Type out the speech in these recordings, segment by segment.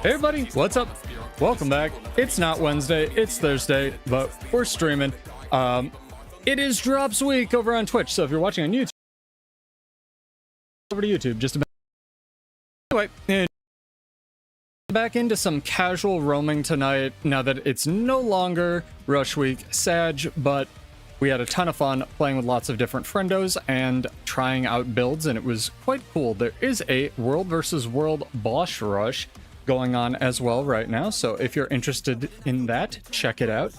Hey everybody, what's up? Welcome back. It's not Wednesday, it's Thursday, but we're streaming. It is Drops Week over on Twitch, so if you're watching on YouTube, over to YouTube just about. Anyway, back into some casual roaming tonight, now that it's no longer Rush Week Sag, but we had a ton of fun playing with lots of different friendos and trying out builds, and it was quite cool. There is a World versus World boss rush going on as well right now, so if you're interested in that, check it out.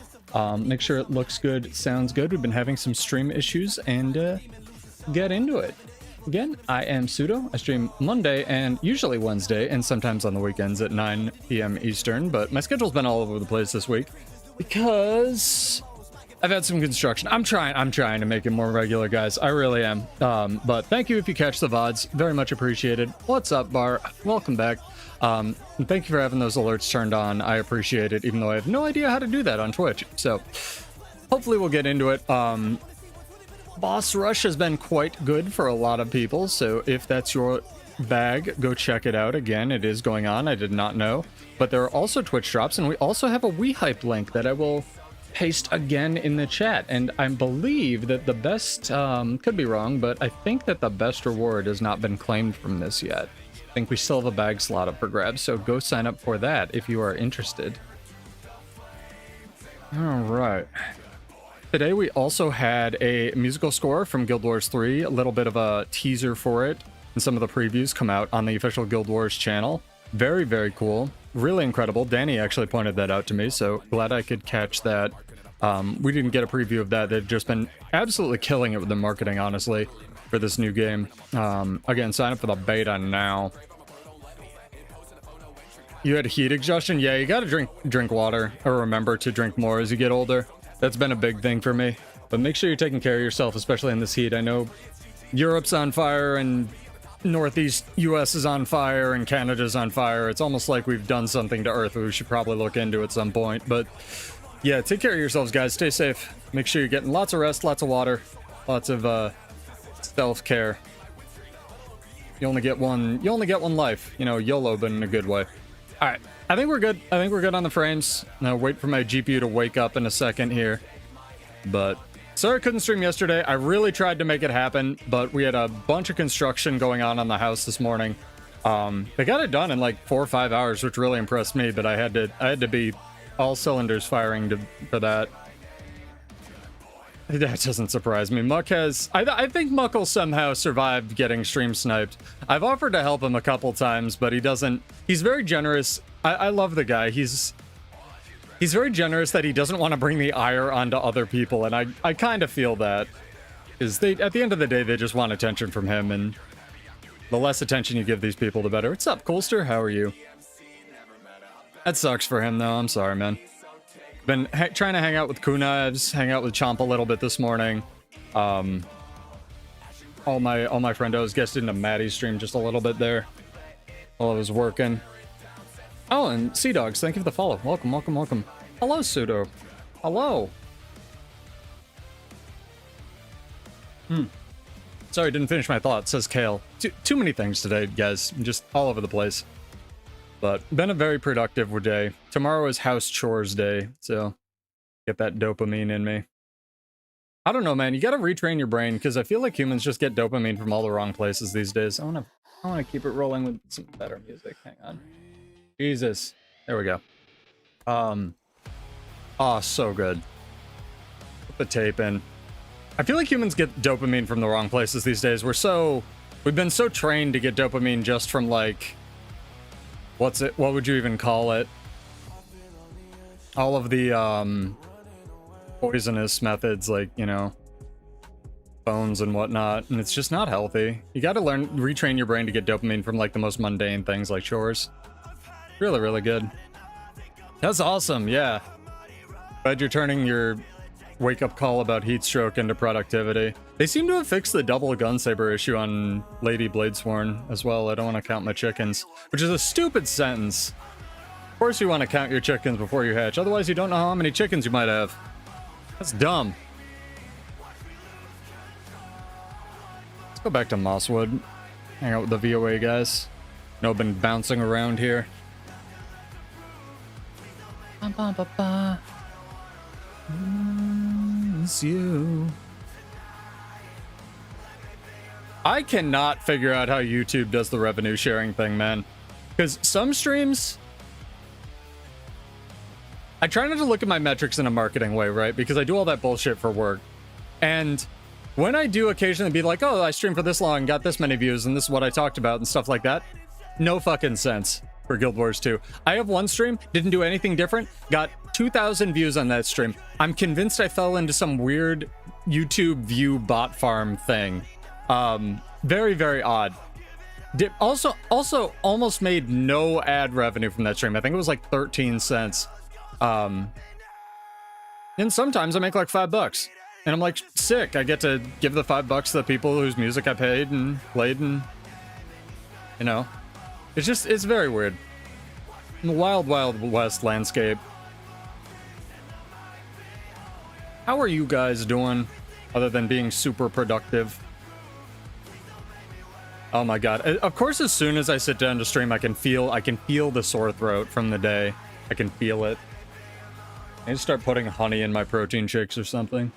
Make sure it looks good, sounds good. We've been having some stream issues, and get into it. Again, I am Pseudo. I stream Monday and usually Wednesday, and sometimes on the weekends at 9 p.m. Eastern, but my schedule's been all over the place this week because I've had some construction. I'm trying to make it more regular, guys. I really am. But thank you if you catch the VODs. Very much appreciated. What's up, Bar? Welcome back. And thank you for having those alerts turned on. I appreciate it, even though I have no idea how to do that on Twitch. So hopefully we'll get into it. Boss Rush has been quite good for a lot of people, so if that's your bag, go check it out. Again, it is going on. I did not know. But there are also Twitch drops, and we also have a WeHype link that I will paste again in the chat. And I believe that the best, could be wrong, but I think that the best reward has not been claimed from this yet. I think we still have a bag slot up for grabs, so go sign up for that if you are interested. All right. Today we also had a musical score from Guild Wars 3, a little bit of a teaser for it, and some of the previews come out on the official Guild Wars channel. Very, very cool. Really incredible. Danny actually pointed that out to me, so glad I could catch that. We didn't get a preview of that. They've just been absolutely killing it with the marketing, honestly, for this new game. Again, sign up for the beta now. You had heat exhaustion? Yeah, you gotta drink water, or remember to drink more as you get older. That's been a big thing for me. But make sure you're taking care of yourself, especially in this heat. I know Europe's on fire, and Northeast US is on fire, and Canada's on fire. It's almost like we've done something to Earth we should probably look into at some point. But yeah, take care of yourselves, guys. Stay safe. Make sure you're getting lots of rest, lots of water, lots of self-care. You only get one life. You know, YOLO, but in a good way. All right, I think we're good. I think we're good on the frames. Now wait for my GPU to wake up in a second here. But sorry I couldn't stream yesterday. I really tried to make it happen, but we had a bunch of construction going on the house this morning. They got it done in like 4 or 5 hours, which really impressed me. But I had to be all cylinders firing for that. That doesn't surprise me. Muck has... I think Muck will somehow survive getting stream sniped. I've offered to help him a couple times, but he doesn't... He's very generous. I love the guy. He's very generous that he doesn't want to bring the ire onto other people, and I kind of feel that. Because at the end of the day, they just want attention from him, and the less attention you give these people, the better. What's up, Coolster? How are you? That sucks for him, though. I'm sorry, man. Been trying to hang out with Knives, hang out with Chomp a little bit this morning. All my friendos guessed into Maddie's stream just a little bit there while I was working. Oh, and Sea Dogs, thank you for the follow. Welcome, welcome, welcome. Hello, Pseudo. Hello. Sorry, didn't finish my thought, says Kale. Too many things today, guys. Just all over the place. But been a very productive day. Tomorrow is house chores day, so get that dopamine in me. I don't know, man. You gotta retrain your brain, because I feel like humans just get dopamine from all the wrong places these days. I wanna keep it rolling with some better music. Hang on. Jesus. There we go. Oh, so good. Put the tape in. I feel like humans get dopamine from the wrong places these days. We've been so trained to get dopamine just from, like, what would you even call it? All of the poisonous methods, like, you know, phones and whatnot, and it's just not healthy. You gotta retrain your brain to get dopamine from, like, the most mundane things like chores. Really, really good. That's awesome, yeah. Glad you're turning your wake-up call about heat stroke into productivity. They seem to have fixed the double gun saber issue on Lady Bladesworn as well. I don't want to count my chickens, which is a stupid sentence. Of course you want to count your chickens before you hatch, otherwise you don't know how many chickens you might have. That's dumb. Let's go back to Mosswood. Hang out with the VOA guys. No, been bouncing around here. It's you. I cannot figure out how YouTube does the revenue sharing thing, man. Because some streams, I try not to look at my metrics in a marketing way, right? Because I do all that bullshit for work. And when I do occasionally be like, oh, I streamed for this long, got this many views, and this is what I talked about and stuff like that, no fucking sense for Guild Wars 2. I have one stream, didn't do anything different, got 2,000 views on that stream. I'm convinced I fell into some weird YouTube view bot farm thing. Very, very odd. Also almost made no ad revenue from that stream. I think it was like 13 cents. And sometimes I make like $5. And I'm like, sick. I get to give the $5 to the people whose music I paid and played, and you know, it's very weird. In the wild, wild west landscape. How are you guys doing, other than being super productive? Oh my god. Of course, as soon as I sit down to stream, I can feel the sore throat from the day. I can feel it. I need to start putting honey in my protein shakes or something.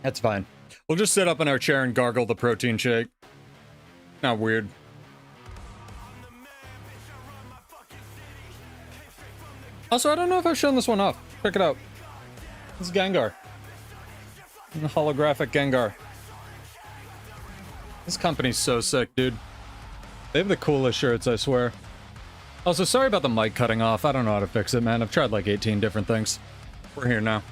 That's fine. We'll just sit up in our chair and gargle the protein shake. Not weird. Also, I don't know if I've shown this one off. Check it out. This is Gengar. The holographic Gengar. This company's so sick, dude. They have the coolest shirts, I swear. Also, sorry about the mic cutting off. I don't know how to fix it, man. I've tried like 18 different things. We're here now.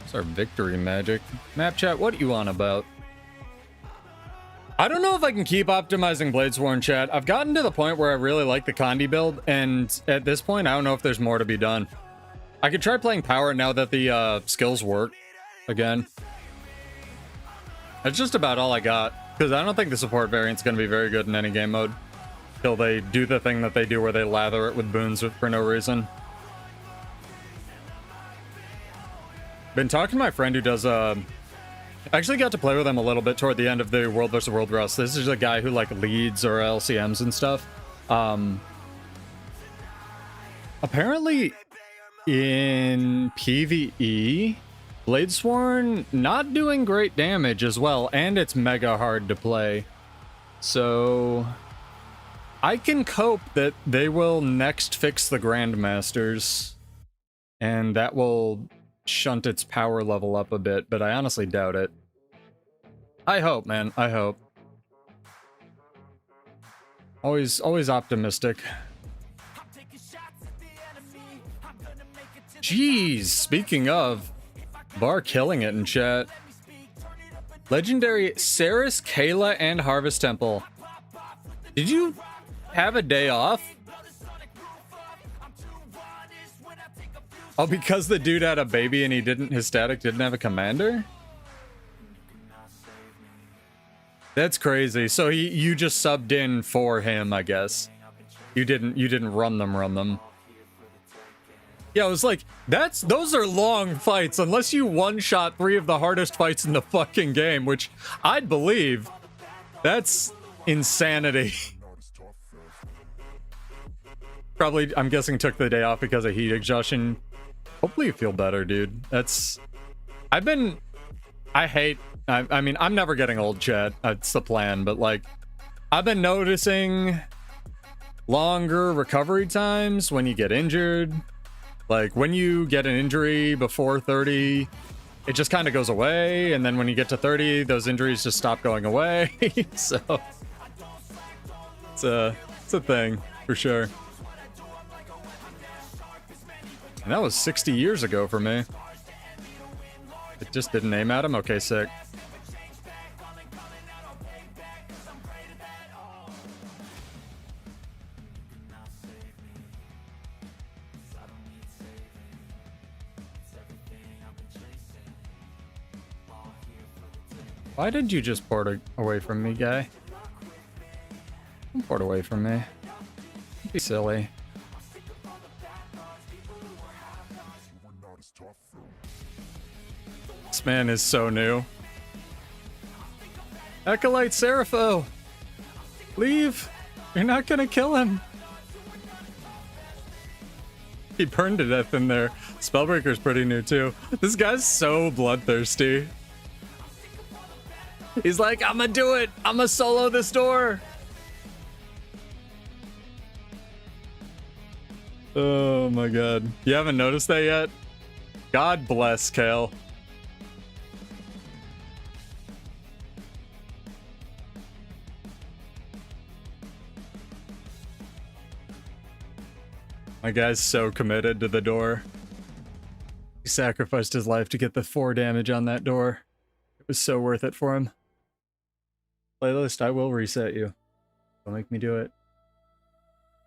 It's our victory magic. Map chat, what are you on about? I don't know if I can keep optimizing Bladesworn chat. I've gotten to the point where I really like the Condi build, and at this point, I don't know if there's more to be done. I could try playing Power now that the skills work again. That's just about all I got, because I don't think the support variant's going to be very good in any game mode till they do the thing that they do where they lather it with boons for no reason. Been talking to my friend who does I actually got to play with him a little bit toward the end of the World vs. World Rust. This is a guy who like leads or LCMs and stuff. Apparently in PvE, Bladesworn not doing great damage as well, and it's mega hard to play. So I can cope that they will next fix the Grandmasters, and that will shunt its power level up a bit, but I honestly doubt it. I hope, man. I hope. Always optimistic. Jeez, speaking of, Bar killing it in chat. Legendary Saris, Kayla, and Harvest Temple. Did you have a day off? Oh, because the dude had a baby and his static didn't have a commander? That's crazy. So you just subbed in for him, I guess. You didn't run them. Yeah, I was like, those are long fights unless you one-shot 3 of the hardest fights in the fucking game, which I'd believe. That's insanity. Probably, I'm guessing, took the day off because of heat exhaustion. Hopefully you feel better, dude. I mean, I'm never getting old, chat. That's the plan, but like, I've been noticing longer recovery times when you get injured. Like, when you get an injury before 30, it just kind of goes away, and then when you get to 30, those injuries just stop going away. So, it's a thing, for sure. And that was 60 years ago for me. It just didn't aim at him? Okay, sick. Why did you just port away from me, guy? Don't port away from me. Don't be silly. This man is so new. Acolyte Serapho! Leave! You're not gonna kill him! He burned to death in there. Spellbreaker's pretty new too. This guy's so bloodthirsty. He's like, I'ma do it! I'ma solo this door! Oh my god. You haven't noticed that yet? God bless Kale. My guy's so committed to the door. He sacrificed his life to get the 4 damage on that door. It was so worth it for him. Playlist, I will reset you. Don't make me do it.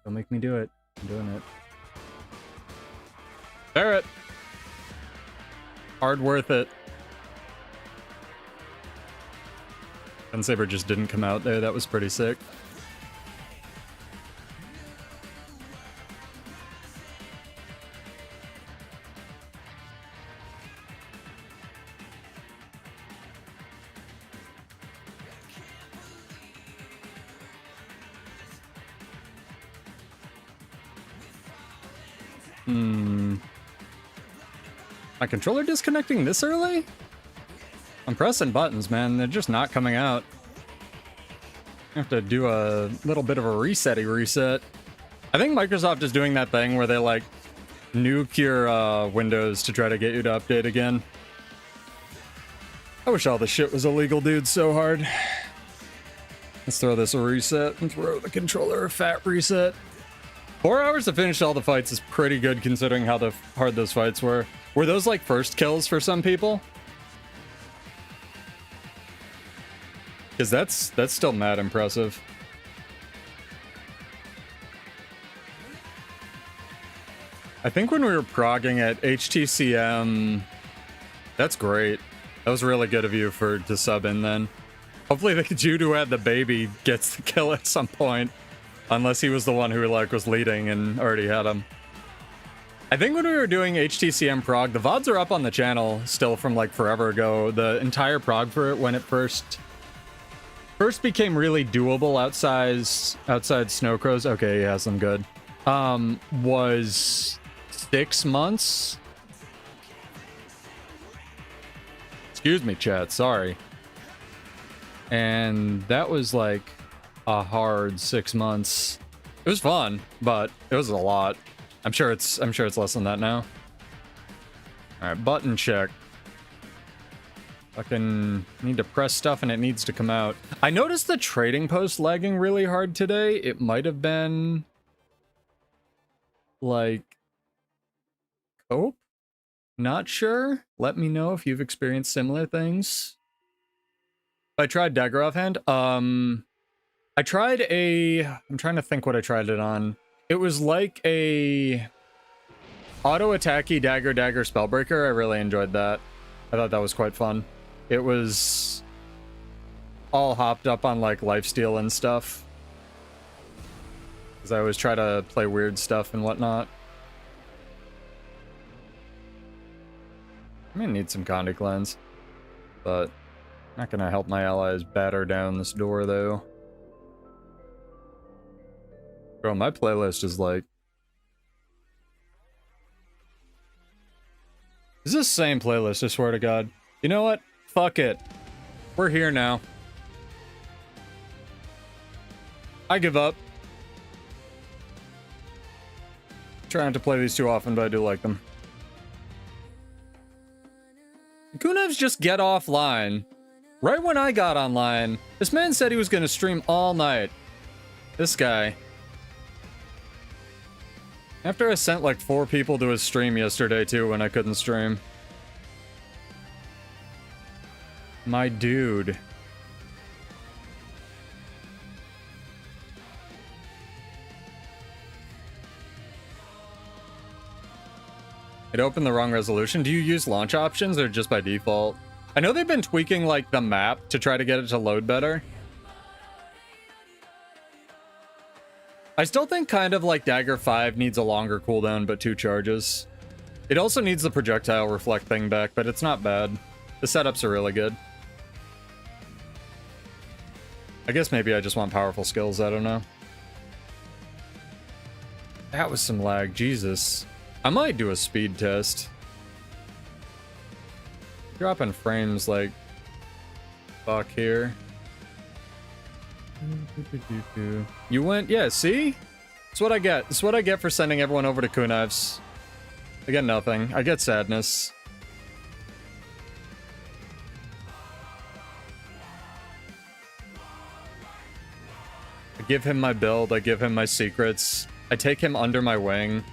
Don't make me do it. I'm doing it. Barrett! Hard worth it. Gunsaber just didn't come out there. That was pretty sick. My controller disconnecting this early? I'm pressing buttons, man. They're just not coming out. I have to do a little bit of a reset-y reset. I think Microsoft is doing that thing where they like nuke your Windows to try to get you to update again. I wish all this shit was illegal, dude, so hard. Let's throw this a reset and throw the controller a fat reset. 4 hours to finish all the fights is pretty good considering how hard those fights were. Were those like first kills for some people? Because that's still mad impressive. I think when we were progging at HTCM, that's great. That was really good of you to sub in then. Hopefully the dude who had the baby gets the kill at some point. Unless he was the one who like was leading and already had him. I think when we were doing HTCM prog, the VODs are up on the channel still from like forever ago. The entire prog for it when it first became really doable outside Snowcrows. Okay, he has them good. Was 6 months. Excuse me, chat. Sorry. And that was like a hard 6 months. It was fun, but it was a lot. I'm sure it's less than that now. All right, button check. Fucking need to press stuff and it needs to come out. I noticed the trading post lagging really hard today. It might have been like Cope? Not sure. Let me know if you've experienced similar things. I tried dagger offhand. I'm trying to think what I tried it on. It was like a auto-attacky dagger spellbreaker. I really enjoyed that. I thought that was quite fun. It was all hopped up on like lifesteal and stuff. Because I always try to play weird stuff and whatnot. I may need some Condi cleanse. But not gonna help my allies batter down this door though. Bro, my playlist is like... This is the same playlist, I swear to God. You know what? Fuck it. We're here now. I give up. Try not to play these too often, but I do like them. Kunevs just get offline. Right when I got online, this man said he was going to stream all night. This guy. After I sent like 4 people to his stream yesterday too when I couldn't stream. My dude. It opened the wrong resolution. Do you use launch options or just by default? I know they've been tweaking like the map to try to get it to load better. I still think kind of like Dagger 5 needs a longer cooldown, but 2 charges. It also needs the projectile reflect thing back, but it's not bad. The setups are really good. I guess maybe I just want powerful skills, I don't know. That was some lag, Jesus. I might do a speed test. Dropping frames like fuck here. You went, yeah, see? That's what I get. That's what I get for sending everyone over to Kunai's. I get nothing. I get sadness. I give him my build. I give him my secrets. I take him under my wing.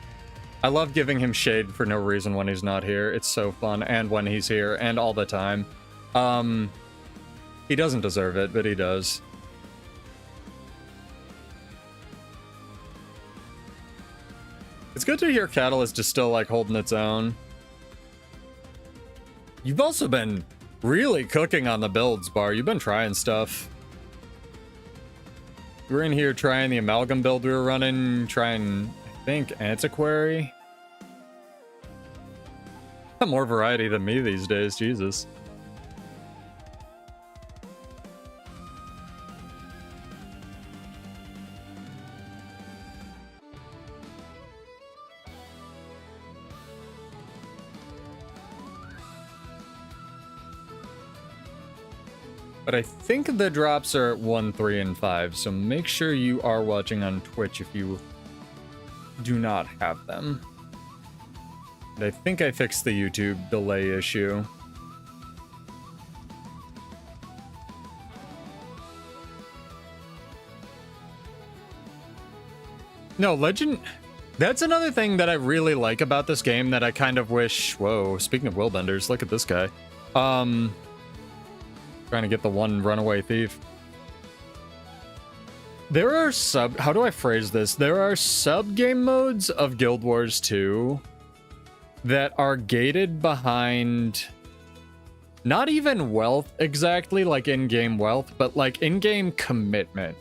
I love giving him shade for no reason when he's not here. It's so fun. And when he's here. And all the time. He doesn't deserve it, but he does. It's good to hear Catalyst is still, like, holding its own. You've also been really cooking on the builds, Bar. You've been trying stuff. We're in here trying the Amalgam build we were running, trying, I think, Antiquary. Got more variety than me these days, Jesus. But I think the drops are at 1, 3, and 5, so make sure you are watching on Twitch if you do not have them. And I think I fixed the YouTube delay issue. No, Legend... That's another thing that I really like about this game that I kind of wish... Whoa, speaking of Willbenders, look at this guy. Trying to get the one runaway thief. There are how do I phrase this? There are sub-game modes of Guild Wars 2 that are gated behind not even wealth exactly, like in-game wealth, but like in-game commitment.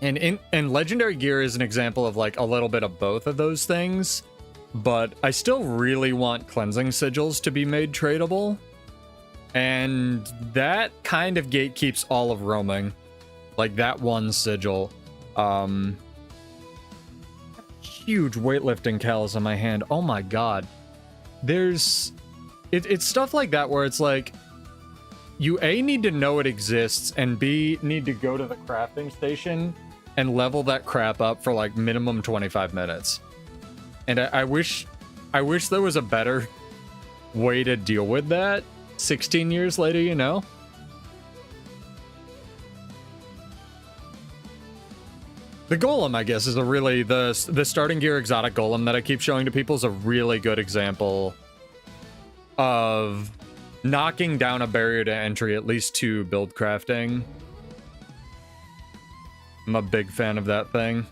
And Legendary Gear is an example of like a little bit of both of those things, but I still really want cleansing sigils to be made tradable. And that kind of gatekeeps all of roaming. Like that one sigil. Huge weightlifting callus on my hand. Oh my god. There's... It's stuff like that where it's like... You A, need to know it exists, and B, need to go to the crafting station and level that crap up for like minimum 25 minutes. And I wish there was a better way to deal with that. 16 years later, you know? The Golem, I guess, is a really... The starting gear exotic Golem that I keep showing to people is a really good example of knocking down a barrier to entry, at least to build crafting. I'm a big fan of that thing.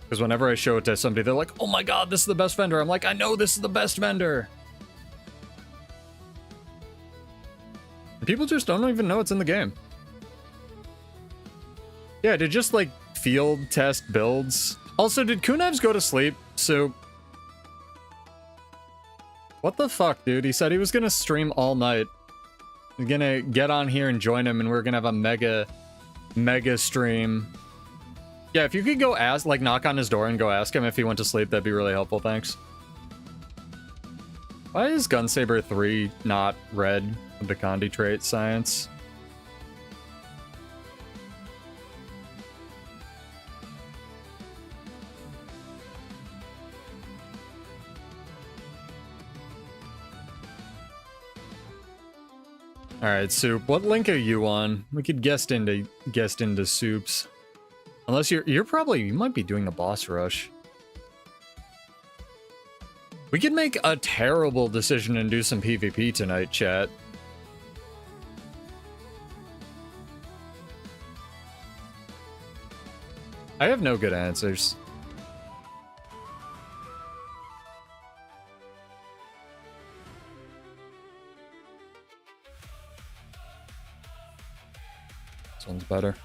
Because whenever I show it to somebody, they're like, oh my god, this is the best vendor. I'm like, I know this is the best vendor. People just don't even know it's in the game. Yeah, to just like field test builds. Also, did Kunai's go to sleep? So, what the fuck, dude? He said he was gonna stream all night. He's gonna get on here and join him, and we're gonna have a mega stream. Yeah, if you could go ask, like, knock on his door and go ask him if he went to sleep, that'd be really helpful. Thanks. Why is Gunsaber 3 not red? The Condi trait science. All right, Soup. What link are you on? We could guest into Soups. Unless you might be doing the boss rush. We could make a terrible decision and do some PvP tonight, chat. I have no good answers. This one's better.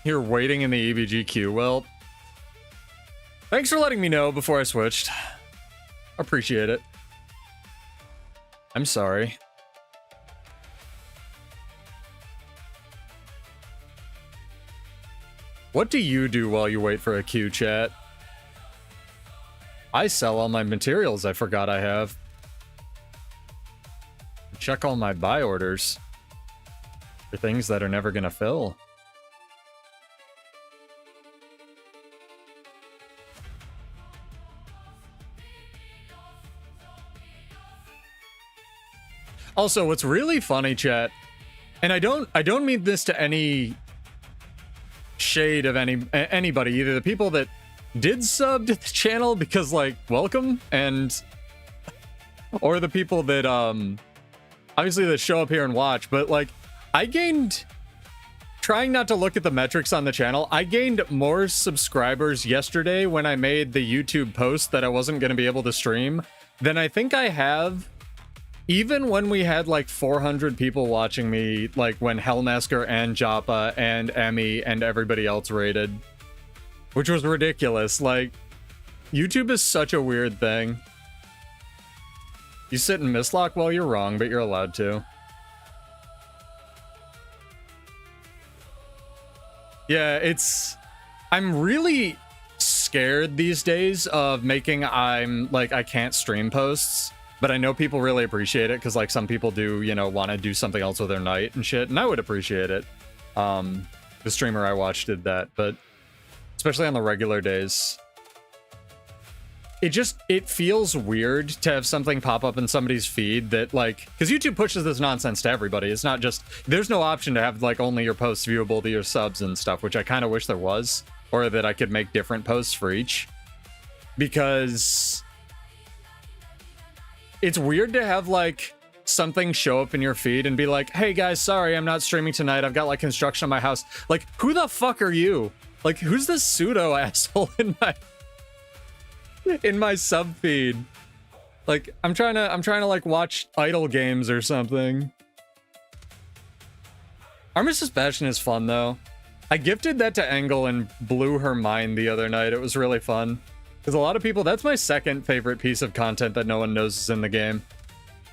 You're waiting in the EBG queue. Well, thanks for letting me know before I switched. Appreciate it. I'm sorry. What do you do while you wait for a queue, chat? I sell all my materials I forgot I have. Check all my buy orders for things that are never gonna fill. Also, what's really funny, chat, and I don't mean this to any shade of anybody, either the people that did sub to the channel because, like, welcome, and or the people that obviously that show up here and watch, but like I gained, trying not to look at the metrics on the channel, I gained more subscribers yesterday when I made the YouTube post that I wasn't going to be able to stream than I think I have even when we had like 400 people watching me, like when Hellmasker and Joppa and Emmy and everybody else rated, which was ridiculous. Like, YouTube is such a weird thing. You sit in mislock while you're wrong, but you're allowed to. Yeah, I'm really scared these days of making I can't stream posts. But I know people really appreciate it because, like, some people do, you know, want to do something else with their night and shit, and I would appreciate it. The streamer I watched did that, but especially on the regular days, it feels weird to have something pop up in somebody's feed that, like, because YouTube pushes this nonsense to everybody. It's not just, there's no option to have, like, only your posts viewable to your subs and stuff, which I kind of wish there was, or that I could make different posts for each, because it's weird to have, like, something show up in your feed and be like, hey guys, sorry, I'm not streaming tonight. I've got, like, construction on my house. Like, who the fuck are you? Like, who's this pseudo asshole in my sub feed? Like, I'm trying to like watch idle games or something. Armistice Bastion is fun though. I gifted that to Engel and blew her mind the other night. It was really fun. Because a lot of people, that's my second favorite piece of content that no one knows is in the game.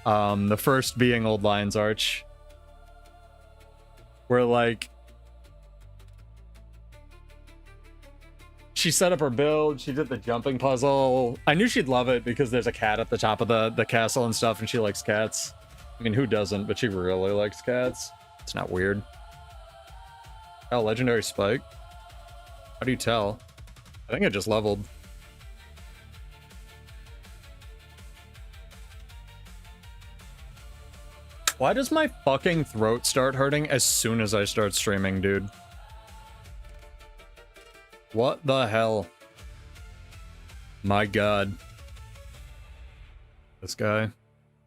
The first being Old Lion's Arch. Where, like, she set up her build, she did the jumping puzzle. I knew she'd love it because there's a cat at the top of the castle and stuff, and she likes cats. I mean, who doesn't? But she really likes cats. It's not weird. Oh, legendary spike. How do you tell? I think I just leveled. Why does my fucking throat start hurting as soon as I start streaming, dude? What the hell? My god. This guy.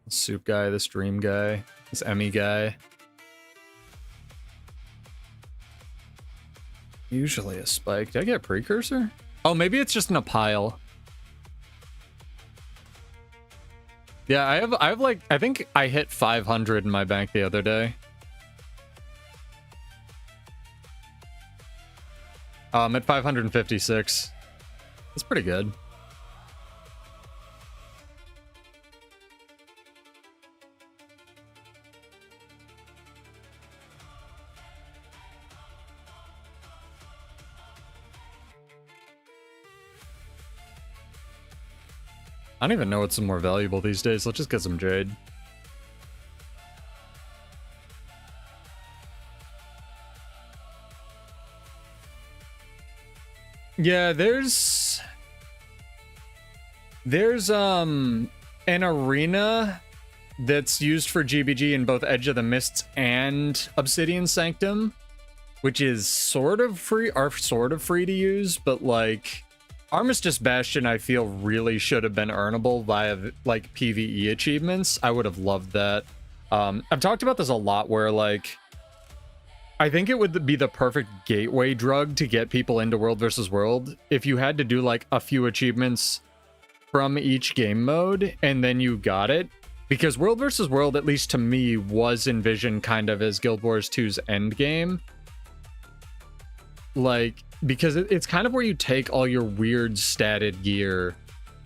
This soup guy, this dream guy, this Emmy guy. Usually a spike. Did I get a precursor? Oh, maybe it's just in a pile. Yeah, I have like, I think I hit 500 in my bank the other day. I'm at 556. That's pretty good. I don't even know what's more valuable these days. Let's just get some jade. Yeah, there's an arena that's used for GBG in both Edge of the Mists and Obsidian Sanctum, which is sort of free to use, but like Armistice Bastion, I feel really should have been earnable via like PvE achievements. I would have loved that. I've talked about this a lot where like I think it would be the perfect gateway drug to get people into World versus World if you had to do like a few achievements from each game mode and then you got it. Because World versus World, at least to me, was envisioned kind of as Guild Wars 2's endgame. Like, because it's kind of where you take all your weird statted gear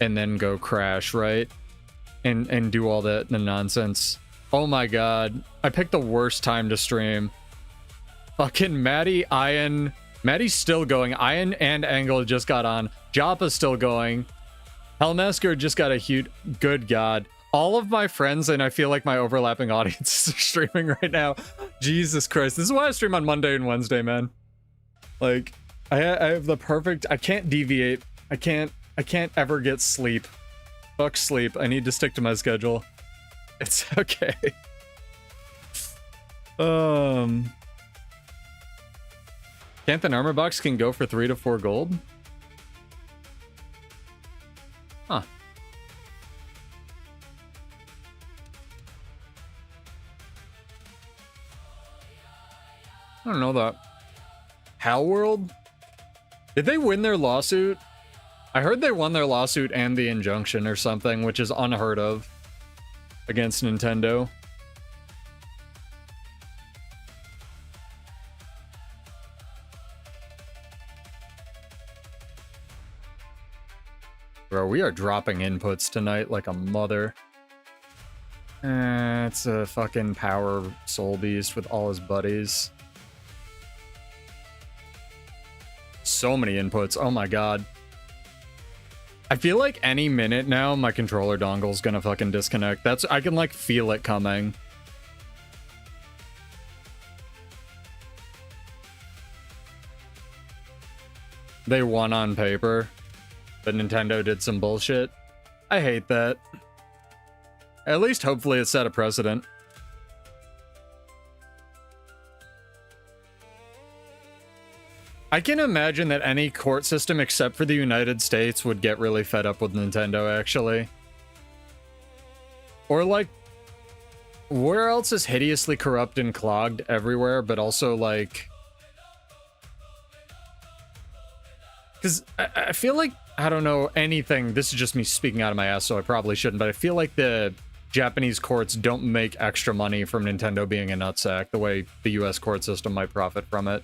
and then go crash, right? and do all the nonsense. Oh my god. I picked the worst time to stream. Fucking Maddie, Ian. Maddie's still going. Ian and Angle just got on. Joppa's still going. Helmesker just got a huge... Good god. All of my friends, and I feel like my overlapping audiences are streaming right now. Jesus Christ. This is why I stream on Monday and Wednesday, man. Like, I have the perfect... I can't deviate. I can't ever get sleep. Fuck sleep. I need to stick to my schedule. It's okay. Can't an armor box can go for 3 to 4 gold? Huh. I don't know that. Hal World? Did they win their lawsuit? I heard they won their lawsuit and the injunction or something, which is unheard of against Nintendo. Bro, we are dropping inputs tonight like a mother. It's a fucking power soul beast with all his buddies. So many inputs. Oh my god. I feel like any minute now my controller dongle's gonna fucking disconnect. I can like feel it coming. They won on paper, but Nintendo did some bullshit. I hate that. At least hopefully it set a precedent. I can imagine that any court system except for the United States would get really fed up with Nintendo, actually. Or like, where else is hideously corrupt and clogged everywhere, but also like... Because I feel like, I don't know anything, this is just me speaking out of my ass, so I probably shouldn't, but I feel like the Japanese courts don't make extra money from Nintendo being a nutsack the way the US court system might profit from it.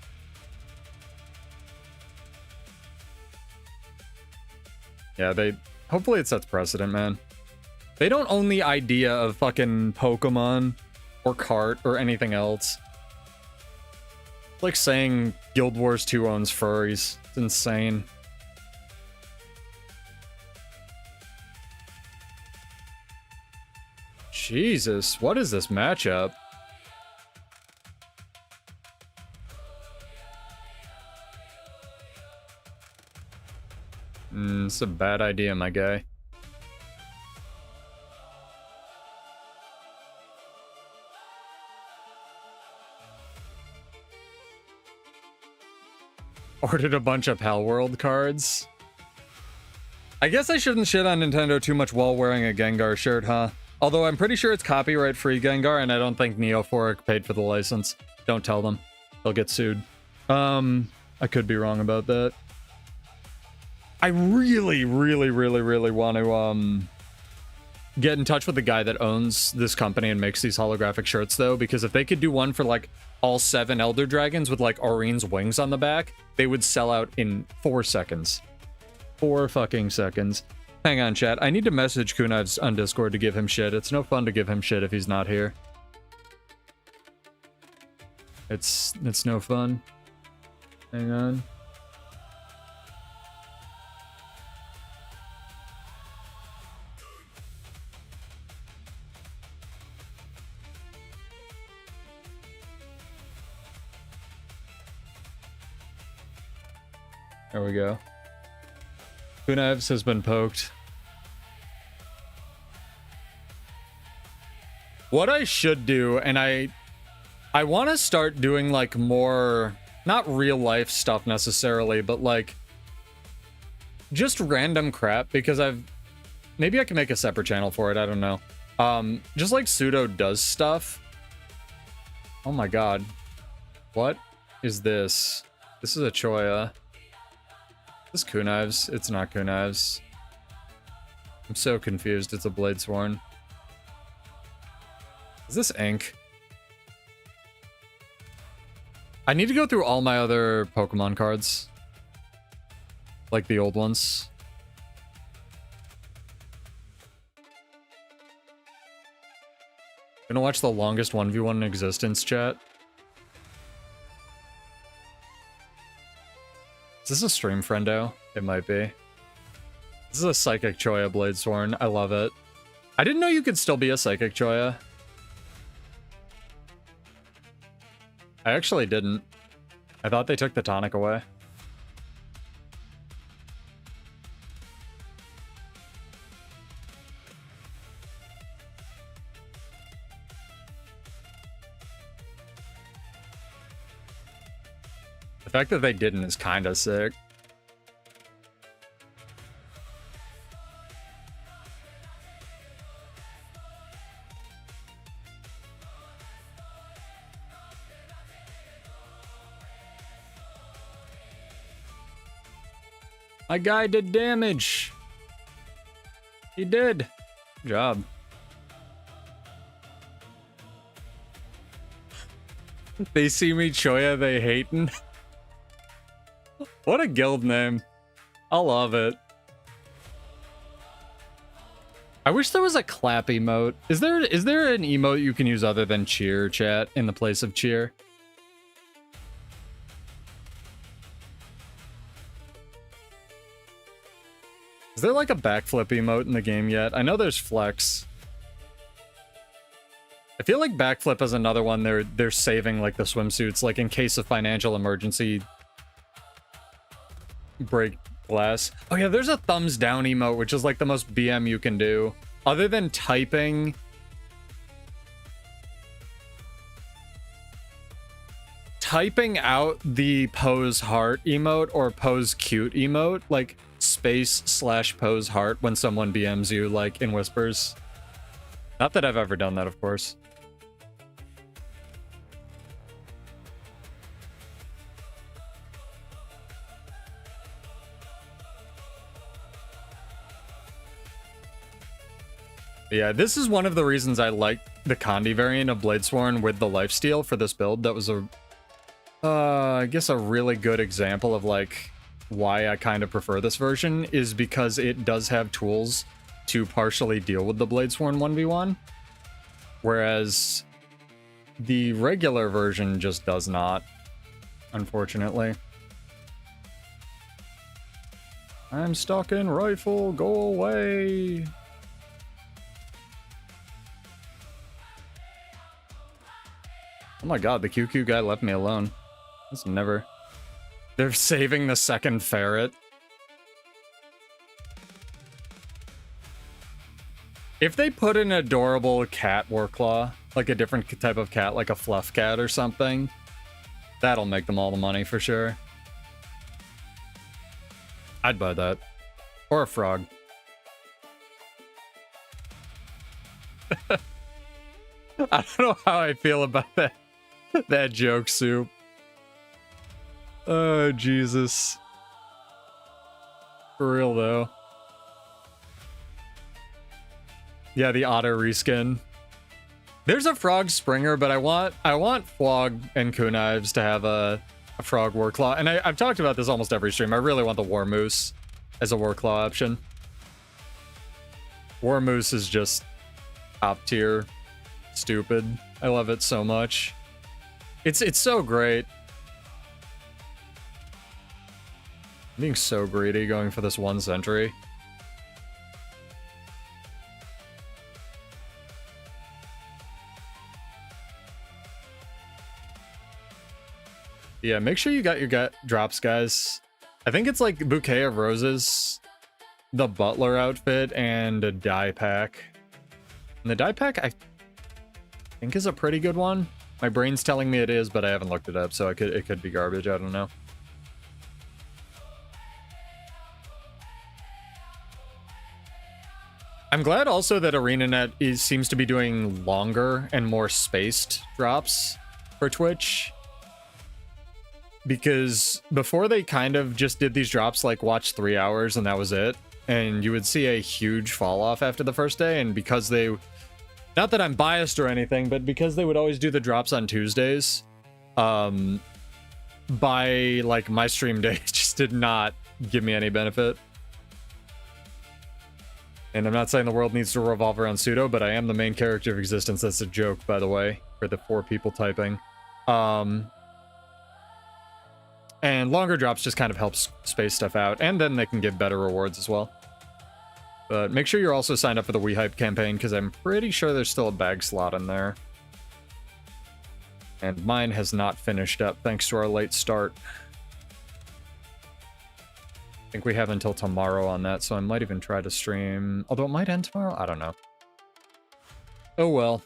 Yeah, hopefully it sets precedent, man. They don't own the idea of fucking Pokemon or Kart or anything else. It's like saying Guild Wars 2 owns furries. It's insane. Jesus, what is this matchup? It's a bad idea, my guy. Ordered a bunch of Hell World cards. I guess I shouldn't shit on Nintendo too much while wearing a Gengar shirt, huh? Although I'm pretty sure it's copyright-free Gengar, and I don't think Neophoric paid for the license. Don't tell them. They'll get sued. I could be wrong about that. I really want to get in touch with the guy that owns this company and makes these holographic shirts, though, because if they could do one for like all 7 Elder Dragons with like Aureen's wings on the back, they would sell out in 4 seconds. 4 fucking seconds. Hang on, chat. I need to message Kunivs on Discord to give him shit. It's no fun to give him shit if he's not here. It's no fun. Hang on. There we go. Kunivs has been poked. What I should do, and I want to start doing like more, not real life stuff necessarily, but like just random crap, because maybe I can make a separate channel for it, I don't know. Just like Pseudo does stuff. Oh my god. What is this? This is a Choya. Is this Kunivs? It's not Kunivs. I'm so confused. It's a Bladesworn. Is this ink? I need to go through all my other Pokemon cards. Like the old ones. Gonna watch the longest 1v1 in existence, chat. Is this a stream friendo? It might be. This is a Psychic Choya Bladesworn. I love it. I didn't know you could still be a Psychic Choya. I actually didn't. I thought they took the tonic away. The fact that they didn't is kind of sick. My guy did damage. He did. Good job. They see me Choya, they hatin'. What a guild name. I love it. I wish there was a clap emote. Is there an emote you can use other than cheer, chat, in the place of cheer? Is there like a backflip emote in the game yet? I know there's flex. I feel like backflip is another one they're saving, like the swimsuits, like in case of financial emergency. Break glass. Oh yeah, there's a thumbs down emote, which is like the most BM you can do. Other than typing out the pose heart emote or pose cute emote, like space/pose heart when someone BMs you, like in whispers. Not that I've ever done that, of course. Yeah, this is one of the reasons I like the Condi variant of Bladesworn with the lifesteal for this build. That was I guess a really good example of like why I kind of prefer this version, is because it does have tools to partially deal with the Bladesworn 1v1, whereas the regular version just does not, unfortunately. I'm stuck in rifle, go away. Oh my god, the QQ guy left me alone. That's never... They're saving the second ferret. If they put an adorable cat Warclaw, like a different type of cat, like a fluff cat or something, that'll make them all the money for sure. I'd buy that. Or a frog. I don't know how I feel about that. That joke, Soup. Oh, Jesus. For real, though. Yeah, the auto reskin. There's a frog Springer, but I want Flog and Kunaives to have a frog Warclaw. And I've talked about this almost every stream. I really want the War Moose as a Warclaw option. War Moose is just top tier stupid. I love it so much. It's so great. I'm being so greedy going for this 1 sentry. Yeah, make sure you got your drops, guys. I think it's like Bouquet of Roses, the Butler outfit, and a dye pack. And the dye pack, I think, is a pretty good one. My brain's telling me it is, but I haven't looked it up, so it could be garbage. I don't know. I'm glad also that ArenaNet seems to be doing longer and more spaced drops for Twitch. Because before they kind of just did these drops like watch 3 hours and that was it. And you would see a huge fall off after the first day. And because they, not that I'm biased or anything, but because they would always do the drops on Tuesdays, by like my stream day, it just did not give me any benefit. And I'm not saying the world needs to revolve around pseudo, but I am the main character of existence. That's a joke, by the way, for the 4 people typing. And longer drops just kind of helps space stuff out, and then they can give better rewards as well. But make sure you're also signed up for the WeHype campaign, because I'm pretty sure there's still a bag slot in there. And mine has not finished up, thanks to our late start. I think we have until tomorrow on that, so I might even try to stream. Although it might end tomorrow? I don't know. Oh well.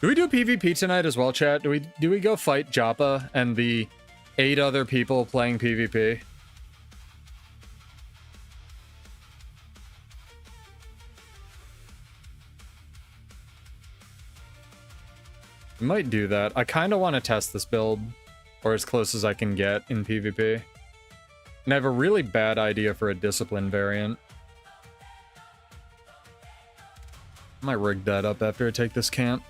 Do we do PvP tonight as well, chat? Do we go fight Joppa and the 8 other people playing PvP? I might do that. I kind of want to test this build, or as close as I can get in PvP. And I have a really bad idea for a discipline variant. I might rig that up after I take this camp.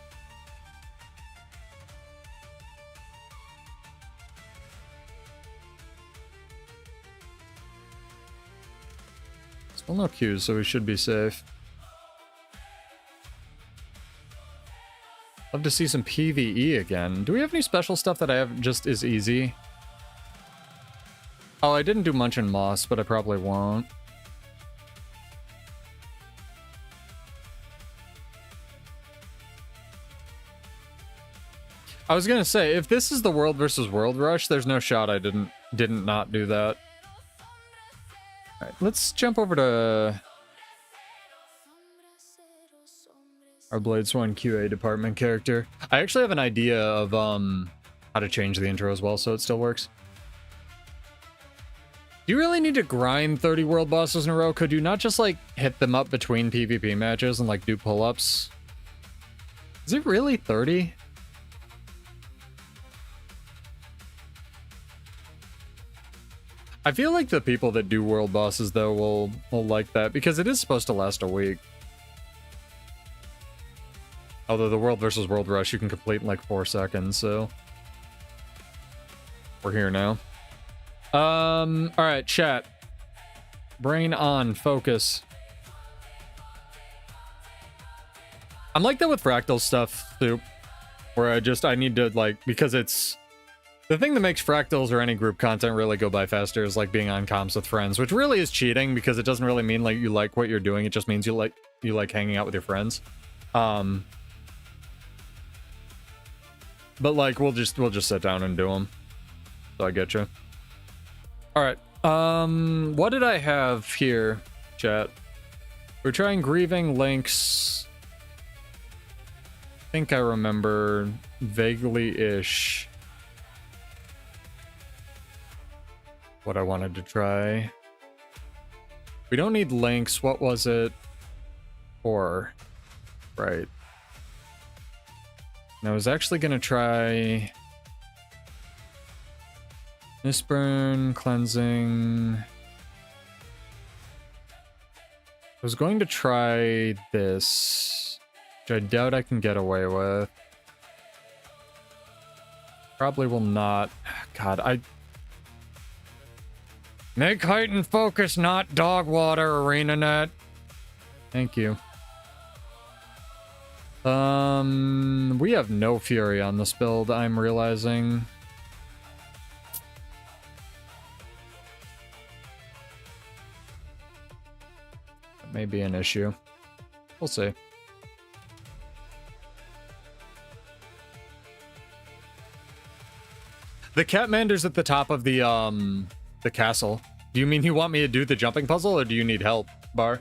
Still no queues, so we should be safe. Love to see some PvE again. Do we have any special stuff that I have just is easy? Oh, I didn't do Munch and Moss, but I probably won't. I was gonna say, if this is the World versus World Rush, there's no shot I didn't not do that. Alright, let's jump over to our Bladesworn QA department character. I actually have an idea of how to change the intro as well, so it still works. Do you really need to grind 30 world bosses in a row? Could you not just, like, hit them up between PvP matches and, like, do pull-ups? Is it really 30? I feel like the people that do world bosses, though, will like that, because it is supposed to last a week. Although the World versus World Rush you can complete in like 4 seconds, so we're here now. Alright, chat. Brain on, focus. I'm like that with fractal stuff, too. Where I need to, like, because it's... The thing that makes fractals or any group content really go by faster is, like, being on comms with friends, which really is cheating, because it doesn't really mean, like, you like what you're doing, it just means you like hanging out with your friends. But, like, we'll just sit down and do them. So I get you. Alright. What did I have here, chat? We're trying Grieving Links. I think I remember vaguely-ish what I wanted to try. We don't need links. What was it for? Right. And I was actually going to try Mistburn, Cleansing. I was going to try this, which I doubt I can get away with. Probably will not. God, Make heightened focus, not dog water, ArenaNet. Thank you. We have no Fury on this build, I'm realizing. That may be an issue. We'll see. The Catmander's at the top of the castle. Do you mean you want me to do the jumping puzzle, or do you need help, Bar?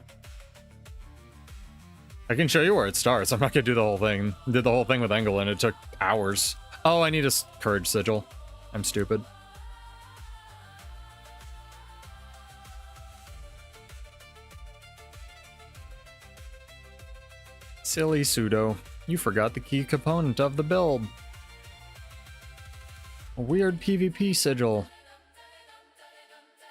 I can show you where it starts. I'm not gonna do the whole thing. Did the whole thing with Engel, and it took hours. Oh, I need a Courage Sigil. I'm stupid. Silly pseudo. You forgot the key component of the build. A weird PvP sigil.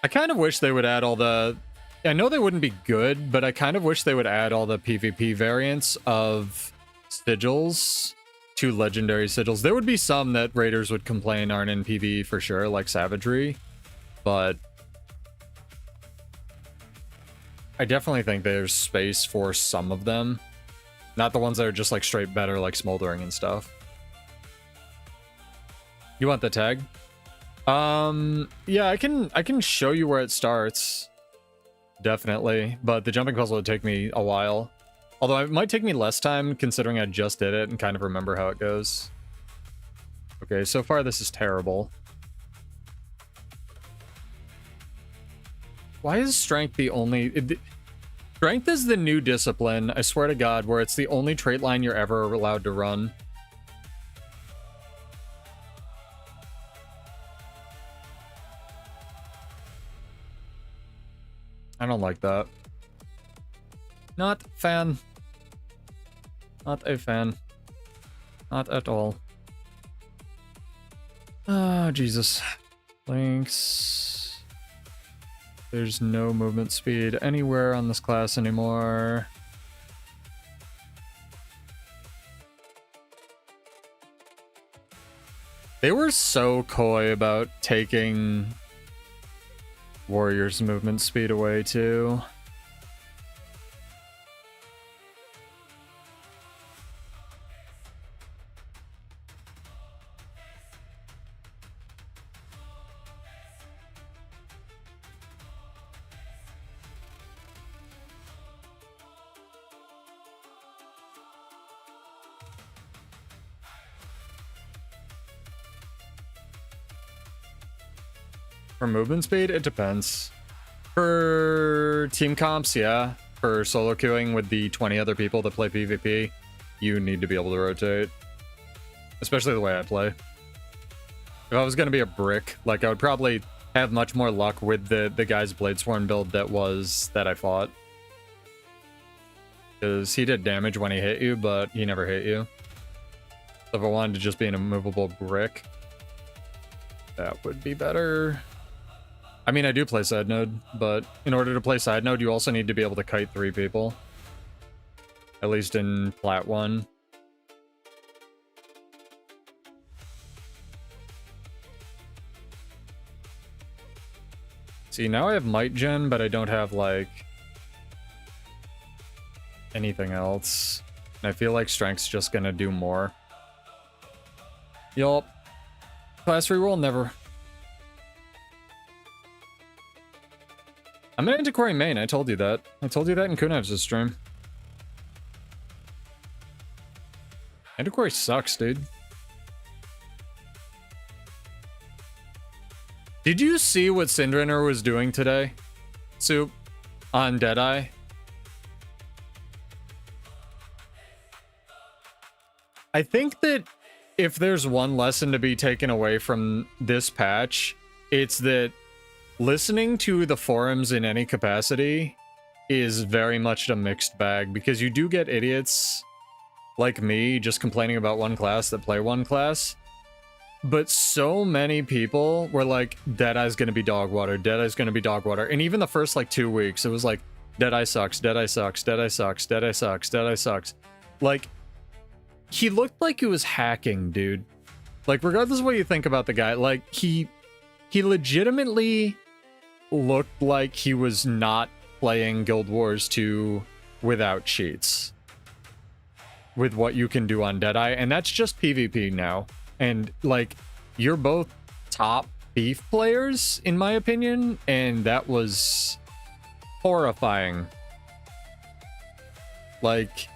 I kind of wish they would add all the... I know they wouldn't be good, but I kind of wish they would add all the PvP variants of sigils to legendary sigils. There would be some that raiders would complain aren't in PvE for sure, like Savagery, but I definitely think there's space for some of them. Not the ones that are just like straight better, like smoldering and stuff. You want the tag? Yeah, I can show you where it starts. Definitely, but the jumping puzzle would take me a while. Although it might take me less time considering I just did it and kind of remember how it goes. Okay, so far this is terrible. Why is strength the only... Strength is the new discipline, I swear to God, where it's the only trait line you're ever allowed to run. I don't like that. Not a fan. Not a fan. Not at all. Oh, Jesus. Links. There's no movement speed anywhere on this class anymore. They were so coy about taking Warrior's movement speed away, too. For movement speed, it depends. For team comps, yeah. For solo queuing with the 20 other people that play PvP, you need to be able to rotate. Especially the way I play. If I was going to be a brick, like, I would probably have much more luck with the guy's Bladesworn build that I fought. Because he did damage when he hit you, but he never hit you. So if I wanted to just be an immovable brick, that would be better. I mean, I do play side node, but in order to play side node, you also need to be able to kite 3 people. At least in Plat 1. See, now I have Might Gen, but I don't have, like, anything else. And I feel like Strength's just gonna do more. Yup. Class reroll, never. I'm an Antiquary main, I told you that. I told you that in Kunev's stream. Antiquary sucks, dude. Did you see what Syndrinner was doing today? Soup? On Deadeye? I think that if there's one lesson to be taken away from this patch, it's that listening to the forums in any capacity is very much a mixed bag, because you do get idiots like me just complaining about one class that play one class, but so many people were like, Deadeye's gonna be dog water, Deadeye's gonna be dog water, and even the first like 2 weeks it was like, Deadeye sucks, Deadeye sucks, Deadeye sucks, Deadeye sucks, Deadeye sucks. Like, he looked like he was hacking, dude. Like, regardless of what you think about the guy, like, he legitimately looked like he was not playing Guild Wars 2 without cheats. With what you can do on Deadeye, and that's just PvP now. And, like, you're both top beef players, in my opinion, and that was horrifying. Like,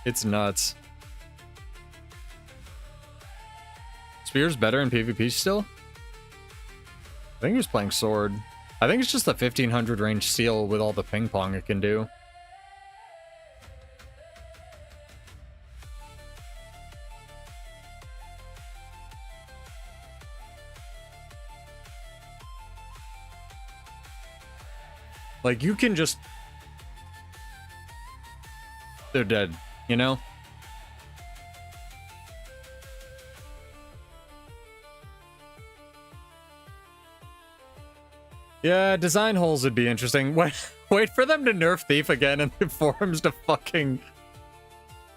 it's nuts. Spear's better in PvP still? I think he was playing sword. I think it's just the 1500 range seal with all the ping pong it can do. Like, you can just... They're dead, you know? Yeah, design holes would be interesting. Wait for them to nerf Thief again and the forums to fucking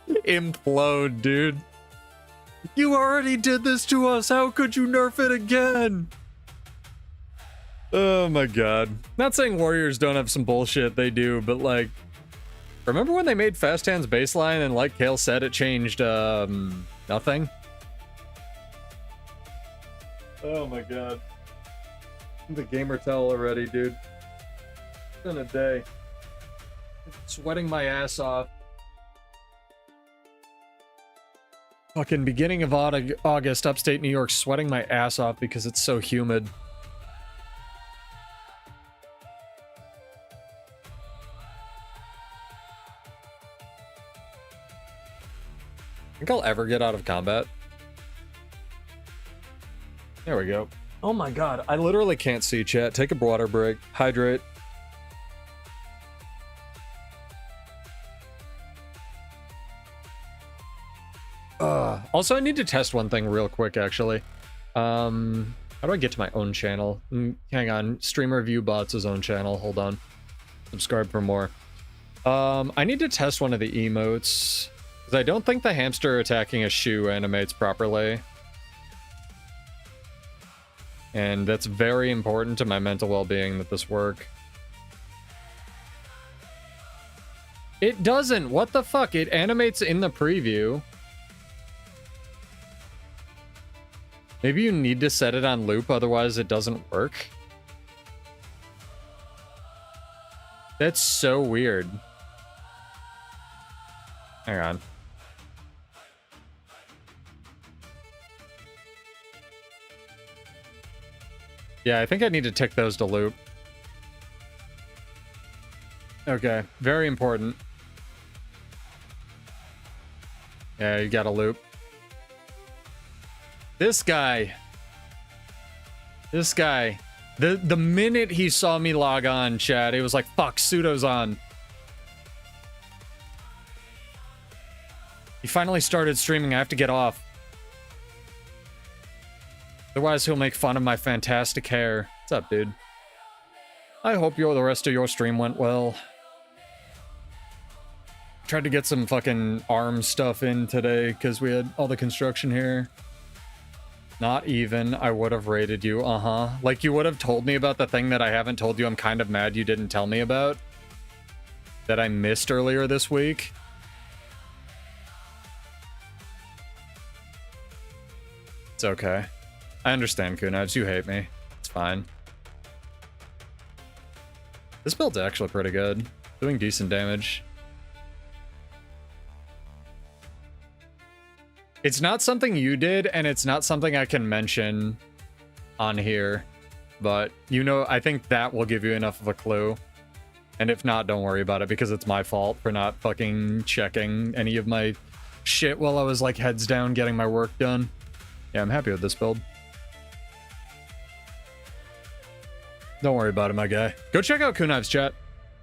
implode, dude. You already did this to us. How could you nerf it again? Oh my god. Not saying Warriors don't have some bullshit, they do, but like, remember when they made Fast Hands baseline and like Kale said, it changed nothing? Oh my god. The gamer towel already, dude. It's been a day. Sweating my ass off. Fucking beginning of August, upstate New York, sweating my ass off because it's so humid. Think I'll ever get out of combat? There we go. Oh my god, I literally can't see chat. Take a water break. Hydrate. Also, I need to test one thing real quick, actually. How do I get to my own channel? Hang on. Streamer View Bots' own channel. Hold on. Subscribe for more. I need to test one of the emotes. Because I don't think the hamster attacking a shoe animates properly. And that's very important to my mental well-being that this work. It doesn't! What the fuck? It animates in the preview. Maybe you need to set it on loop, otherwise it doesn't work. That's so weird. Hang on. Yeah, I think I need to tick those to loop. Okay, very important. Yeah, you gotta loop. This guy. This guy. The minute he saw me log on, chat, he was like, fuck, Pseudo's on. He finally started streaming. I have to get off. Otherwise, he'll make fun of my fantastic hair. What's up, dude? I hope the rest of your stream went well. Tried to get some fucking arm stuff in today because we had all the construction here. Not even. I would have rated you. Uh-huh. Like, you would have told me about the thing that I haven't told you I'm kind of mad you didn't tell me about. That I missed earlier this week. It's okay. I understand, Kunaj. You hate me. It's fine. This build's actually pretty good. Doing decent damage. It's not something you did, and it's not something I can mention on here. But, you know, I think that will give you enough of a clue. And if not, don't worry about it, because it's my fault for not fucking checking any of my shit while I was, like, heads down getting my work done. Yeah, I'm happy with this build. Don't worry about it, my guy. Go check out Kuniv's chat.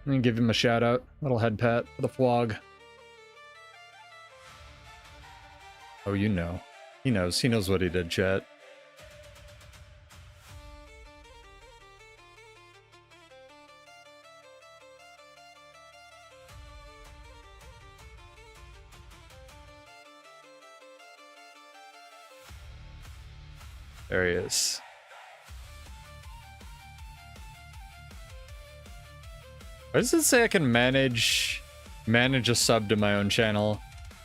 I'm gonna give him a shout out. Little head pat for the flog. Oh, you know. He knows. He knows what he did, chat. There he is. Why does it say I can manage a sub to my own channel?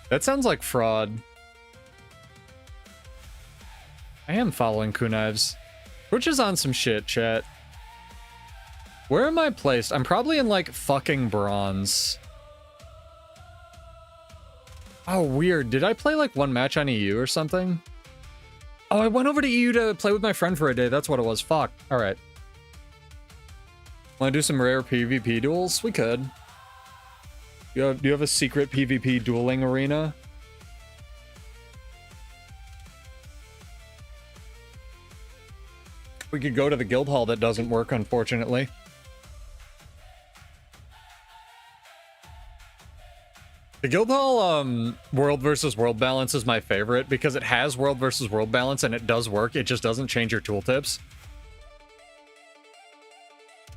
That sounds like fraud. I am following Kuniv's. Twitch is on some shit, chat. Where am I placed? I'm probably in, like, fucking bronze. Oh, weird. Did I play, like, one match on EU or something? Oh, I went over to EU to play with my friend for a day. That's what it was. Fuck. Alright. Want to do some rare PvP duels? We could. Do you have a secret PvP dueling arena? We could go to the guild hall that doesn't work, unfortunately. The guild hall world versus world balance is my favorite because it has world versus world balance and it does work. It just doesn't change your tooltips.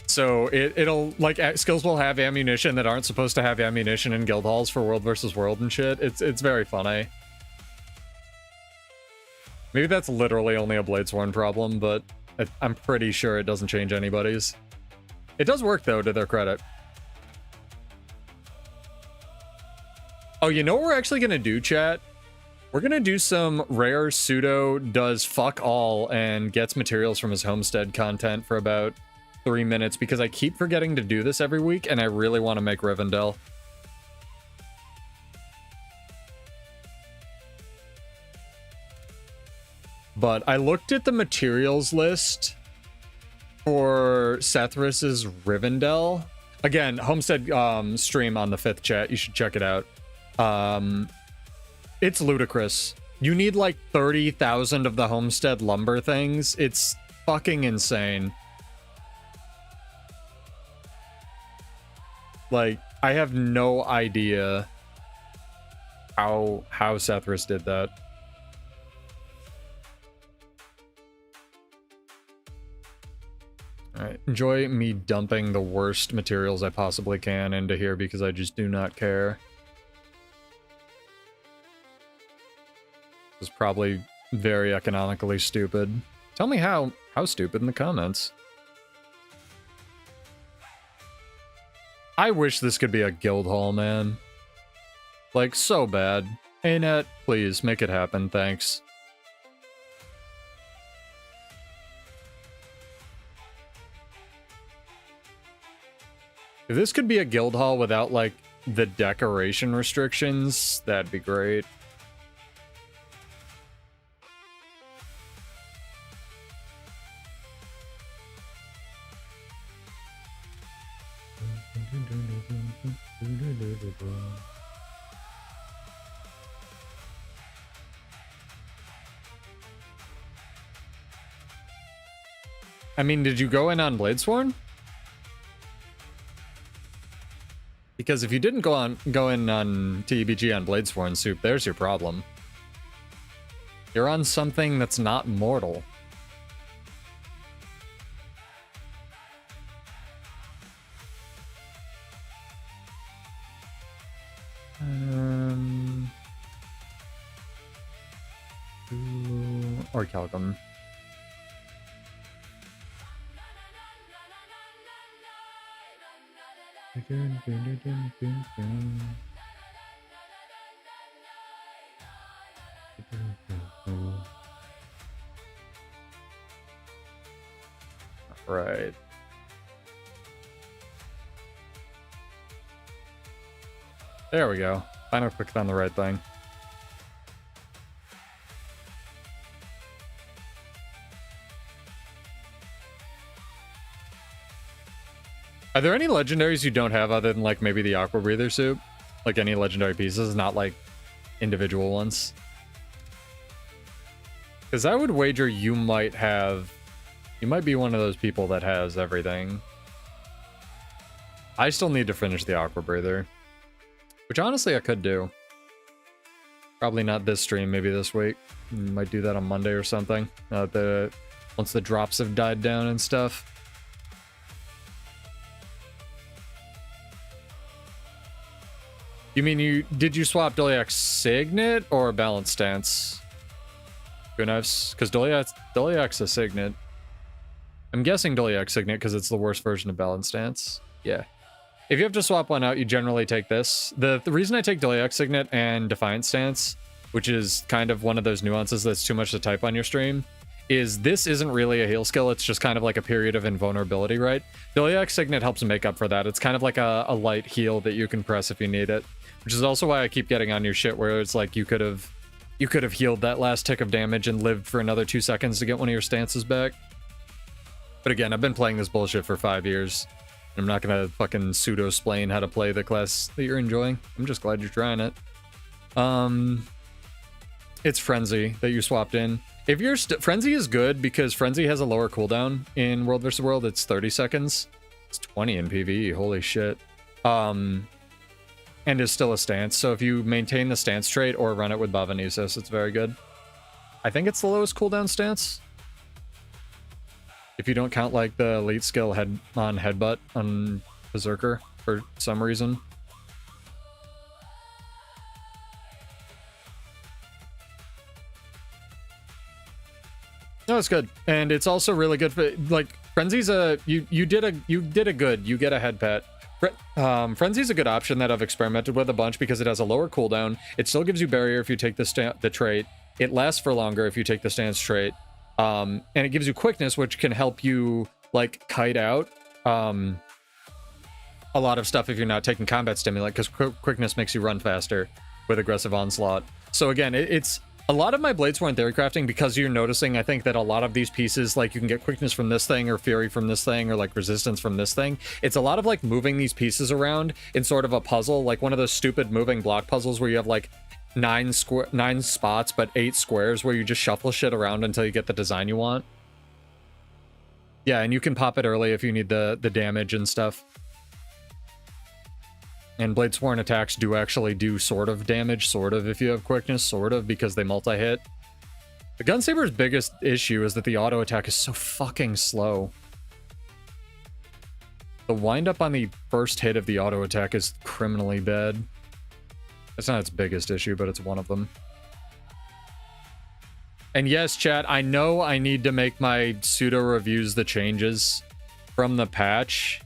So it'll, like, skills will have ammunition that aren't supposed to have ammunition in guild halls for world versus world and shit. It's very funny. Maybe that's literally only a Bladesworn problem, but I'm pretty sure it doesn't change anybody's. It does work, though, to their credit. Oh, you know what we're actually going to do, chat? We're going to do some rare pseudo does fuck all and gets materials from his homestead content for about 3 minutes, because I keep forgetting to do this every week, and I really want to make Rivendell. But I looked at the materials list for Sethrus's Rivendell. Again, homestead stream on the 5th, chat. You should check it out. It's ludicrous. You need like 30,000 of the homestead lumber things. It's fucking insane. Like, I have no idea how Sethrus did that. Alright, enjoy me dumping the worst materials I possibly can into here because I just do not care. This is probably very economically stupid. Tell me how stupid in the comments. I wish this could be a guild hall, man. Like, so bad. Hey, Net, please, make it happen, thanks. If this could be a guild hall without, like, the decoration restrictions, that'd be great. I mean, did you go in on Bladesworn? Because if you didn't go in on TBG on Bladesworn Soup, there's your problem. You're on something that's not mortal. Or Calcum. Right. There we go. Finally clicked on the right thing. Are there any legendaries you don't have other than, like, maybe the Aqua Breather Soup? Like, any legendary pieces, not, like, individual ones? Because I would wager you might have... You might be one of those people that has everything. I still need to finish the Aqua Breather. Which, honestly, I could do. Probably not this stream, maybe this week. Might do that on Monday or something. Once the drops have died down and stuff. You mean did you swap Doliac Signet or Balance Stance? Good knives, because Doliac's a Signet. I'm guessing Doliac Signet because it's the worst version of Balance Stance. Yeah. If you have to swap one out, you generally take this. The reason I take Doliac Signet and Defiant Stance, which is kind of one of those nuances that's too much to type on your stream, is this isn't really a heal skill, it's just kind of like a period of invulnerability, right? Doliac Signet helps make up for that. It's kind of like a light heal that you can press if you need it. Which is also why I keep getting on your shit, where it's like you could have healed that last tick of damage and lived for another 2 seconds to get one of your stances back. But again, I've been playing this bullshit for 5 years. I'm not gonna fucking pseudo-splain how to play the class that you're enjoying. I'm just glad you're trying it. It's Frenzy that you swapped in. If you're Frenzy is good because Frenzy has a lower cooldown in World vs. World. It's 30 seconds. It's 20 in PvE. Holy shit. And is still a stance. So if you maintain the stance trait or run it with Bavanesis, it's very good. I think it's the lowest cooldown stance. If you don't count like the elite skill Headbutt on Berserker for some reason. No, it's good, and it's also really good for like Frenzy's a you did a good. You get a head pat. Frenzy's a good option that I've experimented with a bunch because it has a lower cooldown. It still gives you barrier if you take the trait. It lasts for longer if you take the stance trait. And it gives you quickness, which can help you like kite out a lot of stuff if you're not taking combat stimulant, because quickness makes you run faster with aggressive onslaught. So again, it's a lot of my Bladesworn theory crafting, because you're noticing, I think, that a lot of these pieces, like you can get quickness from this thing, or fury from this thing, or like resistance from this thing. It's a lot of like moving these pieces around in sort of a puzzle, like one of those stupid moving block puzzles where you have like 9 spots but 8 squares where you just shuffle shit around until you get the design you want. Yeah, and you can pop it early if you need the damage and stuff. And Bladesworn attacks do actually do sort of damage, sort of, if you have quickness, sort of, because they multi-hit. The Gunsaber's biggest issue is that the auto attack is so fucking slow. The wind-up on the first hit of the auto attack is criminally bad. It's not its biggest issue, but it's one of them. And yes, chat, I know I need to make my pseudo reviews the changes from the patch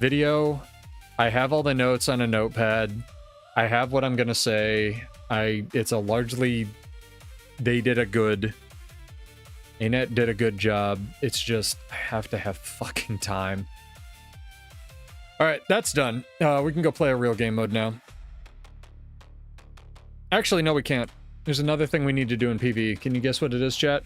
video. I have all the notes on a notepad. I have what I'm gonna say. It's a largely, they did a good, Anet did a good job. It's just, I have to have fucking time. All right, that's done. We can go play a real game mode now. Actually, no, we can't. There's another thing we need to do in PvE. Can you guess what it is, chat?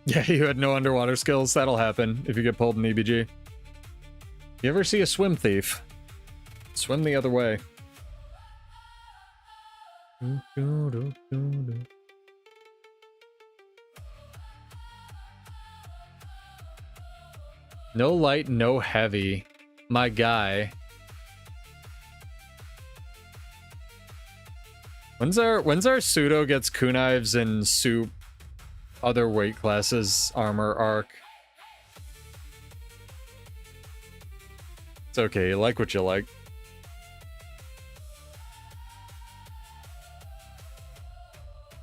Yeah, you had no underwater skills. That'll happen if you get pulled in EBG. You ever see a swim thief? Swim the other way. No light, no heavy. My guy. When's our pseudo gets kunaives and soup other weight classes armor arc? It's okay, you like what you like.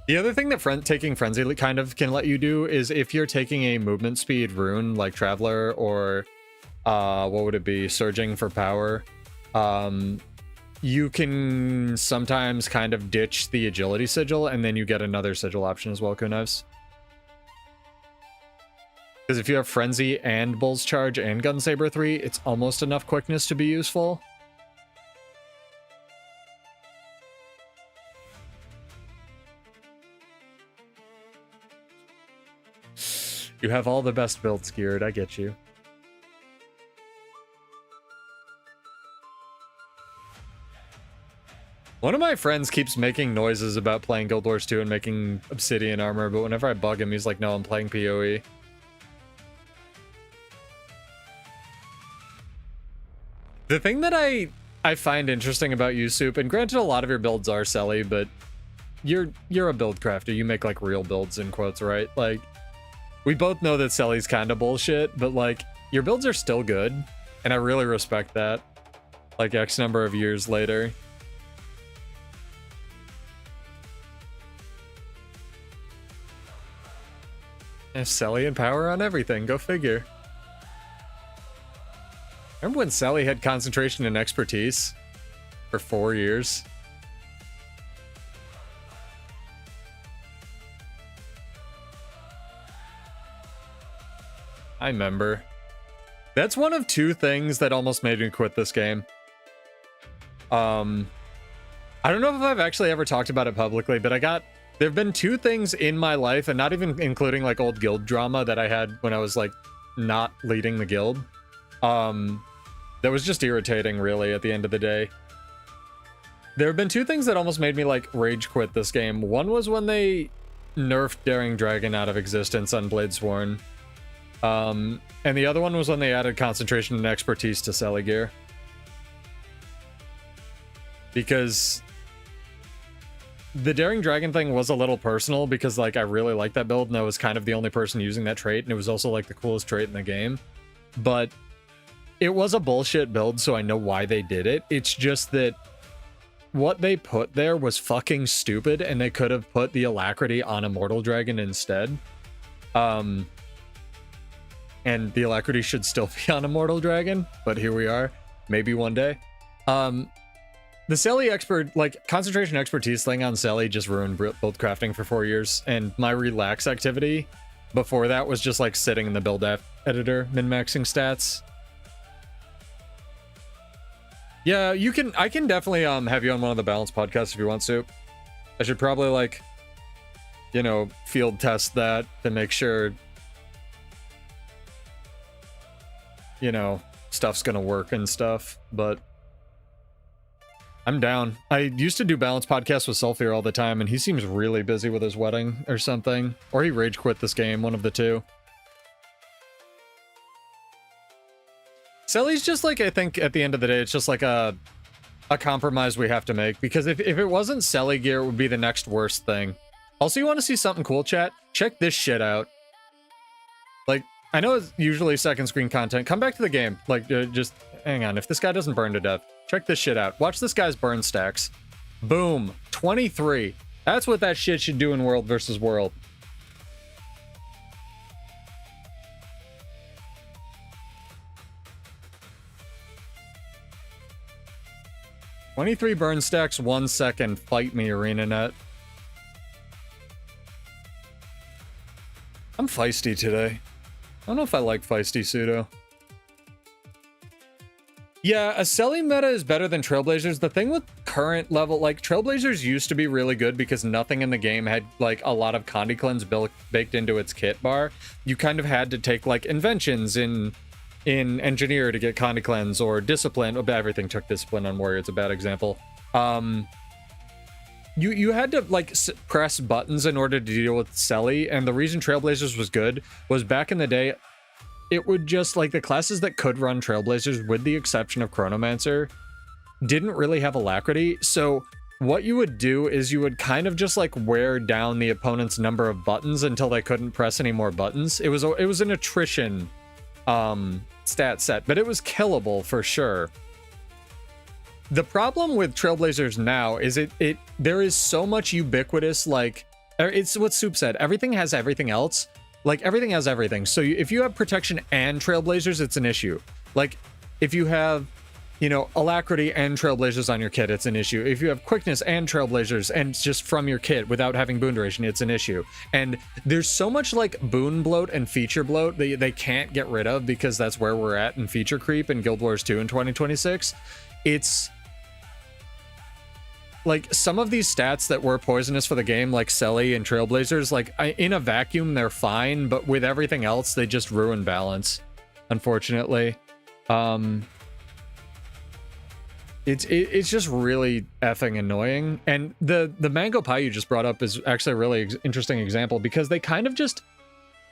The other thing that taking Frenzy kind of can let you do is if you're taking a movement speed rune like Traveler or what would it be, Surging for power, you can sometimes kind of ditch the agility sigil and then you get another sigil option as well, kunaives. Because if you have Frenzy and Bull's Charge and Gunsaber 3, it's almost enough quickness to be useful. You have all the best builds geared, I get you. One of my friends keeps making noises about playing Guild Wars 2 and making obsidian armor, but whenever I bug him, he's like, no, I'm playing PoE. The thing that I find interesting about you, Soup, and granted a lot of your builds are selly, but you're a build crafter. You make like real builds in quotes, right? Like, we both know that selly's kind of bullshit, but like your builds are still good, and I really respect that. Like X number of years later. Have Selly and power on everything, go figure. Remember when Sally had concentration and expertise for 4 years? I remember. That's one of 2 things that almost made me quit this game. I don't know if I've actually ever talked about it publicly, but there have been 2 things in my life, and not even including like old guild drama that I had when I was like not leading the guild. That was just irritating, really, at the end of the day. There have been 2 things that almost made me like rage quit this game. One was when they nerfed Daring Dragon out of existence on Bladesworn. And the other one was when they added concentration and expertise to Selly gear. Because the Daring Dragon thing was a little personal because like I really liked that build and I was kind of the only person using that trait, and it was also like the coolest trait in the game. But it was a bullshit build, so I know why they did it. It's just that what they put there was fucking stupid, and they could have put the Alacrity on Immortal Dragon instead. And the Alacrity should still be on Immortal Dragon, but here we are. Maybe one day. The Selly concentration expertise thing on Selly just ruined build crafting for 4 years, and my relax activity before that was just like sitting in the build editor, min-maxing stats. Yeah, I can definitely have you on one of the balance podcasts if you want to. I should probably like, you know, field test that to make sure, you know, stuff's gonna work and stuff, but I'm down. I used to do balance podcasts with Sulfur all the time, and he seems really busy with his wedding or something, or he rage quit this game, one of the two. Selly's just like, I think at the end of the day, it's just like a compromise we have to make, because if it wasn't Selly gear, it would be the next worst thing. Also, you want to see something cool, chat? Check this shit out. Like, I know it's usually second screen content. Come back to the game. Like, just hang on. If this guy doesn't burn to death, check this shit out. Watch this guy's burn stacks. Boom. 23. That's what that shit should do in World versus World. "23 burn stacks, 1 second. Fight me, ArenaNet." I'm feisty today. I don't know if I like feisty pseudo. Yeah, a Selly meta is better than Trailblazers. The thing with current level, like, Trailblazers used to be really good because nothing in the game had, like, a lot of Condi Cleanse baked into its kit bar. You kind of had to take, like, inventions in Engineer to get Condi Cleanse, or Discipline. Oh, everything took Discipline on Warrior. It's a bad example. You had to, like, press buttons in order to deal with Selly, and the reason Trailblazers was good was back in the day, it would just, like, the classes that could run Trailblazers, with the exception of Chronomancer, didn't really have Alacrity. So what you would do is you would kind of just, like, wear down the opponent's number of buttons until they couldn't press any more buttons. It was an attrition stat set, but it was killable for sure. The problem with Trailblazers now is there is so much ubiquitous, like, it's what Soup said, everything has everything else. Like, everything has everything. So if you have protection and Trailblazers, it's an issue. Like, if you have, you know, Alacrity and Trailblazers on your kit, it's an issue. If you have Quickness and Trailblazers and just from your kit without having boon duration, it's an issue. And there's so much, like, boon bloat and feature bloat that they can't get rid of, because that's where we're at in feature creep in Guild Wars 2 in 2026. It's like, some of these stats that were poisonous for the game, like Selly and Trailblazers, like, in a vacuum, they're fine, but with everything else, they just ruin balance, unfortunately. It's just really effing annoying. And the Mango Pie you just brought up is actually a really interesting example, because they kind of just,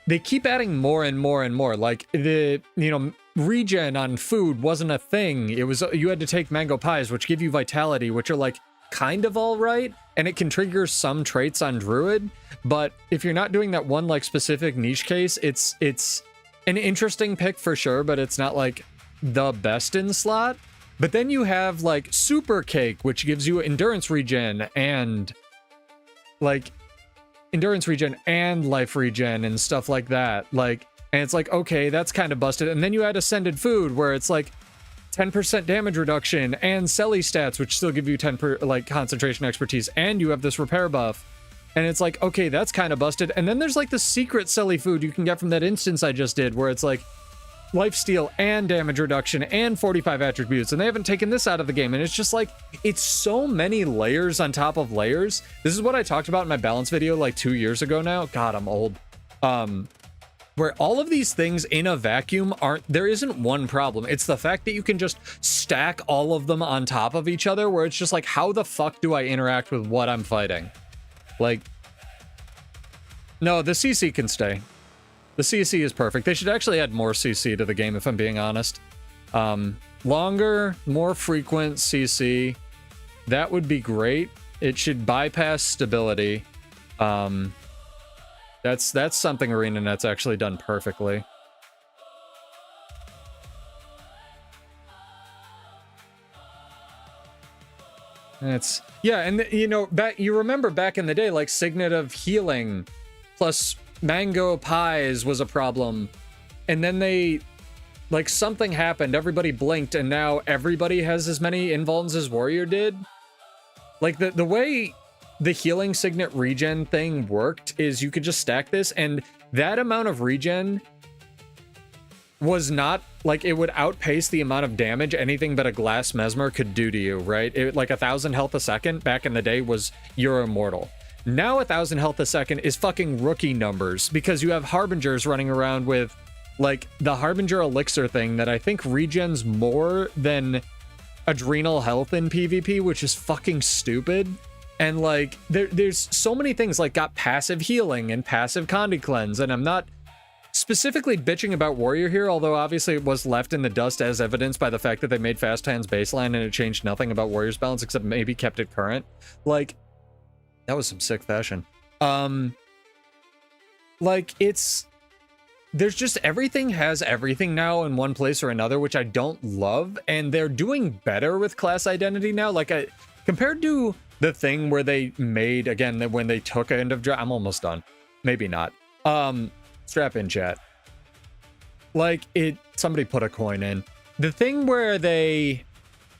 they keep adding more and more and more. Like, the, you know, regen on food wasn't a thing. It was, you had to take Mango Pies, which give you vitality, which are, like, kind of all right, and it can trigger some traits on Druid, but if you're not doing that one, like, specific niche case, it's an interesting pick for sure, but it's not, like, the best in slot. But then you have, like, Super Cake, which gives you endurance regen and, like, endurance regen and life regen and stuff like that. Like, and it's like, okay, that's kind of busted. And then you add Ascended Food, where it's like 10% damage reduction and Selly stats, which still give you 10% like concentration expertise, and you have this repair buff. And it's like, okay, that's kind of busted. And then there's, like, the secret Selly food you can get from that instance I just did, where it's like lifesteal and damage reduction and 45 attributes, and they haven't taken this out of the game. And it's just like, it's so many layers on top of layers. This is what I talked about in my balance video like 2 years ago now. God, I'm old. Where all of these things in a vacuum there isn't one problem. It's the fact that you can just stack all of them on top of each other, where it's just like, how the fuck do I interact with what I'm fighting? Like, no, the CC can stay. The CC is perfect. They should actually add more CC to the game, if I'm being honest. Longer, more frequent CC. That would be great. It should bypass stability. That's something ArenaNet's actually done perfectly. It's yeah, and you know, you remember back in the day, like Signet of Healing plus Mango Pies was a problem, and then they like something happened, everybody blinked, and now everybody has as many invulns as Warrior did. Like the way the healing Signet regen thing worked is you could just stack this, and that amount of regen was not like it would outpace the amount of damage anything but a glass mesmer could do to you, right? It, like 1,000 health a second back in the day was you're immortal. Now 1,000 health a second is fucking rookie numbers because you have harbingers running around with like the harbinger elixir thing that I think regens more than adrenal health in PvP, which is fucking stupid. And like there's so many things like got passive healing and passive Condi cleanse, and I'm not specifically bitching about Warrior here, although obviously it was left in the dust as evidenced by the fact that they made Fast Hands baseline and it changed nothing about Warrior's balance except maybe kept it current. Like, that was some sick fashion. Like, there's just everything has everything now in one place or another, which I don't love, and they're doing better with class identity now. Like, compared to the thing where they made, again, when they took end of draft, I'm almost done. Maybe not. Strap in, chat. Like, somebody put a coin in. The thing where they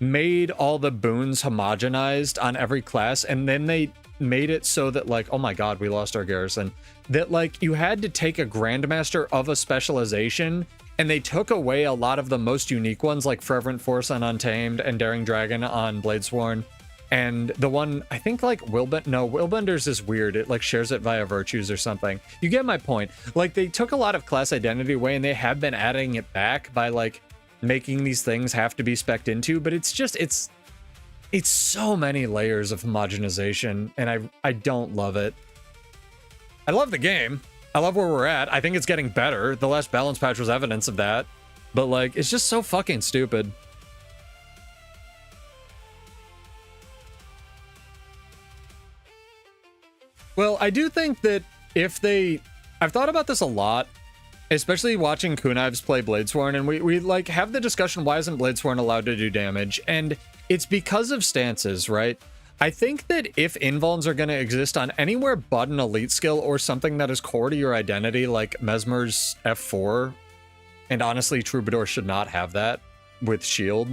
made all the boons homogenized on every class, and then they made it so that, like, oh my god, we lost our garrison. That, like, you had to take a Grandmaster of a specialization, and they took away a lot of the most unique ones, like Fervent Force on Untamed and Daring Dragon on Bladesworn. And the one, I think, like, Willbender's is weird. It, like, shares it via virtues or something. You get my point. Like, they took a lot of class identity away, and they have been adding it back by, like, making these things have to be spec'd into, but it's just, it's so many layers of homogenization, and I don't love it. I love the game. I love where we're at. I think it's getting better. The last balance patch was evidence of that. But, like, it's just so fucking stupid. Well, I do think that if I've thought about this a lot, especially watching Kunives play Bladesworn, and we like have the discussion, why isn't Bladesworn allowed to do damage? And it's because of stances, right? I think that if invulns are going to exist on anywhere but an elite skill or something that is core to your identity, like Mesmer's F4, and honestly, Troubadour should not have that with shield,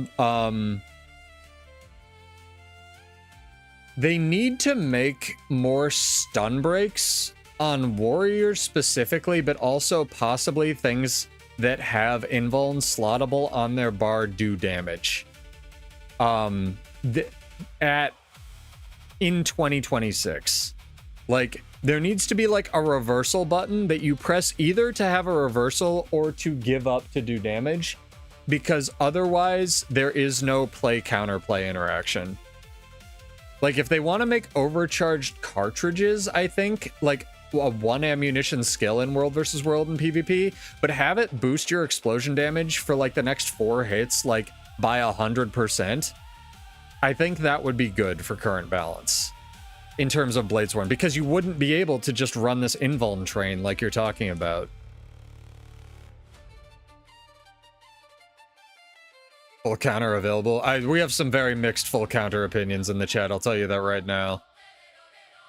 they need to make more stun breaks on Warriors specifically, but also possibly things that have invulns slottable on their bar do damage. In 2026. Like, there needs to be like a reversal button that you press either to have a reversal or to give up to do damage, because otherwise there is no play counterplay interaction. Like, if they want to make overcharged cartridges, I think, like, a 1 ammunition skill in World vs. World in PvP, but have it boost your explosion damage for, like, the next 4 hits, like, by 100%, I think that would be good for current balance in terms of Bladesworn, because you wouldn't be able to just run this invuln train like you're talking about. Full counter available. We have some very mixed full counter opinions in the chat, I'll tell you that right now.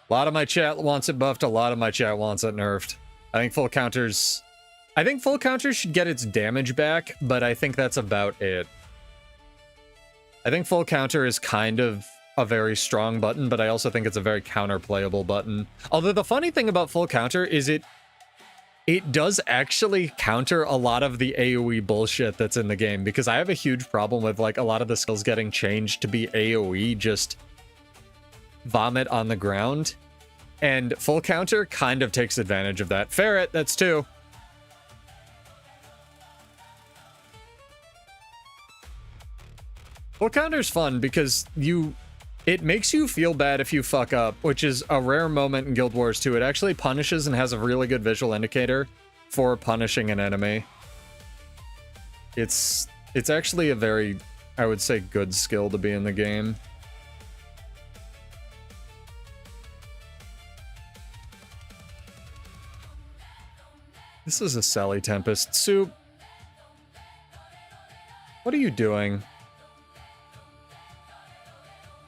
A lot of my chat wants it buffed, a lot of my chat wants it nerfed. I think full counters should get its damage back, but I think that's about it. I think full counter is kind of a very strong button, but I also think it's a very counter-playable button. Although the funny thing about full counter is it does actually counter a lot of the AoE bullshit that's in the game, because I have a huge problem with, like, a lot of the skills getting changed to be AoE, just vomit on the ground. And full counter kind of takes advantage of that. Ferret, that's 2. Full counter's fun because it makes you feel bad if you fuck up, which is a rare moment in Guild Wars 2. It actually punishes and has a really good visual indicator for punishing an enemy. It's actually a very, I would say, good skill to be in the game. This is a Sally Tempest. Soup, what are you doing?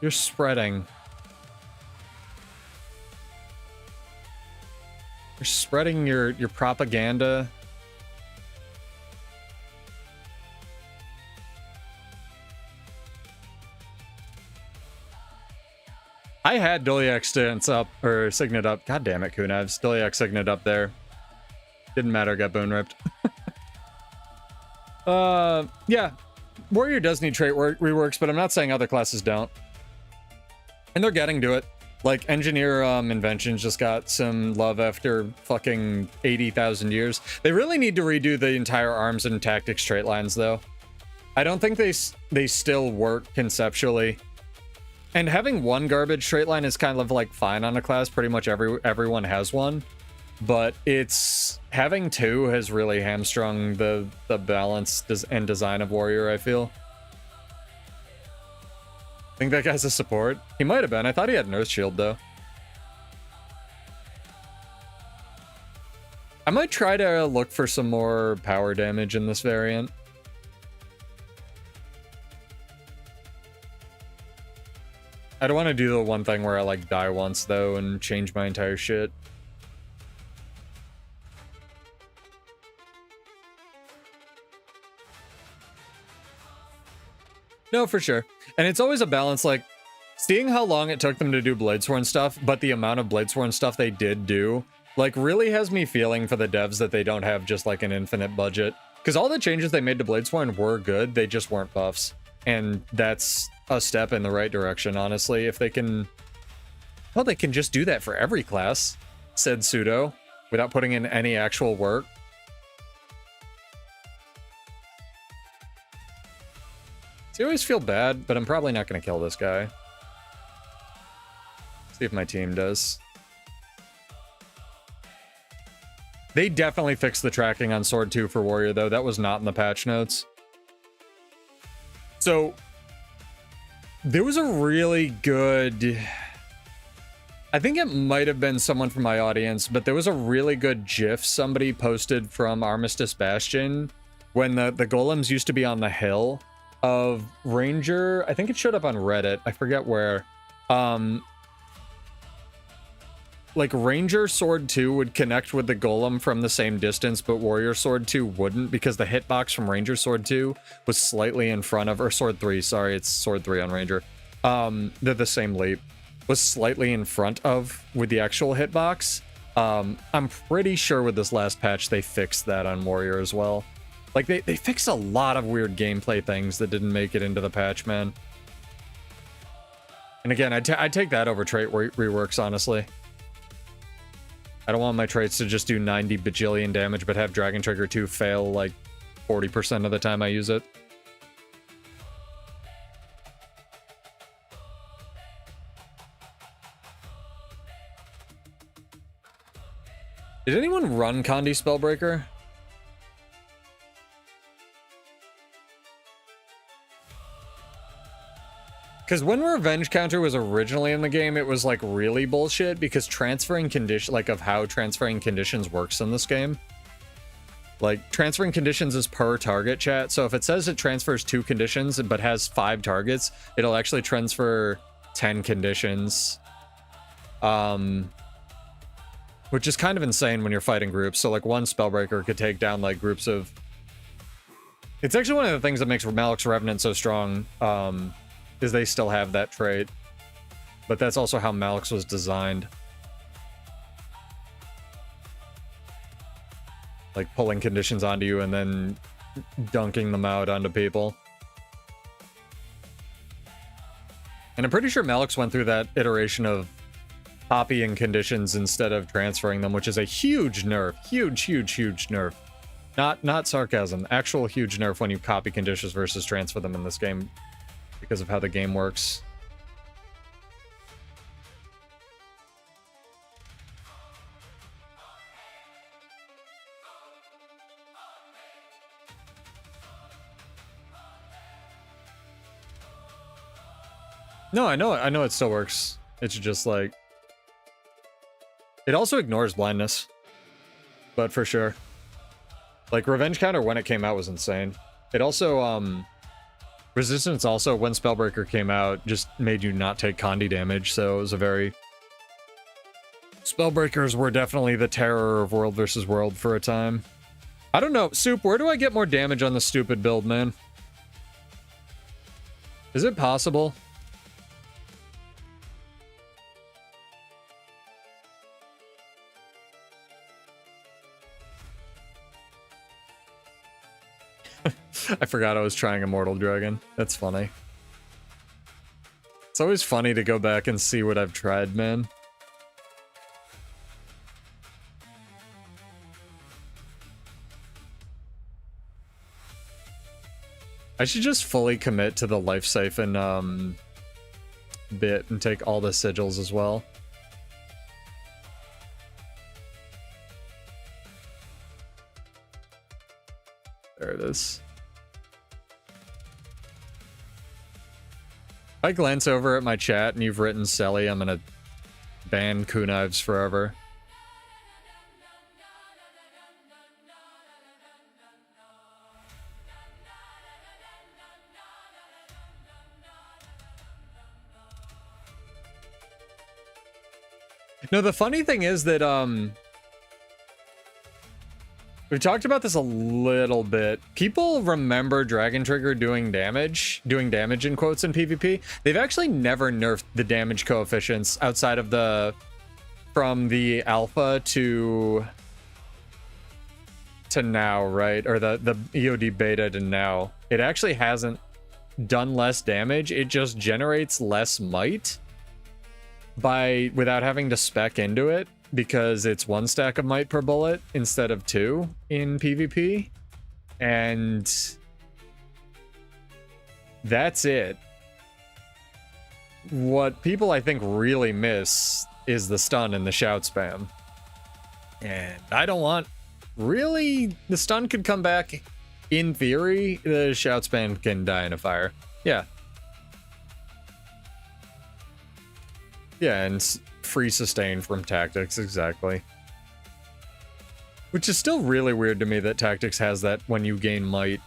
You're spreading. You're spreading your propaganda. I had Doliak stance up, or Signet up. God damn it, Kunevs. Doliak Signet up there. Didn't matter, got bone ripped. Yeah. Warrior does need trait reworks, but I'm not saying other classes don't. And they're getting to it. Like, Engineer Inventions just got some love after fucking 80,000 years. They really need to redo the entire arms and tactics trait lines, though. I don't think they still work conceptually. And having one garbage trait line is kind of like fine on a class. Pretty much everyone has one. But it's having two has really hamstrung the balance and design of Warrior, I feel. I think that guy's a support. He might have been. I thought he had an Earth Shield, though. I might try to look for some more power damage in this variant. I don't want to do the one thing where I, like, die once, though, and change my entire shit. No, for sure. And it's always a balance, like, seeing how long it took them to do Bladesworn stuff, but the amount of Bladesworn stuff they did do, like, really has me feeling for the devs that they don't have just, like, an infinite budget. Because all the changes they made to Bladesworn were good, they just weren't buffs. And that's a step in the right direction, honestly. If they can... Well, they can just do that for every class, said Pseudo, without putting in any actual work. So I always feel bad, but I'm probably not going to kill this guy. See if my team does. They definitely fixed the tracking on Sword 2 for Warrior, though. That was not in the patch notes. So, there was a really good... I think it might have been someone from my audience, but there was a really good GIF somebody posted from Armistice Bastion when the golems used to be on the hill of Ranger. I think it showed up on Reddit. I forget where. Like, Ranger Sword 2 would connect with the Golem from the same distance, but Warrior Sword 2 wouldn't, because the hitbox from Ranger Sword 2 was slightly in front of, or Sword 3, sorry, it's Sword 3 on Ranger. They're the same leap. Was slightly in front of with the actual hitbox. I'm pretty sure with this last patch they fixed that on Warrior as well. Like, they fixed a lot of weird gameplay things that didn't make it into the patch, man. And again, I'd take that over trait reworks, honestly. I don't want my traits to just do 90 bajillion damage, but have Dragon Trigger 2 fail, like, 40% of the time I use it. Did anyone run Condi Spellbreaker? Because when Revenge Counter was originally in the game, it was, like, really bullshit, because transferring condition, like, of how transferring conditions works in this game. Like, transferring conditions is per target, chat, so if it says it transfers 2 conditions, but has 5 targets, it'll actually transfer 10 conditions. Which is kind of insane when you're fighting groups, so, like, one Spellbreaker could take down, like, groups of... It's actually one of the things that makes Malik's Revenant so strong, is they still have that trait. But that's also how Malik's was designed. Like, pulling conditions onto you and then dunking them out onto people. And I'm pretty sure Malik's went through that iteration of copying conditions instead of transferring them, which is a huge nerf. Huge, huge, huge nerf. Not sarcasm. Actual huge nerf when you copy conditions versus transfer them in this game, because of how the game works. No, I know it still works. It's just like... It also ignores blindness. But for sure. Like, Revenge Counter when it came out was insane. It also, Resistance also, when Spellbreaker came out, just made you not take Condi damage, so it was a very... Spellbreakers were definitely the terror of World versus World for a time. I don't know. Soup, where do I get more damage on the stupid build, man? Is it possible? I forgot I was trying Immortal Dragon. That's funny. It's always funny to go back and see what I've tried, man. I should just fully commit to the Life Siphon bit and take all the sigils as well. There it is. If I glance over at my chat and you've written Selly, I'm gonna ban kunaives forever. No, the funny thing is that, we talked about this a little bit. People remember Dragon Trigger doing damage in quotes in PvP. They've actually never nerfed the damage coefficients outside of from the alpha to now, right? Or the EOD beta to now. It actually hasn't done less damage. It just generates less might without having to spec into it, because it's 1 stack of might per bullet instead of 2 in PvP. And that's it. What people, I think, really miss is the stun and the shout spam. And I don't want... Really? The stun could come back. In theory, the shout spam can die in a fire. Yeah. Yeah, and free sustain from tactics, exactly. Which is still really weird to me that tactics has that when you gain might,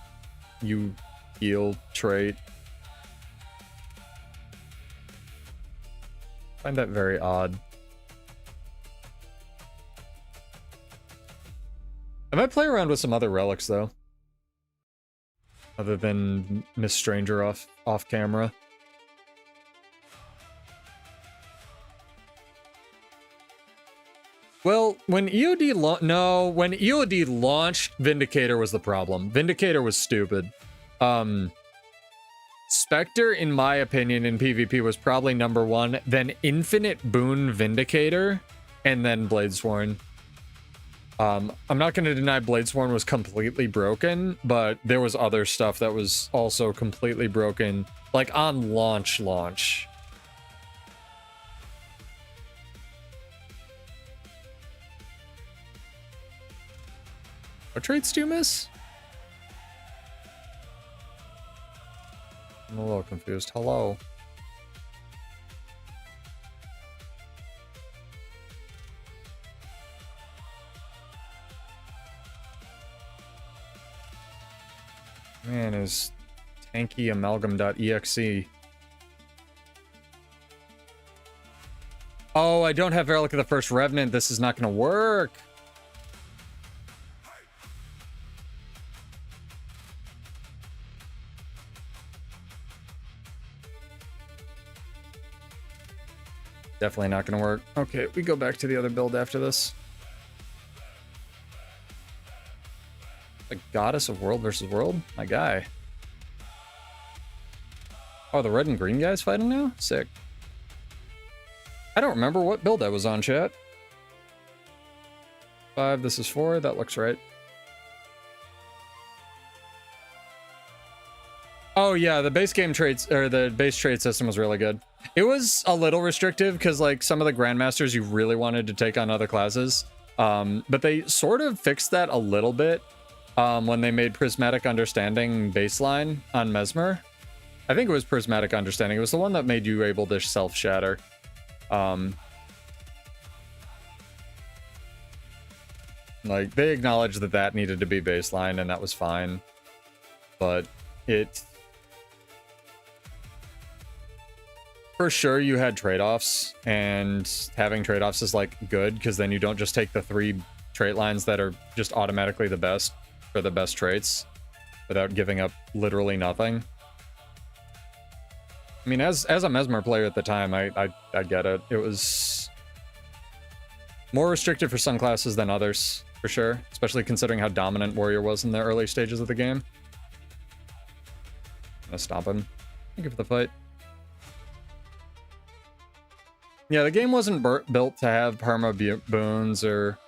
you heal trait. I find that very odd. I might play around with some other relics, though. Other than Miss Stranger off camera. Well, when EOD launched, Vindicator was the problem. Vindicator was stupid. Spectre, in my opinion, in PvP was probably #1, then Infinite Boon Vindicator, and then Bladesworn. I'm not going to deny Bladesworn was completely broken, but there was other stuff that was also completely broken, like on launch. What traits do you miss? I'm a little confused. Hello. Man, is tanky amalgam.exe. Oh, I don't have Relic of the First Revenant. This is not going to work. Definitely not going to work. Okay, we go back to the other build after this. The Goddess of World versus World? My guy. Oh, the red and green guys fighting now? Sick. I don't remember what build I was on, chat. 5, this is 4. That looks right. Oh yeah, the base game traits, or the base trade system was really good. It was a little restrictive because like some of the Grandmasters you really wanted to take on other classes. But they sort of fixed that a little bit when they made Prismatic Understanding baseline on Mesmer. I think it was Prismatic Understanding. It was the one that made you able to self-shatter. Like, they acknowledged that that needed to be baseline, and that was fine. But for sure you had trade-offs, and having trade-offs is like good because then you don't just take the 3 trait lines that are just automatically the best for the best traits without giving up literally nothing. I mean, as a Mesmer player at the time, I get it. It was more restricted for some classes than others, for sure, especially considering how dominant Warrior was in the early stages of the game. I'm gonna stomp him. Thank you for the fight. Yeah, the game wasn't built to have perma boons or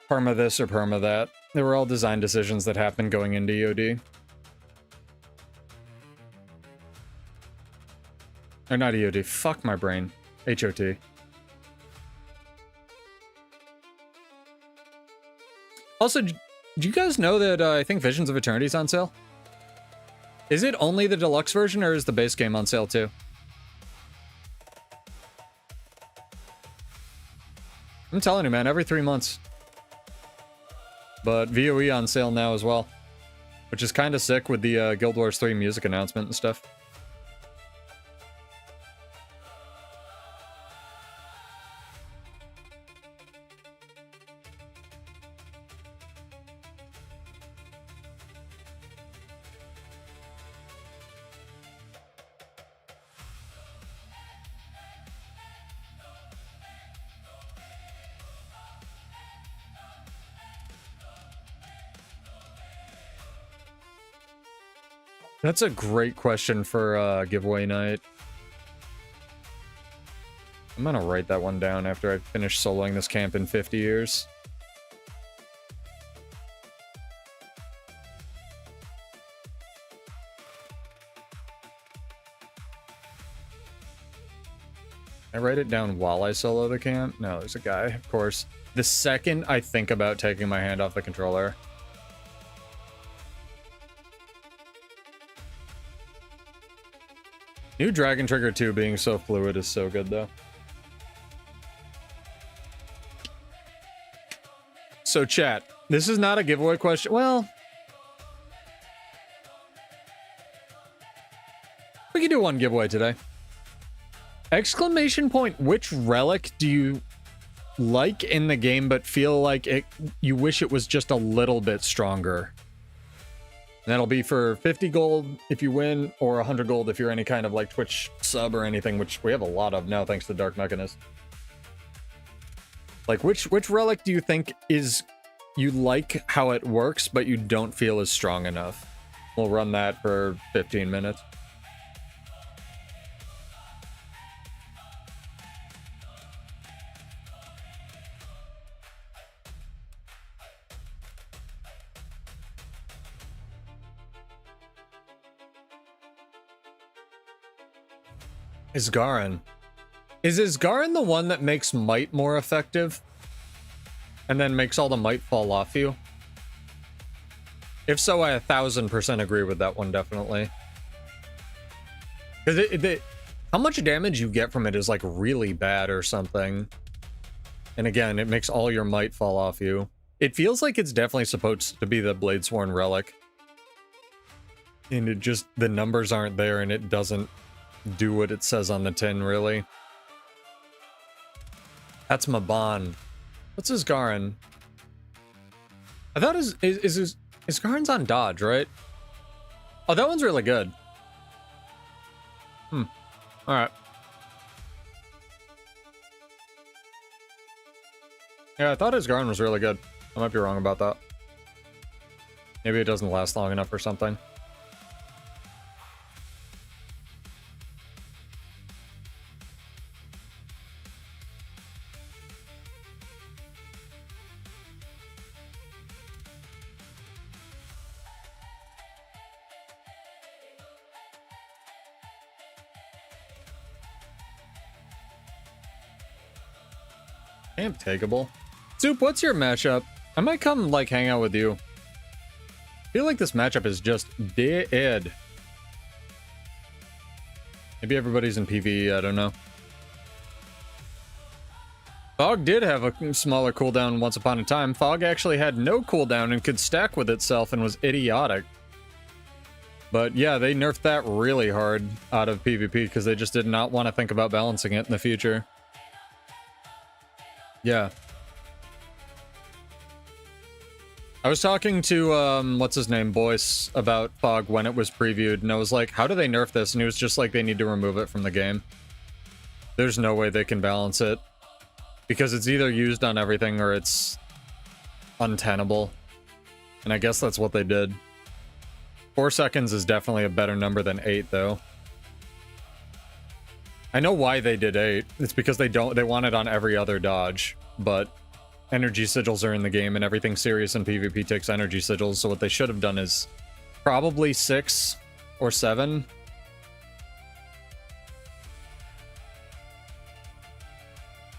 perma this or perma that. They were all design decisions that happened going into EOD. Or not EOD, fuck my brain. HOT. Also, do you guys know that I think Visions of Eternity is on sale? Is it only the deluxe version or is the base game on sale too? I'm telling you, man, every 3 months. But VOE on sale now as well, which is kind of sick with the Guild Wars 3 music announcement and stuff. That's a great question for giveaway night. I'm gonna write that one down after I finish soloing this camp in 50 years. I write it down while I solo the camp? No, there's a guy, of course. The second I think about taking my hand off the controller. New Dragon Trigger 2 being so fluid is so good, though. So, chat, this is not a giveaway question. Well, we can do one giveaway today. Exclamation point, which relic do you like in the game but feel like you wish it was just a little bit stronger? And that'll be for 50 gold if you win, or 100 gold if you're any kind of like Twitch sub or anything, which we have a lot of now thanks to Dark Mechanist. Like, which relic do you think is you like how it works, but you don't feel is strong enough? We'll run that for 15 minutes. Isgarin. Is Isgarin the one that makes might more effective? And then makes all the might fall off you? If so, I 1000% agree with that one, definitely. Because how much damage you get from it is like really bad or something. And again, it makes all your might fall off you. It feels like it's definitely supposed to be the Bladesworn relic. And it just, the numbers aren't there and it doesn't do what it says on the tin, really. That's Maban. What's Isgarin? I thought Isgarin's on dodge, right? Oh, that one's really good. Alright. Yeah, I thought Isgarin was really good. I might be wrong about that. Maybe it doesn't last long enough or something. Camp takeable. Soup, what's your matchup? I might come, like, hang out with you. I feel like this matchup is just dead. Maybe everybody's in PvE, I don't know. Fog did have a smaller cooldown once upon a time. Fog actually had no cooldown and could stack with itself and was idiotic. But yeah, they nerfed that really hard out of PvP because they just did not want to think about balancing it in the future. Yeah. I was talking to, what's his name, Boyce, about Fog when it was previewed, and I was like, how do they nerf this? And he was just like, they need to remove it from the game. There's no way they can balance it. Because it's either used on everything or it's untenable. And I guess that's what they did. 4 seconds is definitely a better number than 8, though. I know why they did 8. It's because they want it on every other dodge, but energy sigils are in the game and everything serious in PvP takes energy sigils, so what they should have done is probably 6 or 7.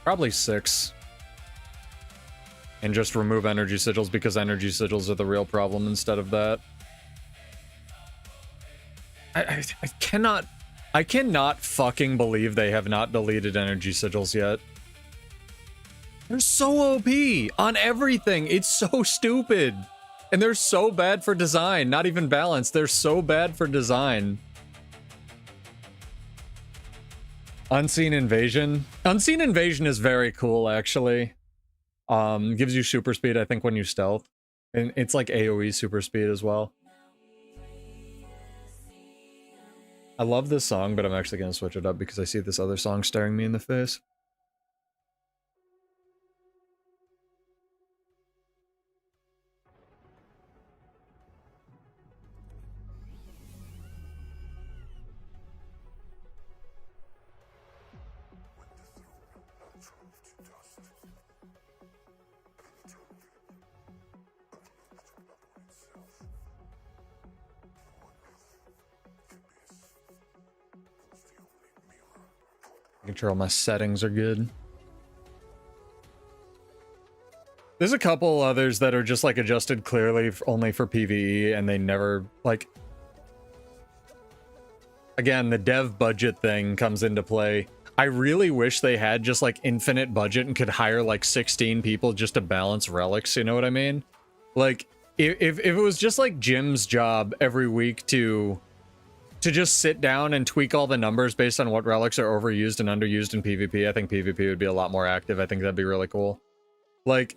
Probably 6. And just remove energy sigils because energy sigils are the real problem instead of that. I cannot fucking believe they have not deleted energy sigils yet. They're so OP on everything. It's so stupid. And they're so bad for design. Not even balanced. They're so bad for design. Unseen Invasion. Unseen Invasion is very cool, actually. Gives you super speed, I think, when you stealth. And it's like AoE super speed as well. I love this song, but I'm actually going to switch it up because I see this other song staring me in the face. Making sure all my settings are good. There's a couple others that are just like adjusted clearly only for PvE and they never like... Again, the dev budget thing comes into play. I really wish they had just like infinite budget and could hire like 16 people just to balance relics, you know what I mean? Like, if it was just like Jim's job every week to just sit down and tweak all the numbers based on what relics are overused and underused in PvP, I think PvP would be a lot more active. I think that'd be really cool. Like,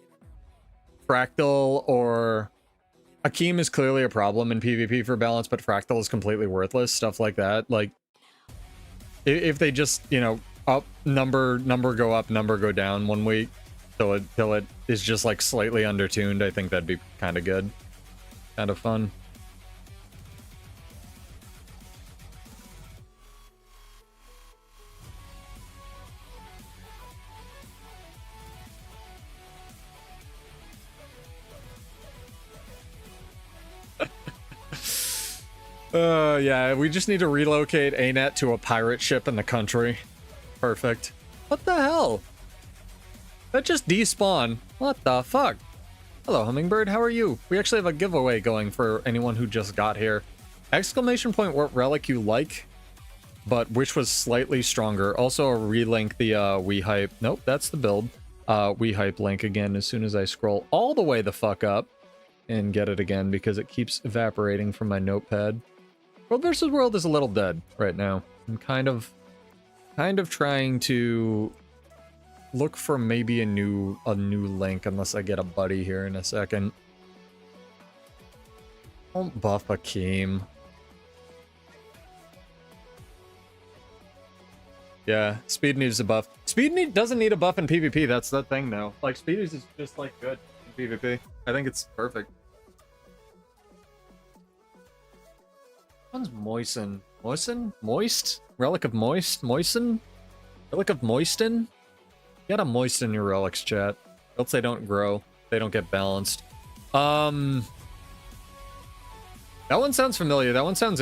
Fractal or... Akeem is clearly a problem in PvP for balance, but Fractal is completely worthless. Stuff like that. Like, if they just, you know, up, number go up, number go down 1 week till it is just like slightly undertuned, I think that'd be kind of good. Kind of fun. Yeah, we just need to relocate ANET to a pirate ship in the country. Perfect. What the hell? That just despawned. What the fuck? Hello, Hummingbird, how are you? We actually have a giveaway going for anyone who just got here. Exclamation point what relic you like, but which was slightly stronger. Also, relink the WeHype. Nope, that's the build. WeHype link again as soon as I scroll all the way the fuck up and get it again because it keeps evaporating from my notepad. World vs. World is a little dead right now. I'm kind of trying to look for maybe a new link unless I get a buddy here in a second. Don't buff Akeem. Yeah, speed needs a buff. Doesn't need a buff in PvP. That's the thing, though. Like, speed is just like good in PvP. I think it's perfect. One's Moisten. Moisten? Moist? Relic of Moist? Moisten? Relic of Moisten? You gotta moisten your relics, chat. Else they don't grow. They don't get balanced. That one sounds familiar. That one sounds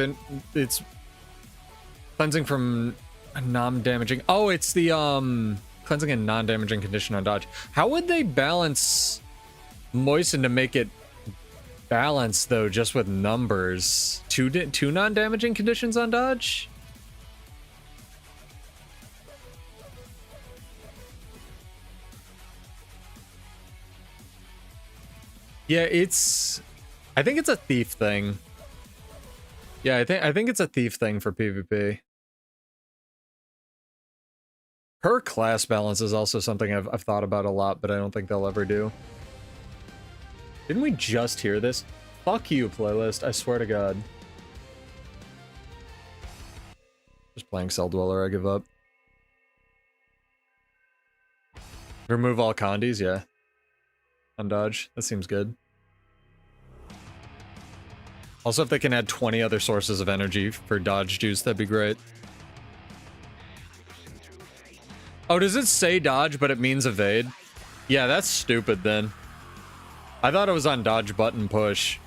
it's cleansing from non-damaging. Oh, it's the cleansing and non-damaging condition on dodge. How would they balance moisten to make it balance though, just with numbers? Two non-damaging conditions on dodge? Yeah, I think it's a thief thing. Yeah, I think it's a thief thing for PvP. Her class balance is also something I've thought about a lot, but I don't think they'll ever do. Didn't we just hear this? Fuck you, playlist. I swear to God. Just playing Cell Dweller, I give up. Remove all condies, yeah. Undodge, that seems good. Also, if they can add 20 other sources of energy for dodge juice, that'd be great. Oh, does it say dodge, but it means evade? Yeah, that's stupid then. I thought it was on dodge button push.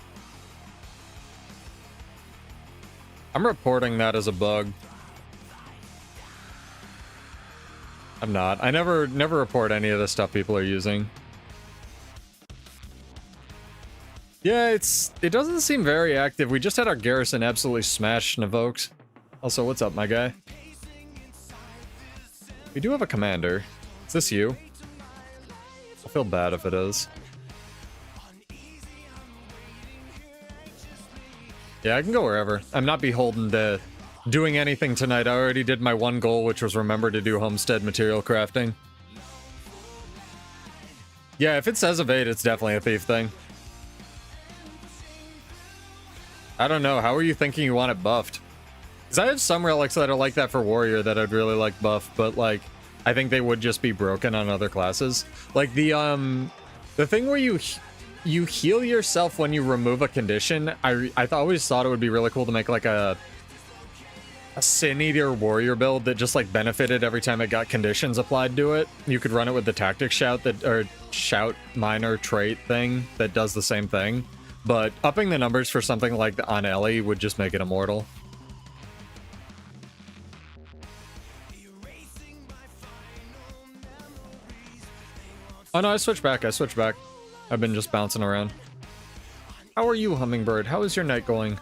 I'm reporting that as a bug. I'm not. I never report any of the stuff people are using. Yeah, it doesn't seem very active. We just had our garrison absolutely smash Navokes. Also, what's up, my guy? We do have a commander. Is this you? I feel bad if it is. Yeah, I can go wherever. I'm not beholden to doing anything tonight. I already did my one goal, which was remember to do homestead material crafting. Yeah, if it says evade, it's definitely a thief thing. I don't know. How are you thinking you want it buffed? Because I have some relics that are like that for warrior that I'd really like buffed, but like, I think they would just be broken on other classes. Like the thing where you heal yourself when you remove a condition, I always thought it would be really cool to make like a Sin Eater warrior build that just like benefited every time it got conditions applied to it. You could run it with the tactic shout or shout minor trait thing that does the same thing. But upping the numbers for something like on Ellie would just make it immortal. Oh no, I switched back. I've been just bouncing around. How are you, Hummingbird? How is your night going?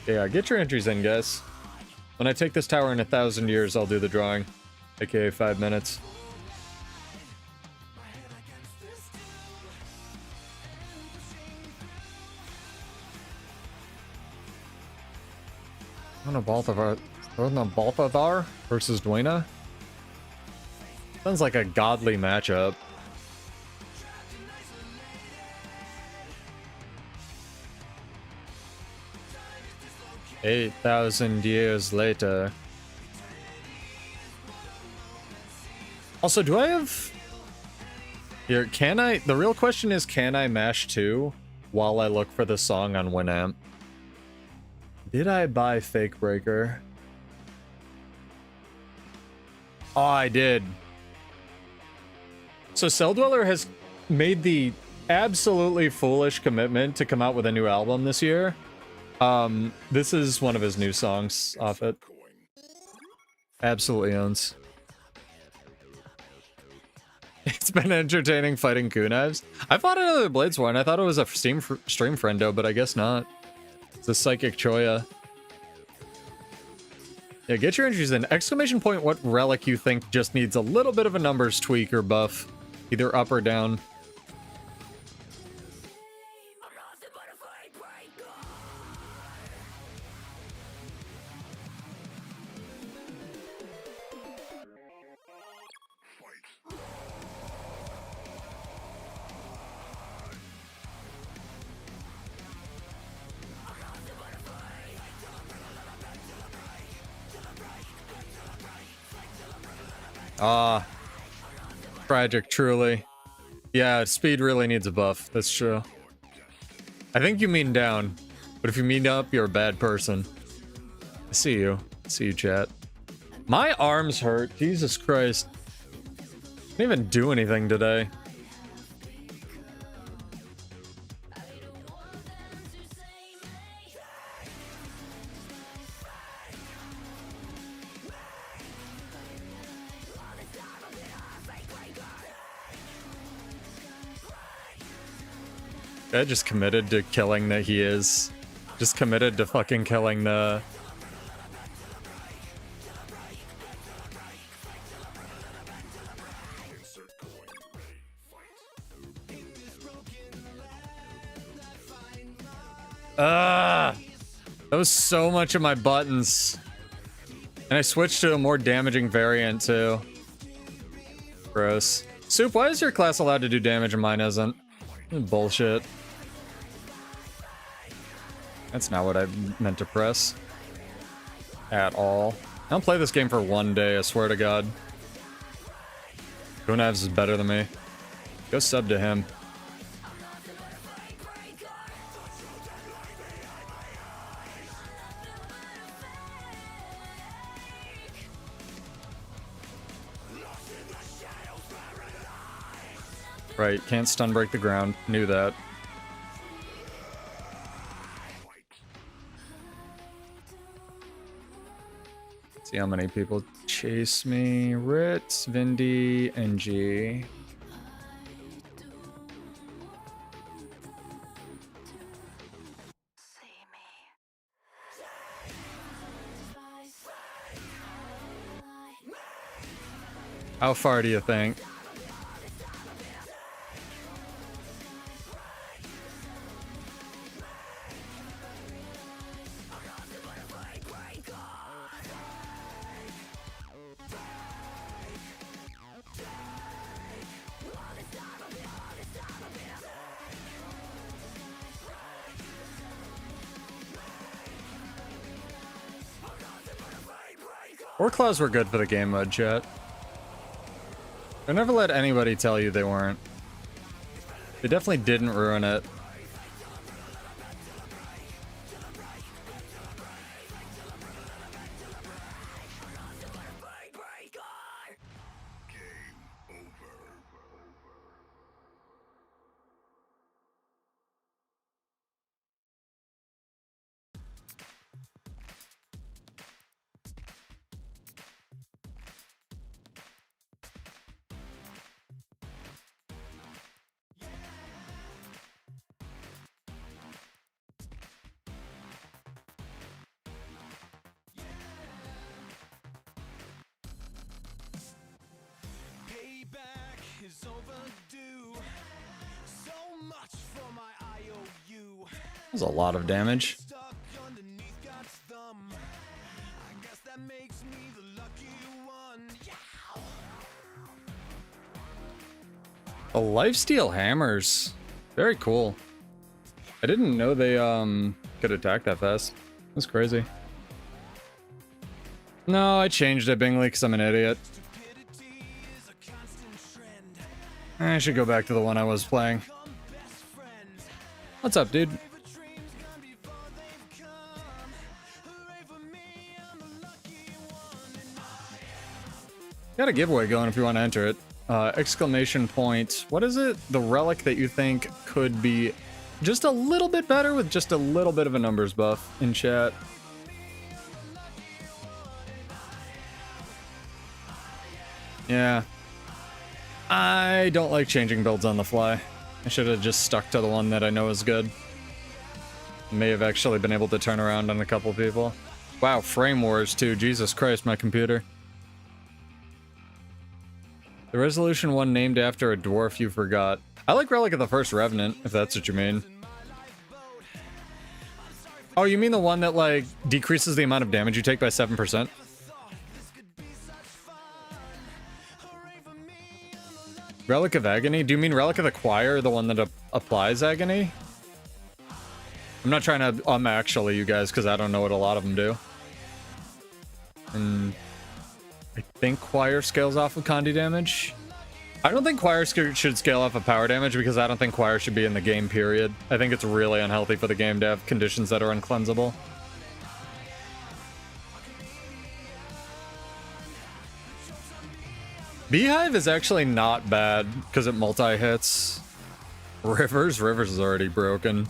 Yeah, get your entries in, guys. When I take this tower in 1,000 years, I'll do the drawing. AKA 5 minutes. I don't know, Balthazar versus Dwayna? Sounds like a godly matchup. "8,000 years later." Also, do I have... Here, the real question is, can I mash 2 while I look for the song on Winamp? Did I buy Fake Breaker? Oh, I did. So Cell Dweller has made the absolutely foolish commitment to come out with a new album this year. This is one of his new songs off it. Absolutely owns. It's been entertaining fighting kunaives. I fought another Bladesworn. I thought it was a stream friendo, but I guess not. It's a Psychic Choya. Yeah, get your entries in. Exclamation point what relic you think just needs a little bit of a numbers tweak or buff. Either up or down. Ah, tragic, truly. Yeah, speed really needs a buff. That's true. I think you mean down, but if you mean up, you're a bad person. I see you. I see you, chat. My arms hurt. Jesus Christ. I didn't even do anything today. I just committed to killing that he is. Just committed to fucking killing the... That was so much of my buttons. And I switched to a more damaging variant too. Gross. Soup, why is your class allowed to do damage and mine isn't? Bullshit. That's not what I meant to press. At all. I don't play this game for one day, I swear to God. Gunavs is better than me. Go sub to him. Right, can't stun break the ground. Knew that. See how many people chase me. Ritz, Vindy, NG. How far do you think? War claws were good for the game mode, chat. I never let anybody tell you they weren't. They definitely didn't ruin it. That was a lot of damage. The lifesteal hammers. Very cool. I didn't know they could attack that fast. That's crazy. No, I changed it, Bingley, because I'm an idiot. I should go back to the one I was playing. What's up, dude? Got a giveaway going if you want to enter it. Exclamation point. What is it? The relic that you think could be just a little bit better with just a little bit of a numbers buff in chat. Yeah. I don't like changing builds on the fly. I should have just stuck to the one that I know is good. May have actually been able to turn around on a couple people. Wow, frame wars too. Jesus Christ, my computer. The resolution one named after a dwarf you forgot. I like Relic of the First Revenant, if that's what you mean. Oh, you mean the one that, like, decreases the amount of damage you take by 7%? Relic of Agony? Do you mean Relic of the Choir, the one that applies Agony? I'm not trying to actually, you guys, because I don't know what a lot of them do. And I think Choir scales off of Condi damage. I don't think Choir should scale off of power damage because I don't think Choir should be in the game, period. I think it's really unhealthy for the game to have conditions that are uncleansable. Beehive is actually not bad because it multi-hits. Rivers is already broken.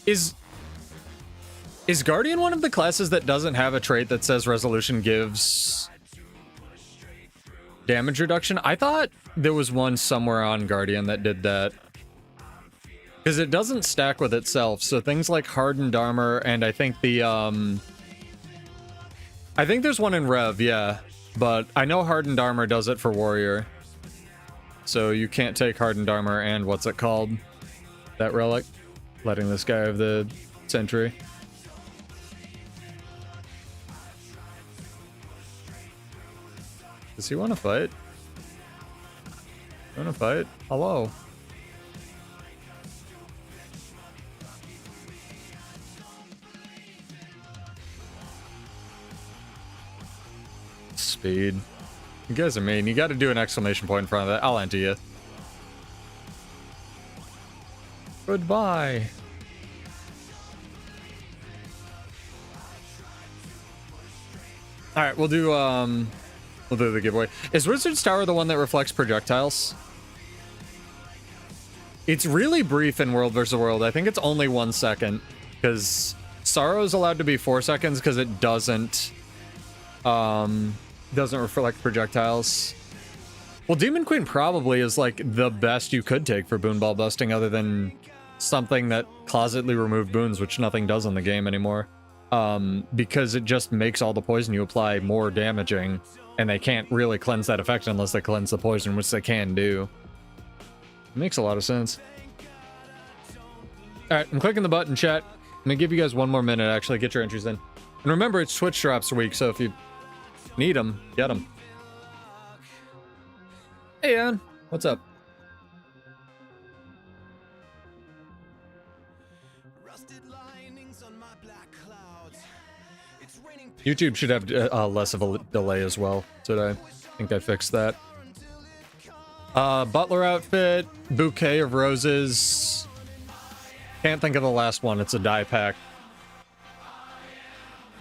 Is Guardian one of the classes that doesn't have a trait that says resolution gives damage reduction? I thought there was one somewhere on Guardian that did that. Because it doesn't stack with itself, so things like hardened armor and I think the, I think there's one in Rev, yeah. But I know hardened armor does it for warrior. So you can't take hardened armor and what's it called? That relic. Letting this guy have the sentry. Does he want to fight? Want to fight? Hello. Speed. You guys are mean. You got to do an exclamation point in front of that. I'll enter you. Goodbye. All right, we'll do the giveaway. Is Wizard's Tower the one that reflects projectiles? It's really brief in World vs. World. I think it's only 1 second because Sorrow's allowed to be 4 seconds because it doesn't reflect projectiles. Well, Demon Queen probably is like the best you could take for boon ball busting other than something that closetly removed boons, which nothing does in the game anymore. Because it just makes all the poison you apply more damaging, and they can't really cleanse that effect unless they cleanse the poison, which they can do. It makes a lot of sense. Alright, I'm clicking the button, chat. I'm gonna give you guys 1 more minute, actually, get your entries in. And remember, it's Twitch drops week, so if you need them, get them. Hey, Ann. What's up? YouTube should have less of a delay as well. So I think I fixed that. Butler outfit, bouquet of roses. Can't think of the last one. It's a die pack.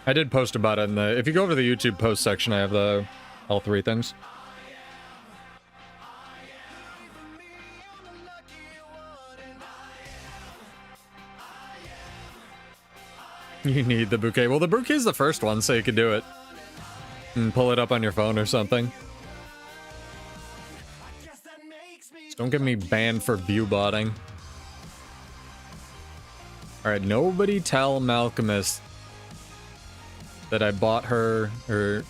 I did post about it in the... If you go over to the YouTube post section, I have all 3 things. You need the bouquet. Well, the bouquet is the first one, so you could do it. And pull it up on your phone or something. Just don't get me banned for view botting. Alright, nobody tell Malcolmist that I bought her, or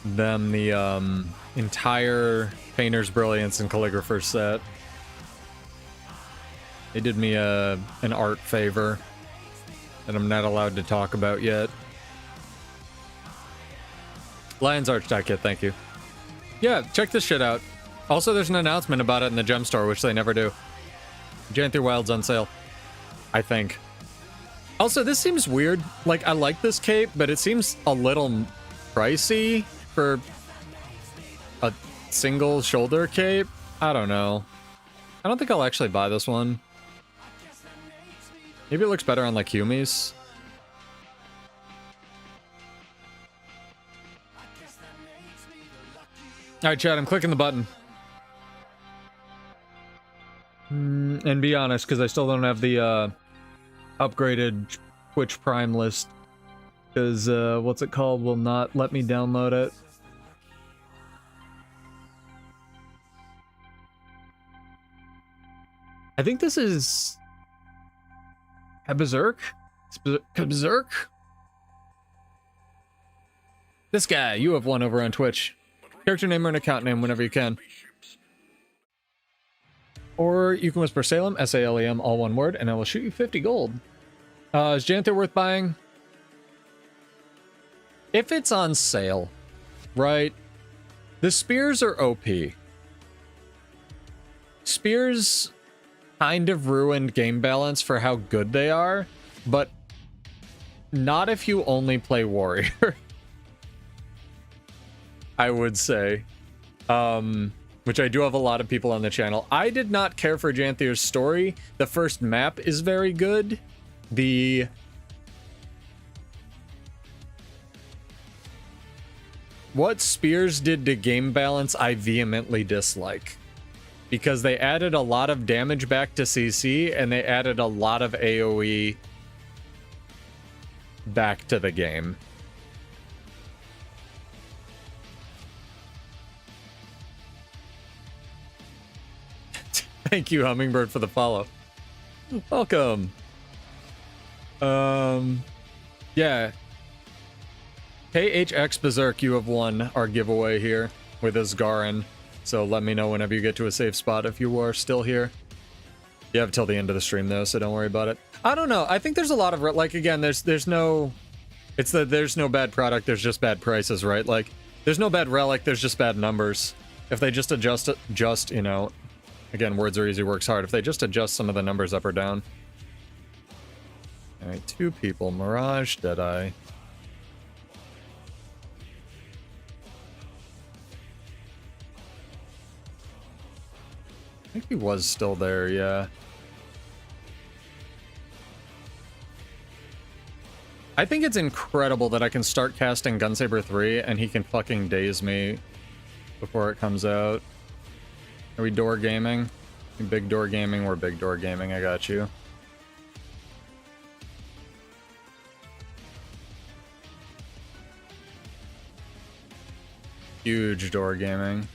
them, the entire Painter's Brilliance and Calligrapher set. They did me an art favor that I'm not allowed to talk about yet. Lions Arch Kit, thank you. Yeah, check this shit out. Also, there's an announcement about it in the gem store, which they never do. Janther Wild's on sale, I think. Also, this seems weird. Like, I like this cape, but it seems a little pricey for a single shoulder cape. I don't know. I don't think I'll actually buy this one. Maybe it looks better on, like, Yumi's. Alright, chat, I'm clicking the button. And be honest, because I still don't have the, upgraded Twitch Prime list. Because, what's it called? Will not let me download it. I think this is... Berserk? Berserk? This guy, you have one over on Twitch. Character name or an account name whenever you can. Or you can whisper Salem, S-A-L-E-M, all one word, and I will shoot you 50 gold. Is Janther worth buying? If it's on sale, right? The spears are OP. Spears kind of ruined game balance for how good they are, but not if you only play warrior. I would say. Which I do have a lot of people on the channel. I did not care for Janther's story. The first map is very good. What spears did to game balance, I vehemently dislike. Because they added a lot of damage back to CC, and they added a lot of AoE back to the game. Thank you, Hummingbird, for the follow. Welcome. Yeah. KHX Berserk, you have won our giveaway here with Asgarin. So let me know whenever you get to a safe spot if you are still here. You have till the end of the stream though, so don't worry about it. I don't know. I think there's a lot of, like, again, there's no, it's that there's no bad product, there's just bad prices, right? Like, there's no bad relic, there's just bad numbers. If they just adjust it, you know, again, words are easy, works hard. If they just adjust some of the numbers up or down. All right, 2 people. Mirage, Deadeye. I think he was still there, yeah. I think it's incredible that I can start casting Gunsaber 3 and he can fucking daze me before it comes out. Are we door gaming? Big door gaming? We're big door gaming, I got you. Huge door gaming.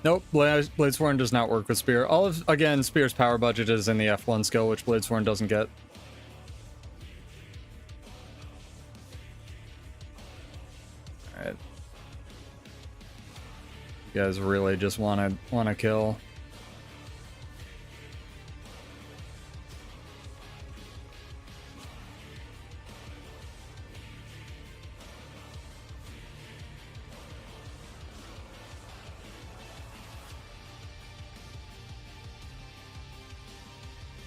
Nope, Bladesworn does not work with Spear. All of, again, Spear's power budget is in the F1 skill, which Bladesworn doesn't get. Alright. You guys really just wanna kill.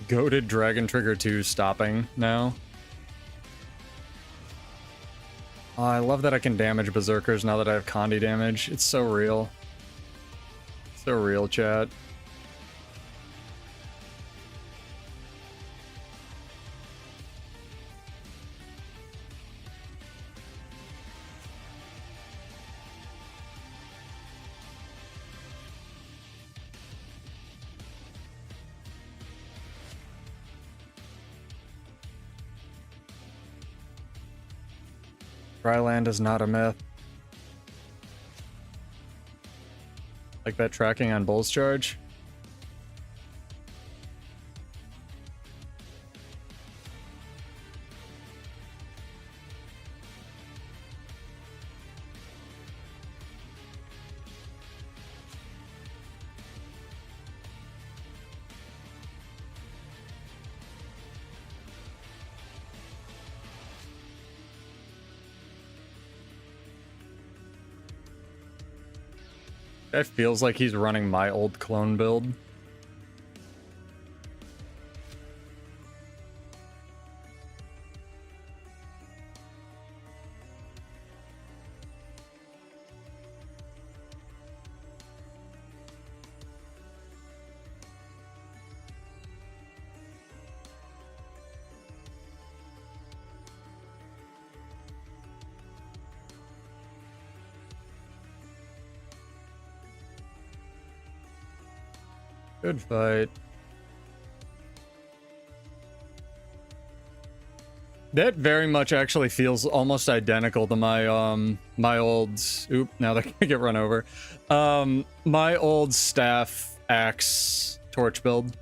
Goated Dragon Trigger 2 stopping now. Oh, I love that I can damage Berserkers now that I have Condi damage. It's so real. So real, chat. Dryland is not a myth. Like that tracking on Bull's charge? It feels like he's running my old clone build. Good fight. That very much actually feels almost identical to my my old oop, now they're gonna get run over. My old staff axe torch build.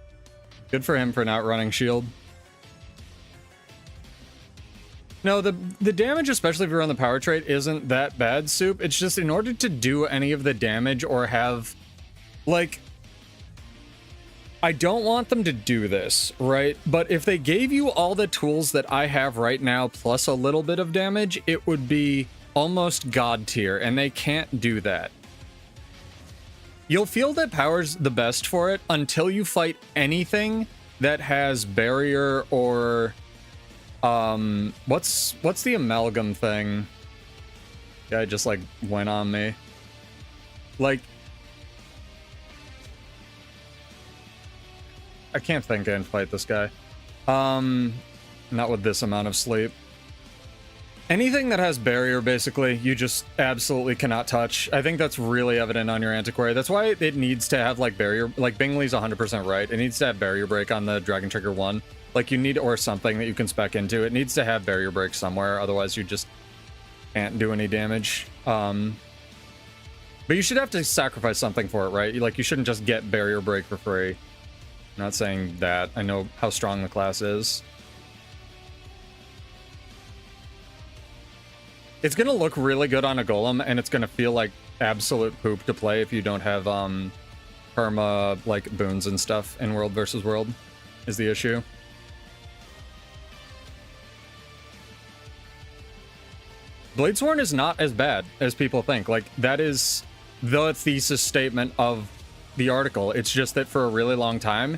Good for him for not running shield. No, the damage, especially if you're on the power trait, isn't that bad, Soup. It's just in order to do any of the damage or have, like, I don't want them to do this, right? But if they gave you all the tools that I have right now, plus a little bit of damage, it would be almost god tier, and they can't do that. You'll feel that power's the best for it until you fight anything that has barrier or what's the amalgam thing? Guy just like went on me. Like, I can't think and fight this guy. Not with this amount of sleep. Anything that has barrier, basically, you just absolutely cannot touch. I think that's really evident on your Antiquary. That's why it needs to have, like, barrier... Like, Bingley's 100% right. It needs to have barrier break on the Dragon Trigger 1. Like, you need... Or something that you can spec into. It needs to have barrier break somewhere. Otherwise, you just can't do any damage. But you should have to sacrifice something for it, right? Like, you shouldn't just get barrier break for free. I'm not saying that. I know how strong the class is. It's gonna look really good on a golem, and it's gonna feel like absolute poop to play if you don't have perma like boons and stuff in World versus World, is the issue. Bladesworn is not as bad as people think. Like, that is the thesis statement of the article. It's just that for a really long time,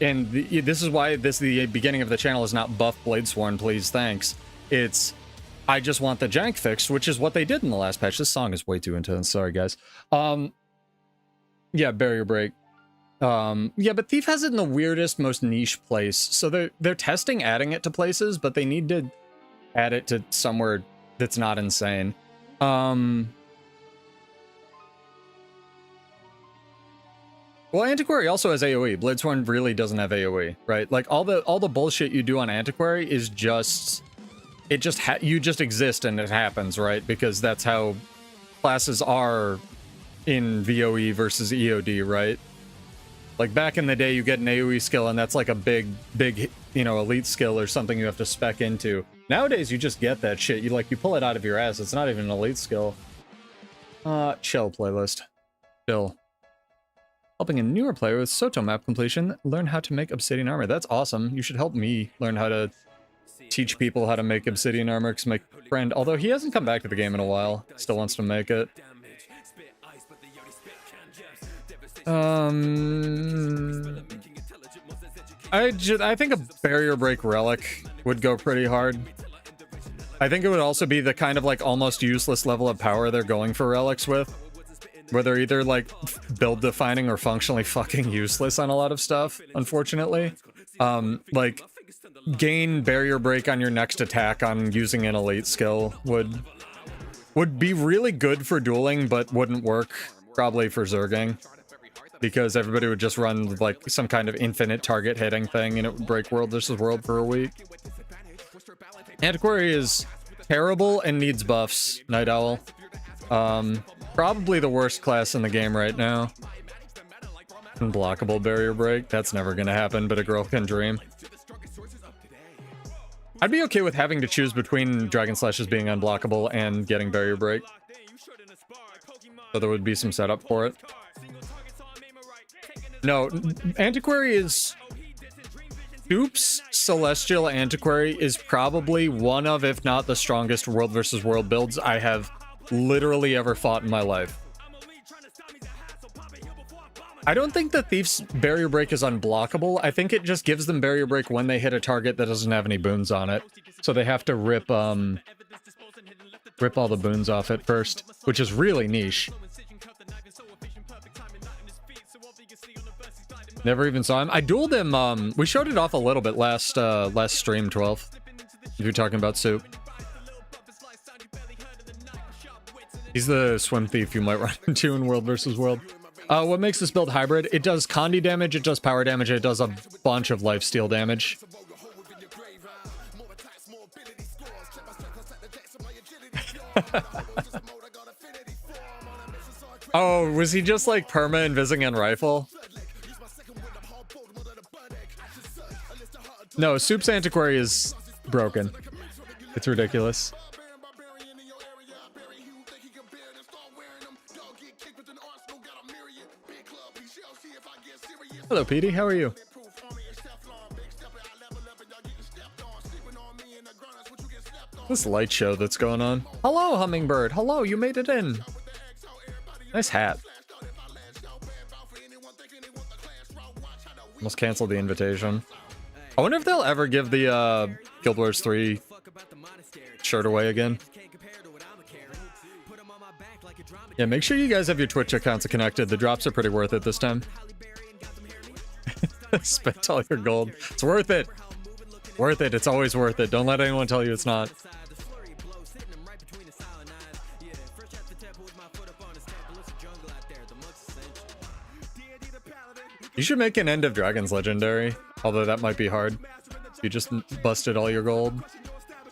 and this is why the beginning of the channel is not buff Bladesworn, please, thanks. It's I just want the jank fixed, which is what they did in the last patch. This song is way too intense. Sorry, guys. Yeah, barrier break. Yeah, but Thief has it in the weirdest, most niche place. So they're testing adding it to places, but they need to add it to somewhere that's not insane. Well, Antiquary also has AoE. Bladesworn really doesn't have AoE, right? Like all the bullshit you do on Antiquary is just you just exist and it happens, right? Because that's how classes are in VOE versus EOD, right? Like back in the day, you get an AoE skill and that's like a big, you know, elite skill or something you have to spec into. Nowadays, you just get that shit. You pull it out of your ass. It's not even an elite skill. Chill playlist. Chill. Helping a newer player with Soto map completion learn how to make obsidian armor. That's awesome. You should help me learn how to teach people how to make obsidian armor, because my friend, although he hasn't come back to the game in a while, still wants to make it. I think a barrier break relic would go pretty hard. I think it would also be the kind of like almost useless level of power they're going for relics with, where they're either like build defining or functionally fucking useless on a lot of stuff, unfortunately. Like gain barrier break on your next attack on using an elite skill would be really good for dueling, but wouldn't work probably for Zerging, because everybody would just run like some kind of infinite target hitting thing and it would break World versus World for a week. Antiquary is terrible and needs buffs. Night Owl. Probably the worst class in the game right now. Unblockable barrier break. That's never gonna happen, but a girl can dream. I'd be okay with having to choose between Dragon Slashes being unblockable and getting barrier break. So there would be some setup for it. No, Antiquary is... Soup's Celestial Antiquary is probably one of, if not the strongest World versus World builds I have literally ever fought in my life. I don't think the Thief's barrier break is unblockable. I think it just gives them barrier break when they hit a target that doesn't have any boons on it. So they have to rip all the boons off it first, which is really niche. Never even saw him. I dueled him, we showed it off a little bit last stream, 12. If you're talking about Soup. He's the swim thief you might run into in World versus World. What makes this build hybrid? It does Condi damage, it does power damage, it does a bunch of lifesteal damage. Oh, was he just like perma invising and rifle? No, Soup's Antiquary is broken. It's ridiculous. Hello, Petey. How are you? This light show that's going on. Hello, Hummingbird. Hello, you made it in. Nice hat. Almost canceled the invitation. I wonder if they'll ever give the Guild Wars 3 shirt away again. Yeah, make sure you guys have your Twitch accounts connected. The drops are pretty worth it this time. Spent all your gold. It's worth it. Worth it. It's always worth it. Don't let anyone tell you it's not. You should make an End of Dragons legendary, although that might be hard. You just busted all your gold.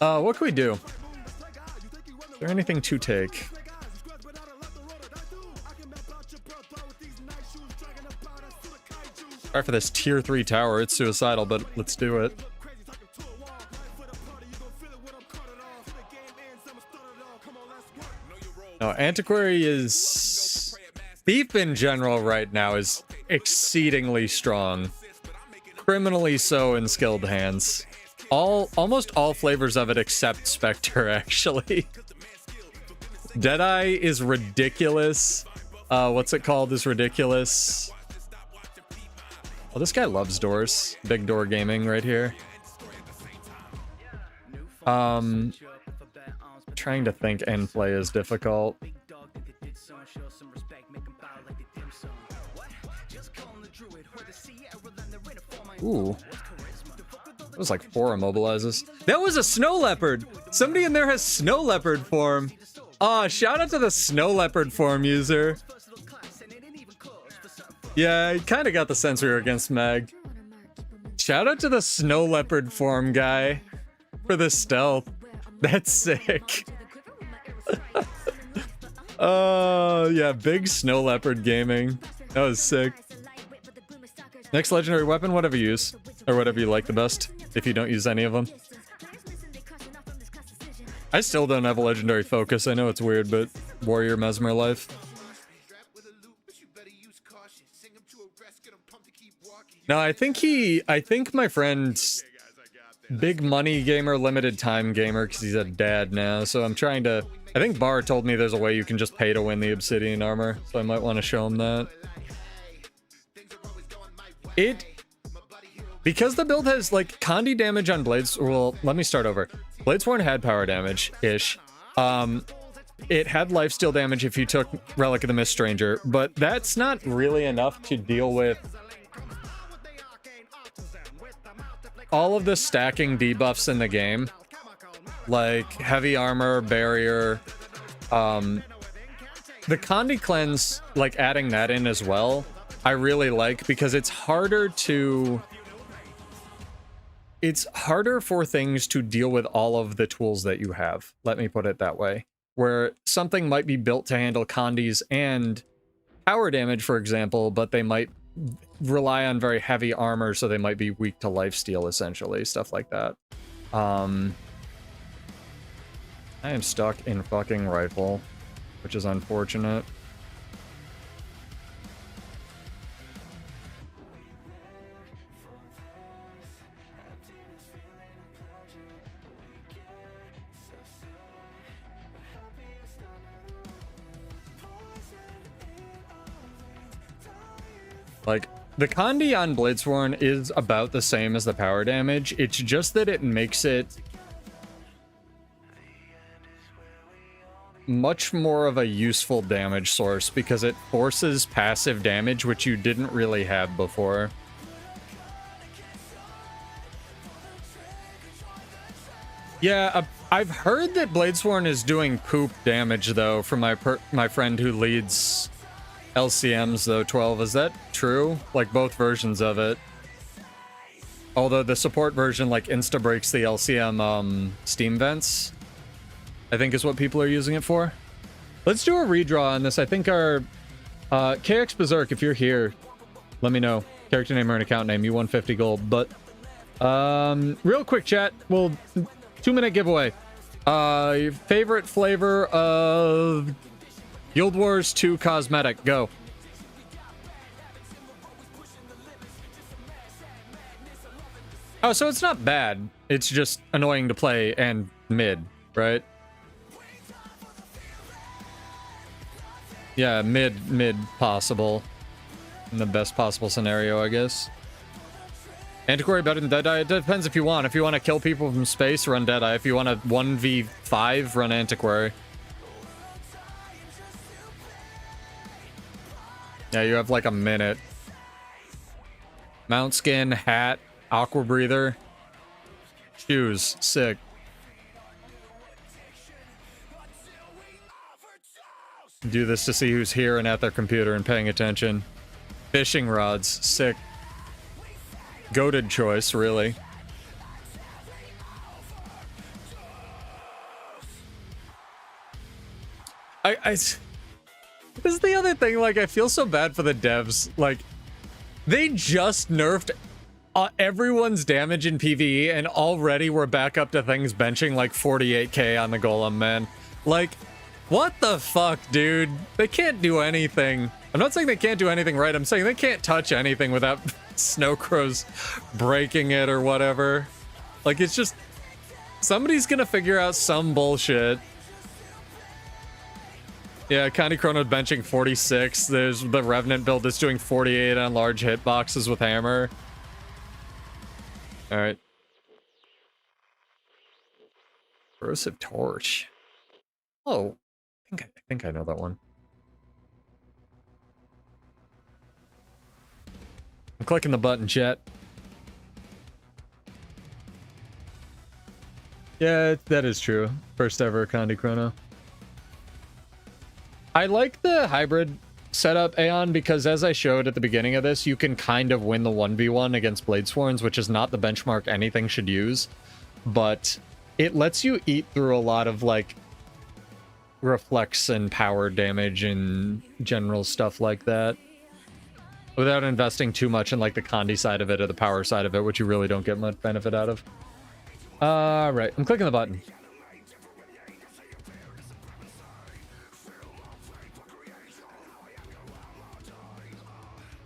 What can we do? Is there anything to take? Try for this tier 3 tower. It's suicidal, but let's do it. No, Antiquary is... Thief in general right now is exceedingly strong. Criminally so in skilled hands. Almost all flavors of it except Spectre, actually. Deadeye is ridiculous. What's it called is ridiculous. Oh, this guy loves doors. Big door gaming right here. Trying to think end play is difficult. Ooh. That was like 4 immobilizes. That was a snow leopard! Somebody in there has snow leopard form. Aw, shout out to the snow leopard form user. Yeah, I kind of got the sense we were against Meg. Shout out to the snow leopard form guy for the stealth. That's sick. Oh, yeah, big snow leopard gaming. That was sick. Next legendary weapon, whatever you use. Or whatever you like the best, if you don't use any of them. I still don't have a legendary focus. I know it's weird, but Warrior Mesmer life. No, I think my friend's big money gamer, limited time gamer, because he's a dad now, so I'm trying to... I think Bar told me there's a way you can just pay to win the obsidian armor, so I might want to show him that. Because the build has, like, Condi damage on Blades... Well, let me start over. Bladesworn had power damage-ish. It had lifesteal damage if you took Relic of the Mist Stranger, but that's not really enough to deal with all of the stacking debuffs in the game. Like, heavy armor, barrier... the Condi cleanse, like, adding that in as well, I really like, because it's harder to... It's harder for things to deal with all of the tools that you have. Let me put it that way. Where something might be built to handle Condis and power damage, for example, but they might rely on very heavy armor, so they might be weak to lifesteal, essentially. Stuff like that. I am stuck in fucking rifle, which is unfortunate. Like, the Condi on Bladesworn is about the same as the power damage. It's just that it makes it much more of a useful damage source because it forces passive damage, which you didn't really have before. Yeah, I've heard that Bladesworn is doing poop damage, though, from my friend who leads LCMs, though, 12. Is that true? Like, both versions of it. Although the support version, like, insta-breaks the LCM Steam vents, I think is what people are using it for. Let's do a redraw on this. I think our... KX Berserk, if you're here, let me know. Character name or an account name. You won 50 gold. But, real quick, chat. Well, 2-minute giveaway. Your favorite flavor of... Guild Wars 2 cosmetic, go. Oh, so it's not bad. It's just annoying to play and mid, right? Yeah, mid possible. In the best possible scenario, I guess. Antiquary better than Deadeye? It depends if you want. If you want to kill people from space, run Deadeye. If you want to 1v5, run Antiquary. Yeah, you have like a minute. Mount skin, hat, aqua breather, shoes, sick. Do this to see who's here and at their computer and paying attention. Fishing rods, sick. Goated choice, really. This is the other thing, like, I feel so bad for the devs. Like, they just nerfed everyone's damage in PvE, and already we're back up to things benching like 48k on the golem, man. Like, what the fuck, dude? They can't do anything. I'm not saying they can't do anything right. I'm saying they can't touch anything without Snowcrows breaking it or whatever. Like, it's just... somebody's gonna figure out some bullshit. Yeah, Connie Chrono benching 46. There's the Revenant build that's doing 48 on large hitboxes with hammer. Alright. Corrosive Torch. Oh, I think I know that one. I'm clicking the button, chat. Yeah, that is true. First ever Connie Chrono. I like the hybrid setup, Aeon, because as I showed at the beginning of this, you can kind of win the 1v1 against Bladesworns, which is not the benchmark anything should use, but it lets you eat through a lot of, like, reflex and power damage and general stuff like that, without investing too much in, like, the Condi side of it or the power side of it, which you really don't get much benefit out of. Right, I'm clicking the button.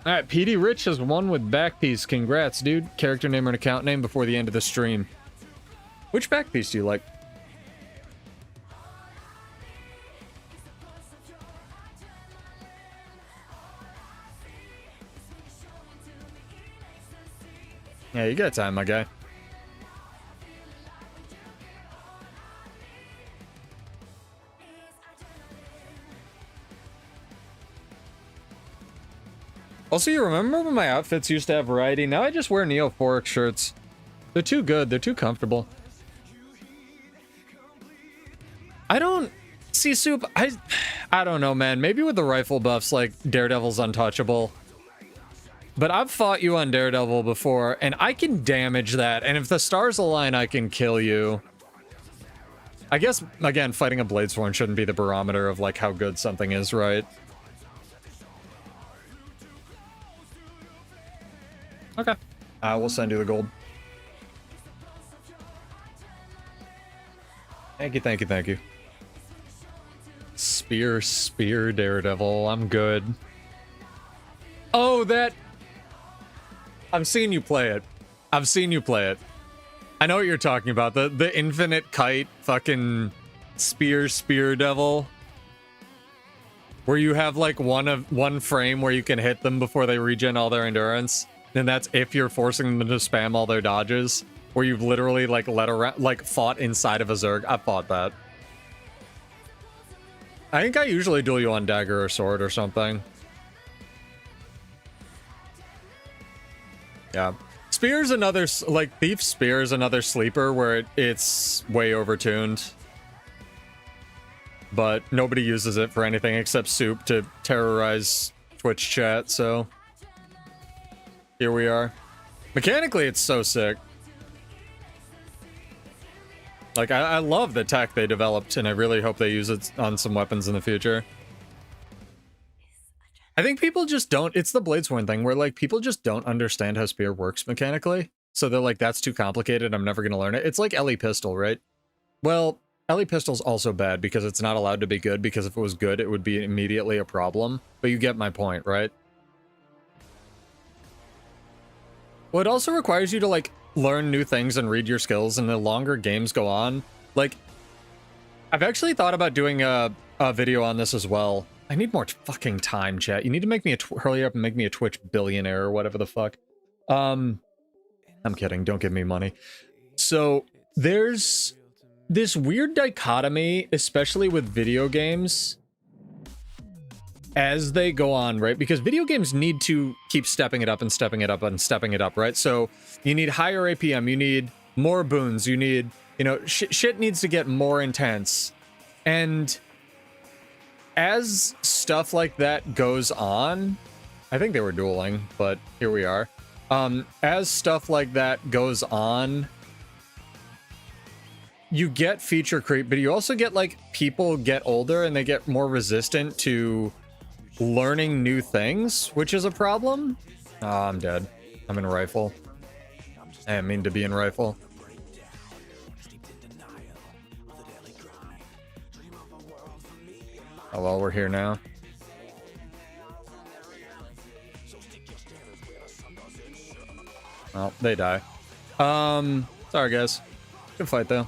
Alright, PD Rich has won with Backpiece. Congrats, dude. Character name and account name before the end of the stream. Which Backpiece do you like? Yeah, you got time, my guy. Also, you remember when my outfits used to have variety? Now I just wear Neophoric shirts. They're too good. They're too comfortable. I don't see Soup. I don't know, man. Maybe with the rifle buffs, like Daredevil's untouchable. But I've fought you on Daredevil before, and I can damage that. And if the stars align, I can kill you. I guess, again, fighting a Bladesworn shouldn't be the barometer of, like, how good something is, right? Okay. We'll send you the gold. Thank you, thank you, thank you. Spear, Daredevil. I'm good. Oh, that... I've seen you play it. I've seen you play it. I know what you're talking about. The infinite kite fucking spear devil. Where you have, like, one frame where you can hit them before they regen all their endurance. And that's if you're forcing them to spam all their dodges, where you've literally, like, fought inside of a Zerg. I fought that. I think I usually duel you on dagger or sword or something. Yeah. Spear's another, like, Thief's Spear is another sleeper where it's way overtuned. But nobody uses it for anything except Soup to terrorize Twitch chat, so... here we are. Mechanically, it's so sick. Like, I love the tech they developed, and I really hope they use it on some weapons in the future. I think people just don't... it's the Bladesworn thing, where, like, people just don't understand how Spear works mechanically. So they're like, that's too complicated, I'm never gonna learn it. It's like LE Pistol, right? Well, LE Pistol's also bad because it's not allowed to be good, because if it was good, it would be immediately a problem. But you get my point, right? Well, it also requires you to, like, learn new things and read your skills, and the longer games go on, like, I've actually thought about doing a video on this as well. I need more fucking time, chat. You need to make me hurry up and make me a Twitch billionaire or whatever the fuck. I'm kidding. Don't give me money. So there's this weird dichotomy, especially with video games, as they go on, right? Because video games need to keep stepping it up and stepping it up and stepping it up, right? So you need higher APM, you need more boons, you need, you know, shit needs to get more intense. And as stuff like that goes on, I think they were dueling, but here we are. As stuff like that goes on, you get feature creep, but you also get, like, people get older and they get more resistant to learning new things, which is a problem. Oh, I'm dead. I'm in rifle. I didn't mean to be in rifle. Oh, well, we're here now. Well, they die. Sorry, guys. Good fight, though.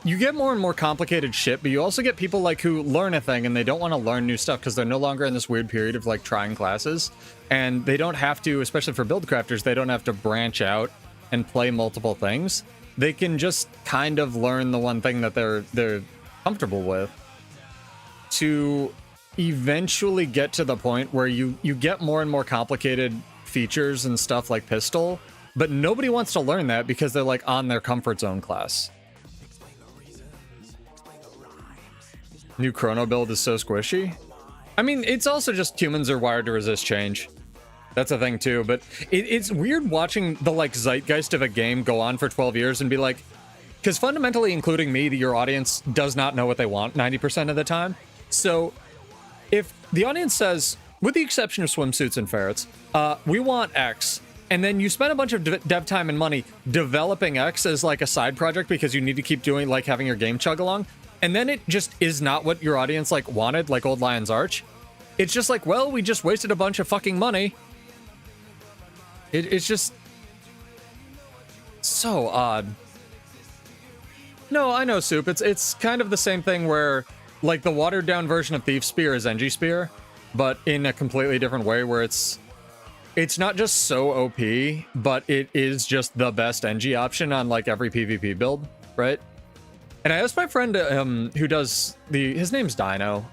You get more and more complicated shit, but you also get people, like, who learn a thing and they don't want to learn new stuff because they're no longer in this weird period of, like, trying classes. And they don't have to, especially for build crafters, they don't have to branch out and play multiple things. They can just kind of learn the one thing that they're comfortable with to eventually get to the point where you get more and more complicated features and stuff like pistol, but nobody wants to learn that because they're, like, on their comfort zone class. New chrono build is so squishy. I mean, it's also just humans are wired to resist change. That's a thing too, but it's weird watching the, like, zeitgeist of a game go on for 12 years and be like, because fundamentally, including me, your audience does not know what they want 90% of the time. So if the audience says, with the exception of swimsuits and ferrets, we want X, and then you spend a bunch of dev time and money developing X as, like, a side project because you need to keep doing, like, having your game chug along, and then it just is not what your audience, like, wanted, like Old Lion's Arch. It's just like, well, we just wasted a bunch of fucking money. It's just so odd. No, I know, Soup. It's kind of the same thing where, like, the watered down version of Thief Spear is NG Spear, but in a completely different way where it's not just so OP, but it is just the best NG option on, like, every PvP build, right? And I asked my friend who does his name's Dino,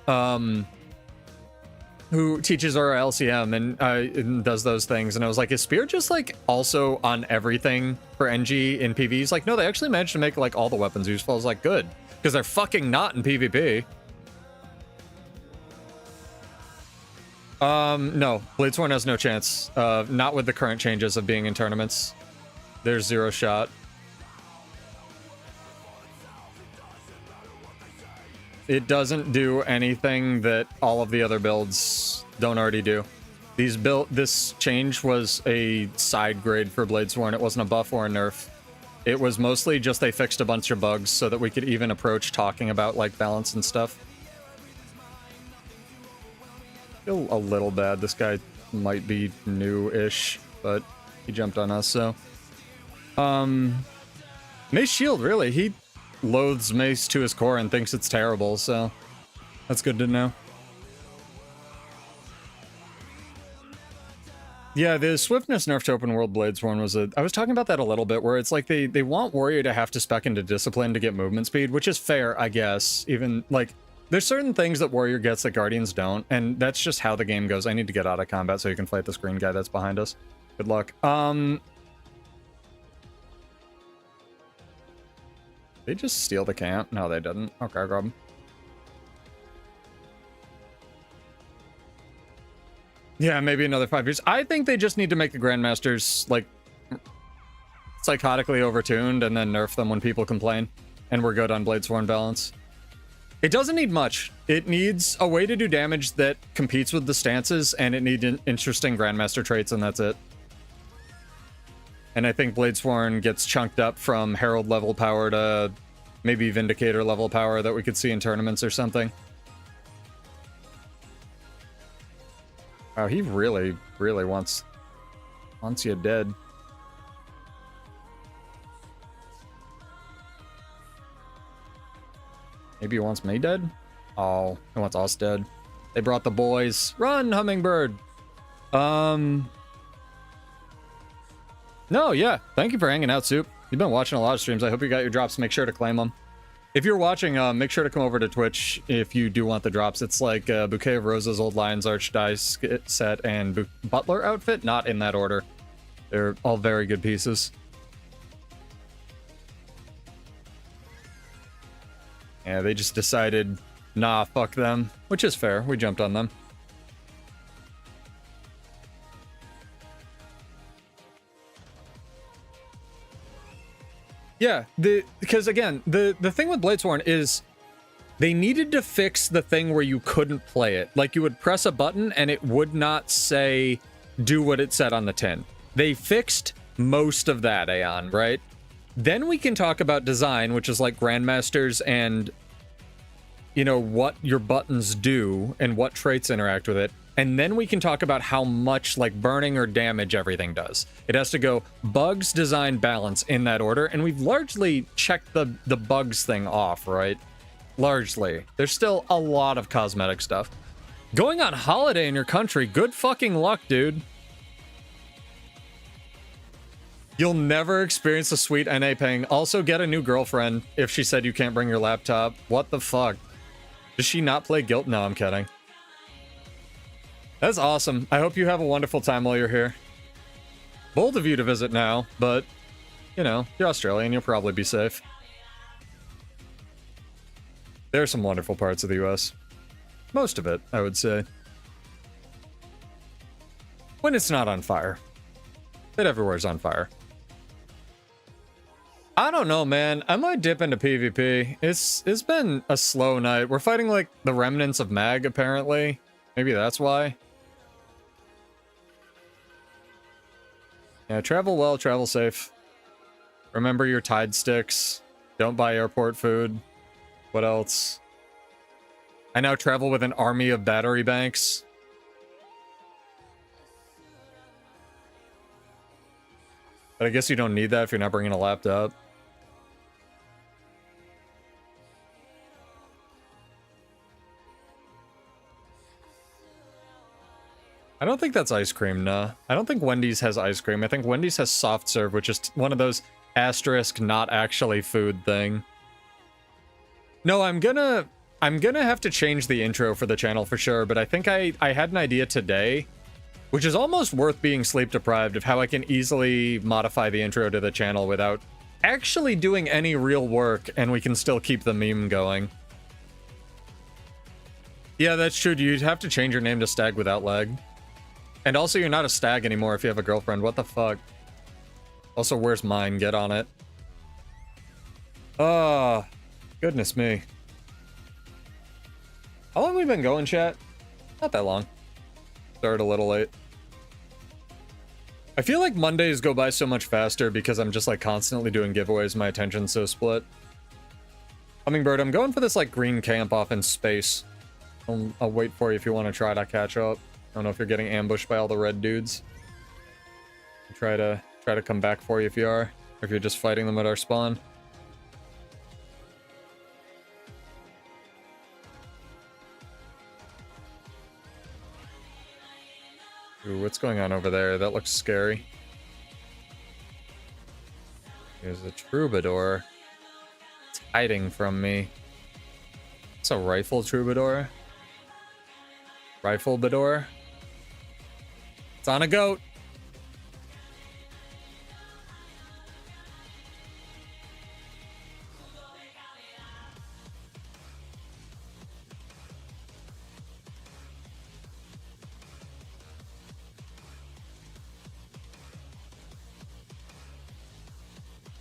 who teaches our LCM and does those things, and I was like, is Spear just, like, also on everything for NG in PvE? He's like, no, they actually managed to make, like, all the weapons useful. I was like, good, because they're fucking not in PvP. No, Bladesworn has no chance. Not with the current changes of being in tournaments. There's zero shot. It doesn't do anything that all of the other builds don't already do. This change was a side grade for Bladesworn. It wasn't a buff or a nerf. It was mostly just they fixed a bunch of bugs so that we could even approach talking about, like, balance and stuff. I feel a little bad. This guy might be new-ish, but he jumped on us, so. Mace Shield, really. He loathes Mace to his core and thinks it's terrible, so that's good to know. Yeah, the swiftness nerf to open world Bladesworn was I was talking about that a little bit, where it's like they want Warrior to have to spec into discipline to get movement speed, which is fair, I guess. Even, like, there's certain things that Warrior gets that Guardians don't, and that's just how the game goes. I need to get out of combat so you can fight this green guy that's behind us. Good luck. They just steal the camp? No, they didn't. Okay, grab them. Yeah, maybe another 5 years. I think they just need to make the Grandmasters, like, psychotically overtuned and then nerf them when people complain. And we're good on Bladesworn balance. It doesn't need much. It needs a way to do damage that competes with the stances, and it needs interesting Grandmaster traits, and that's it. And I think Bladesworn gets chunked up from Herald level power to maybe Vindicator level power that we could see in tournaments or something. Oh, he really, really wants you dead. Maybe he wants me dead? Oh, he wants us dead. They brought the boys. Run, Hummingbird! No, yeah. Thank you for hanging out, Soup. You've been watching a lot of streams. I hope you got your drops. Make sure to claim them. If you're watching, make sure to come over to Twitch if you do want the drops. It's like Bouquet of Roses, Old Lion's Arch dice set, and Butler outfit. Not in that order. They're all very good pieces. Yeah, they just decided, nah, fuck them. Which is fair. We jumped on them. Yeah, because again, the thing with Bladesworn is they needed to fix the thing where you couldn't play it. Like, you would press a button and it would not say, do what it said on the tin. They fixed most of that, Aeon, right? Then we can talk about design, which is like Grandmasters and, you know, what your buttons do and what traits interact with it. And then we can talk about how much, like, burning or damage everything does. It has to go bugs, design, balance in that order. And we've largely checked the bugs thing off, right? Largely. There's still a lot of cosmetic stuff. Going on holiday in your country, good fucking luck, dude. You'll never experience a sweet NA ping. Also, get a new girlfriend if she said you can't bring your laptop. What the fuck? Does she not play Guilt? No, I'm kidding. That's awesome. I hope you have a wonderful time while you're here. Bold of you to visit now, but, you know, you're Australian, you'll probably be safe. There are some wonderful parts of the US. Most of it, I would say. When it's not on fire. It everywhere's on fire. I don't know, man. I might dip into PvP. It's been a slow night. We're fighting, like, the remnants of Mag, apparently. Maybe that's why. Yeah, travel well, travel safe. Remember your Tide sticks. Don't buy airport food. What else? I now travel with an army of battery banks. But I guess you don't need that if you're not bringing a laptop. I don't think that's ice cream, nah. I don't think Wendy's has ice cream. I think Wendy's has soft serve, which is one of those asterisk not actually food thing. No, I'm gonna have to change the intro for the channel for sure, but I think I had an idea today, which is almost worth being sleep deprived, of how I can easily modify the intro to the channel without actually doing any real work, and we can still keep the meme going. Yeah, that's true. You'd have to change your name to Stag Without Leg. And also, you're not a stag anymore if you have a girlfriend. What the fuck? Also, where's mine? Get on it. Oh, goodness me. How long have we been going, chat? Not that long. Started a little late. I feel like Mondays go by so much faster because I'm just, like, constantly doing giveaways. My attention's so split. Hummingbird, I'm going for this, like, green camp off in space. I'll wait for you if you want to try to catch up. I don't know if you're getting ambushed by all the red dudes. Try to come back for you if you are, or if you're just fighting them at our spawn. Ooh, what's going on over there? That looks scary. There's a troubadour. It's hiding from me. It's a rifle troubadour. Rifle-bador. It's on a goat.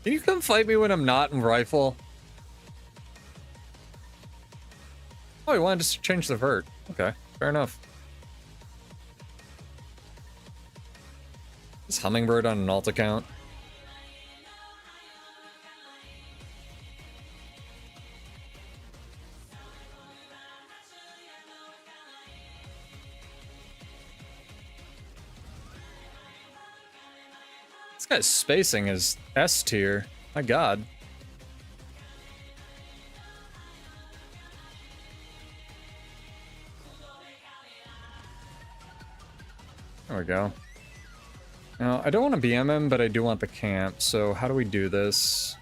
Can you come fight me when I'm not in rifle? Oh, he wanted to change the vert. Okay, fair enough. Is Hummingbird on an alt account? This guy's spacing is S tier. My god. There we go. Now, I don't want to BM him, but I do want the camp, so how do we do this?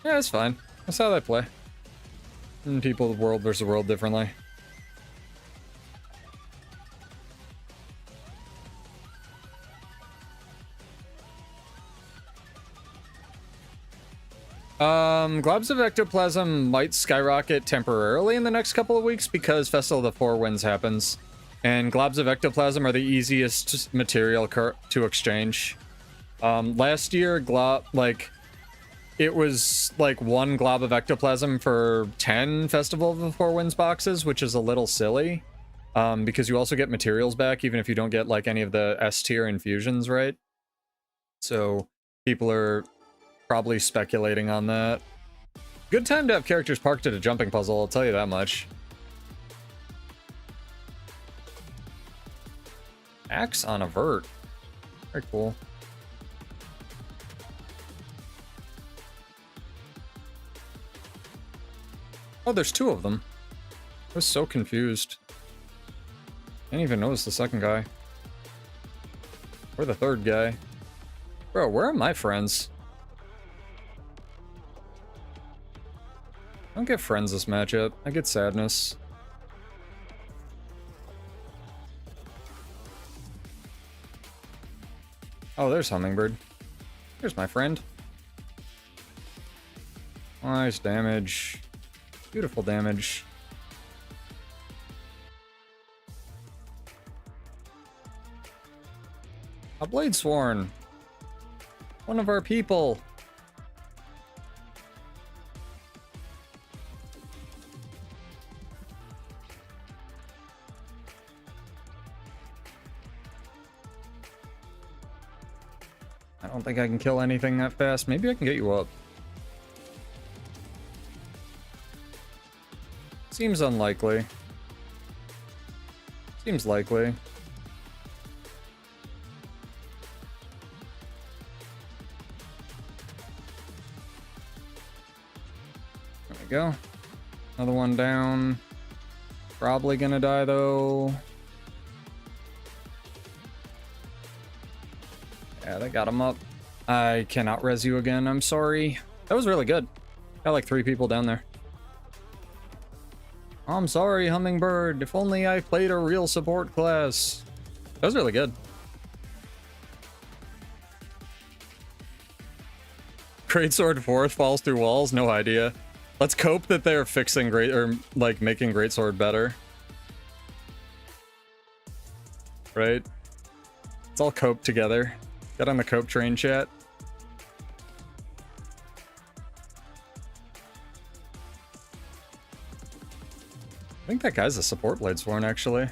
Yeah, it's fine. That's how they play. And people world versus world differently. Globs of Ectoplasm might skyrocket temporarily in the next couple of weeks because Festival of the Four Winds happens. And globs of Ectoplasm are the easiest material to exchange. Last year, it was like 1 glob of Ectoplasm for 10 Festival of the Four Winds boxes, which is a little silly. Because you also get materials back, even if you don't get like any of the S tier infusions, right? So people are probably speculating on that. Good time to have characters parked at a jumping puzzle, I'll tell you that much. Axe on a vert. Very cool. Oh, there's 2 of them. I was so confused. I didn't even notice the second guy. Or the third guy. Bro, where are my friends? I don't get friends this matchup. I get sadness. Oh, there's Hummingbird. Here's my friend. Nice damage. Beautiful damage. A Bladesworn. One of our people. I don't think I can kill anything that fast. Maybe I can get you up. Seems unlikely. Seems likely. There we go. Another one down. Probably gonna die though. Yeah, they got him up. I cannot res you again, I'm sorry. That was really good. Got like 3 people down there. I'm sorry, Hummingbird. If only I played a real support class. That was really good. Greatsword 4th falls through walls? No idea. Let's cope that they're fixing like making Greatsword better. Right? Let's all cope together. Get on the cope train, chat. I think that guy's a support Bladesworn, actually.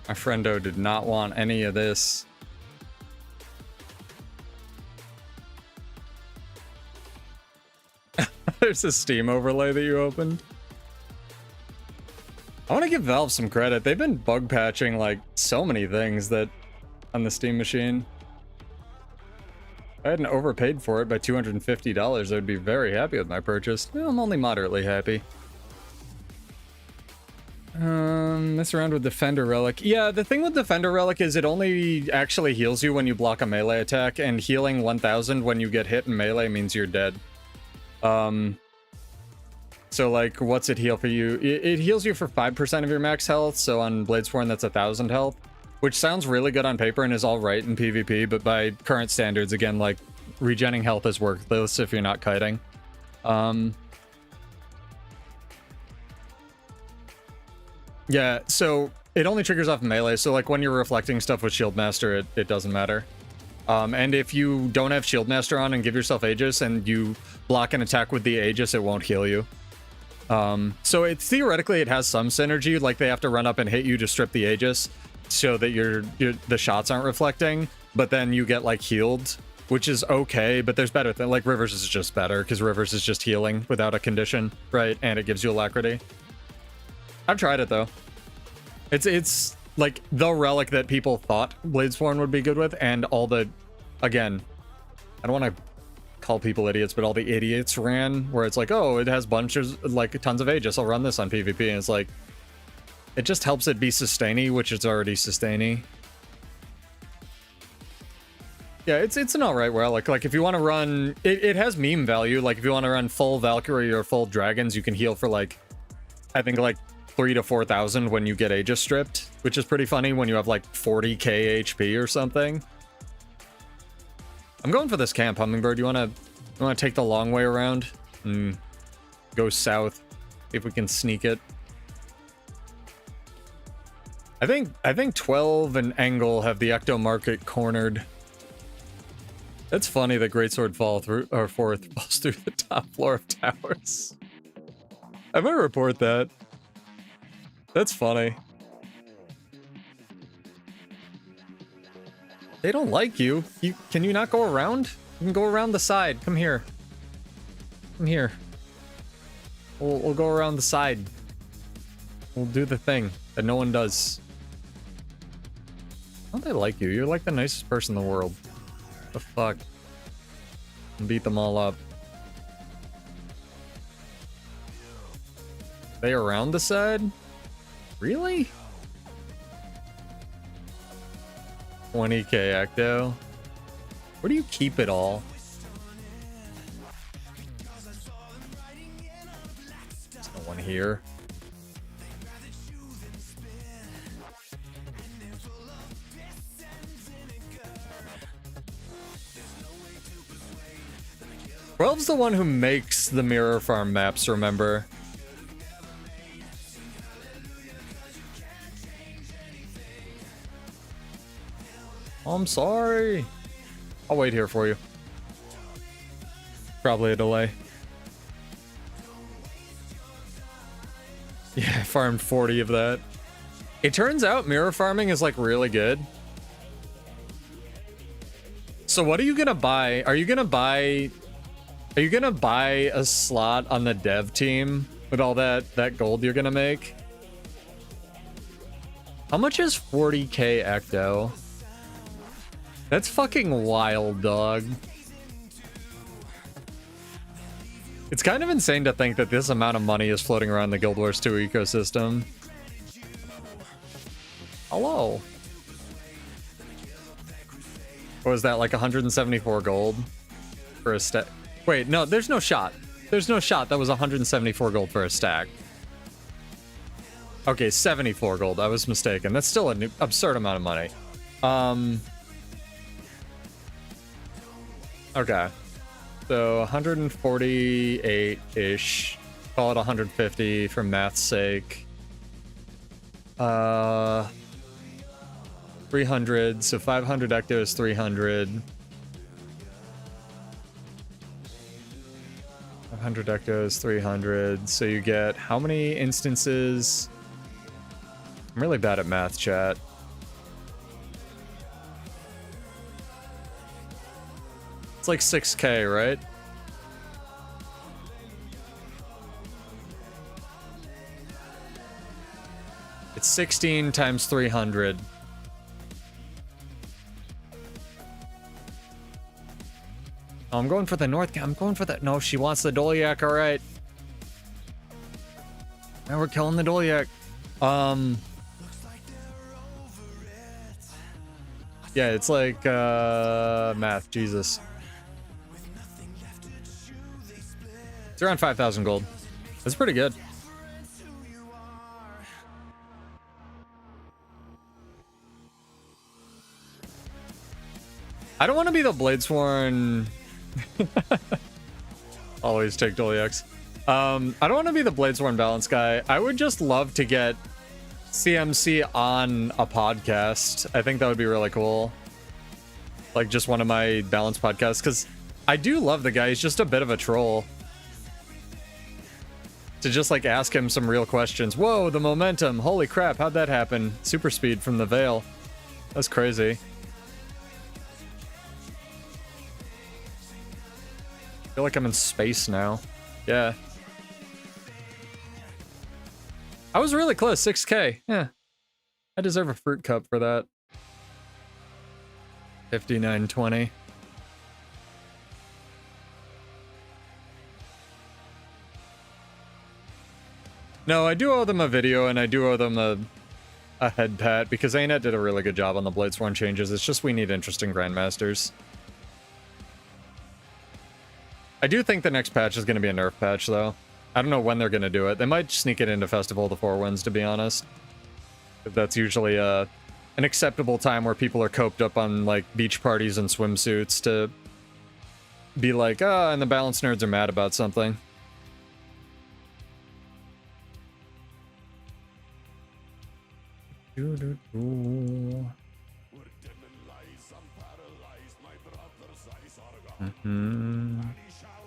My friendo did not want any of this. There's a Steam overlay that you opened. I want to give Valve some credit. They've been bug patching like so many things that on the Steam machine. If I hadn't overpaid for it by $250, I would be very happy with my purchase. Well, I'm only moderately happy. Mess around with Defender Relic. Yeah, the thing with Defender Relic is it only actually heals you when you block a melee attack, and healing 1000 when you get hit in melee means you're dead. So like, what's it heal for you? It heals you for 5% of your max health, so on Bladesworn that's 1000 health, which sounds really good on paper and is alright in PvP, but by current standards, again, like, regenning health is worthless if you're not kiting. Yeah, so it only triggers off melee, so like when you're reflecting stuff with Shieldmaster, it doesn't matter. And if you don't have Shieldmaster on and give yourself Aegis and you block an attack with the Aegis, it won't heal you. So theoretically it has some synergy, like they have to run up and hit you to strip the Aegis so that the shots aren't reflecting. but then you get like healed, which is okay, but there's better things. Like Rivers is just better because Rivers is just healing without a condition, right? And it gives you alacrity. I've tried it though. It's like the relic that people thought Bladesworn would be good with, and all the, again, I don't want to call people idiots, but all the idiots ran where it's like, oh, it has bunches, like tons of Aegis, I'll run this on PvP, and it's like, it just helps it be sustainy, which it's already sustainy. Yeah, it's an alright relic. Like if you want to run, it has meme value. Like if you want to run full Valkyrie or full Dragons, you can heal for like, I think like 3,000 to 4,000 when you get Aegis stripped, which is pretty funny when you have like 40k HP or something. I'm going for this camp, Hummingbird. You wanna take the long way around and go south, see if we can sneak it. I think 12 and Angle have the Ecto Market cornered. It's funny that Greatsword falls through the top floor of towers. I might report that. That's funny. They don't like you. Can you not go around? You can go around the side. Come here. Come here. We'll go around the side. We'll do the thing that no one does. Don't they like you? You're like the nicest person in the world. What the fuck? And beat them all up. They around the side? Really? 20k Ecto. Where do you keep it all? There's no one here. Twelve's the one who makes the mirror farm maps, remember? I'm sorry. I'll wait here for you. Probably a delay. Yeah, I farmed 40 of that. It turns out mirror farming is like really good. So what are you gonna buy? Are you gonna buy a slot on the dev team with all that gold you're gonna make? How much is 40k Ecto? That's fucking wild, dog. It's kind of insane to think that this amount of money is floating around the Guild Wars 2 ecosystem. Hello. What was that, like 174 gold for a stack? Wait, no, there's no shot. There's no shot that was 174 gold for a stack. Okay, 74 gold. I was mistaken. That's still an absurd amount of money. Okay. So 148-ish. Call it 150 for math's sake. 300. So 500 Ecto is 300. 500 Ecto is 300. So you get how many instances? I'm really bad at math, chat. It's like 6k, right? It's 16 times 300. Oh, I'm going for the north. I'm going for the... No, she wants the Dolyak. All right. Now we're killing the Dolyak. Yeah, it's like math. Jesus. It's around 5,000 gold. That's pretty good. I don't want to be the Bladesworn. Always take Dolyaks. I don't want to be the Bladesworn balance guy. I would just love to get CMC on a podcast. I think that would be really cool. Like just one of my balance podcasts, because I do love the guy. He's just a bit of a troll. To just like ask him some real questions. Whoa, the momentum. Holy crap, how'd that happen? Super speed from the Veil. That's crazy. feel like I'm in space now. Yeah. I was really close, 6K. Yeah. I deserve a fruit cup for that. 59.20. No, I do owe them a video, and I do owe them a head pat, because ANET did a really good job on the Bladesworn changes. It's just we need interesting Grandmasters. I do think the next patch is going to be a nerf patch, though. I don't know when they're going to do it. They might sneak it into Festival of the Four Winds, to be honest. That's usually an acceptable time where people are coped up on, like, beach parties and swimsuits to be like, ah, and the balance nerds are mad about something.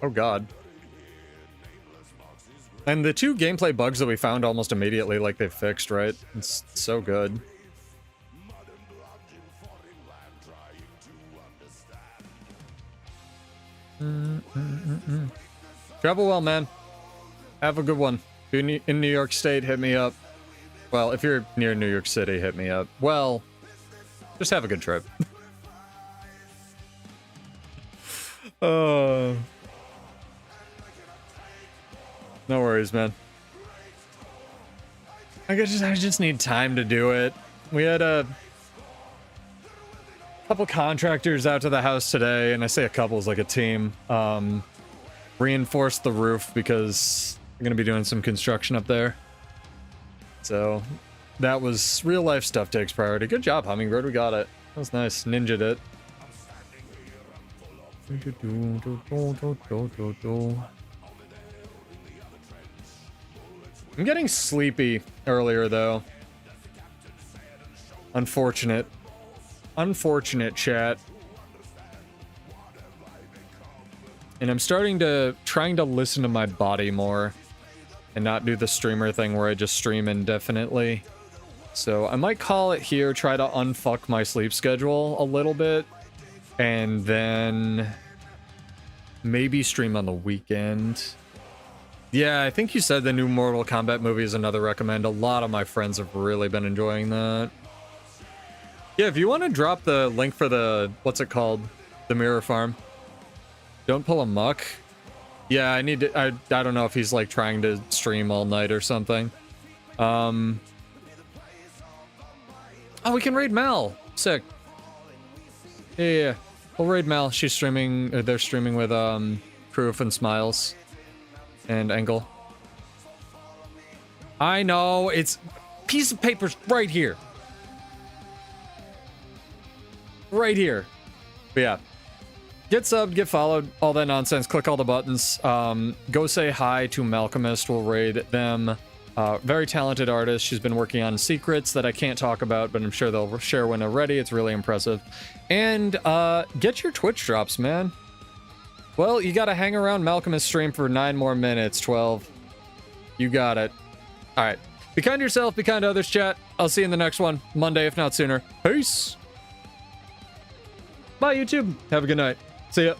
Oh god. And the two gameplay bugs that we found almost immediately, like, they fixed, right? It's so good. Travel well, man. Have a good one. If you're in New York State, hit me up. Well, if you're near New York City, hit me up. Well, just have a good trip. No worries, man. I just need time to do it. We had a couple contractors out to the house today, and I say a couple is like a team. Reinforced the roof because I'm gonna be doing some construction up there. So that was real life stuff takes priority. Good job, Hummingbird. We got it. That was nice. Ninja'd it. I'm getting sleepy earlier, though. Unfortunate. Unfortunate, chat. And I'm trying to listen to my body more and not do the streamer thing where I just stream indefinitely. So I might call it here, try to unfuck my sleep schedule a little bit, and then maybe stream on the weekend. Yeah, I think you said the new Mortal Kombat movie is another recommend. A lot of my friends have really been enjoying that. Yeah, if you want to drop the link for the, what's it called? The Mirror Farm. Don't pull a muck. Yeah, I need to, I don't know if he's like trying to stream all night or something. Oh, we can raid Mal. Sick. Yeah. We'll raid Mal. She's streaming, they're streaming with Proof and Smiles and Engel. I know, it's piece of paper's right here. Right here. But yeah. Get subbed, get followed, all that nonsense. Click all the buttons. Go say hi to Malcolmist. We'll raid them. Very talented artist. She's been working on secrets that I can't talk about, but I'm sure they'll share when they're ready. It's really impressive. And get your Twitch drops, man. Well, you gotta hang around Malcolmist stream for 9 more minutes, 12. You got it. All right. Be kind to yourself, be kind to others, chat. I'll see you in the next one. Monday, if not sooner. Peace. Bye, YouTube. Have a good night. See ya.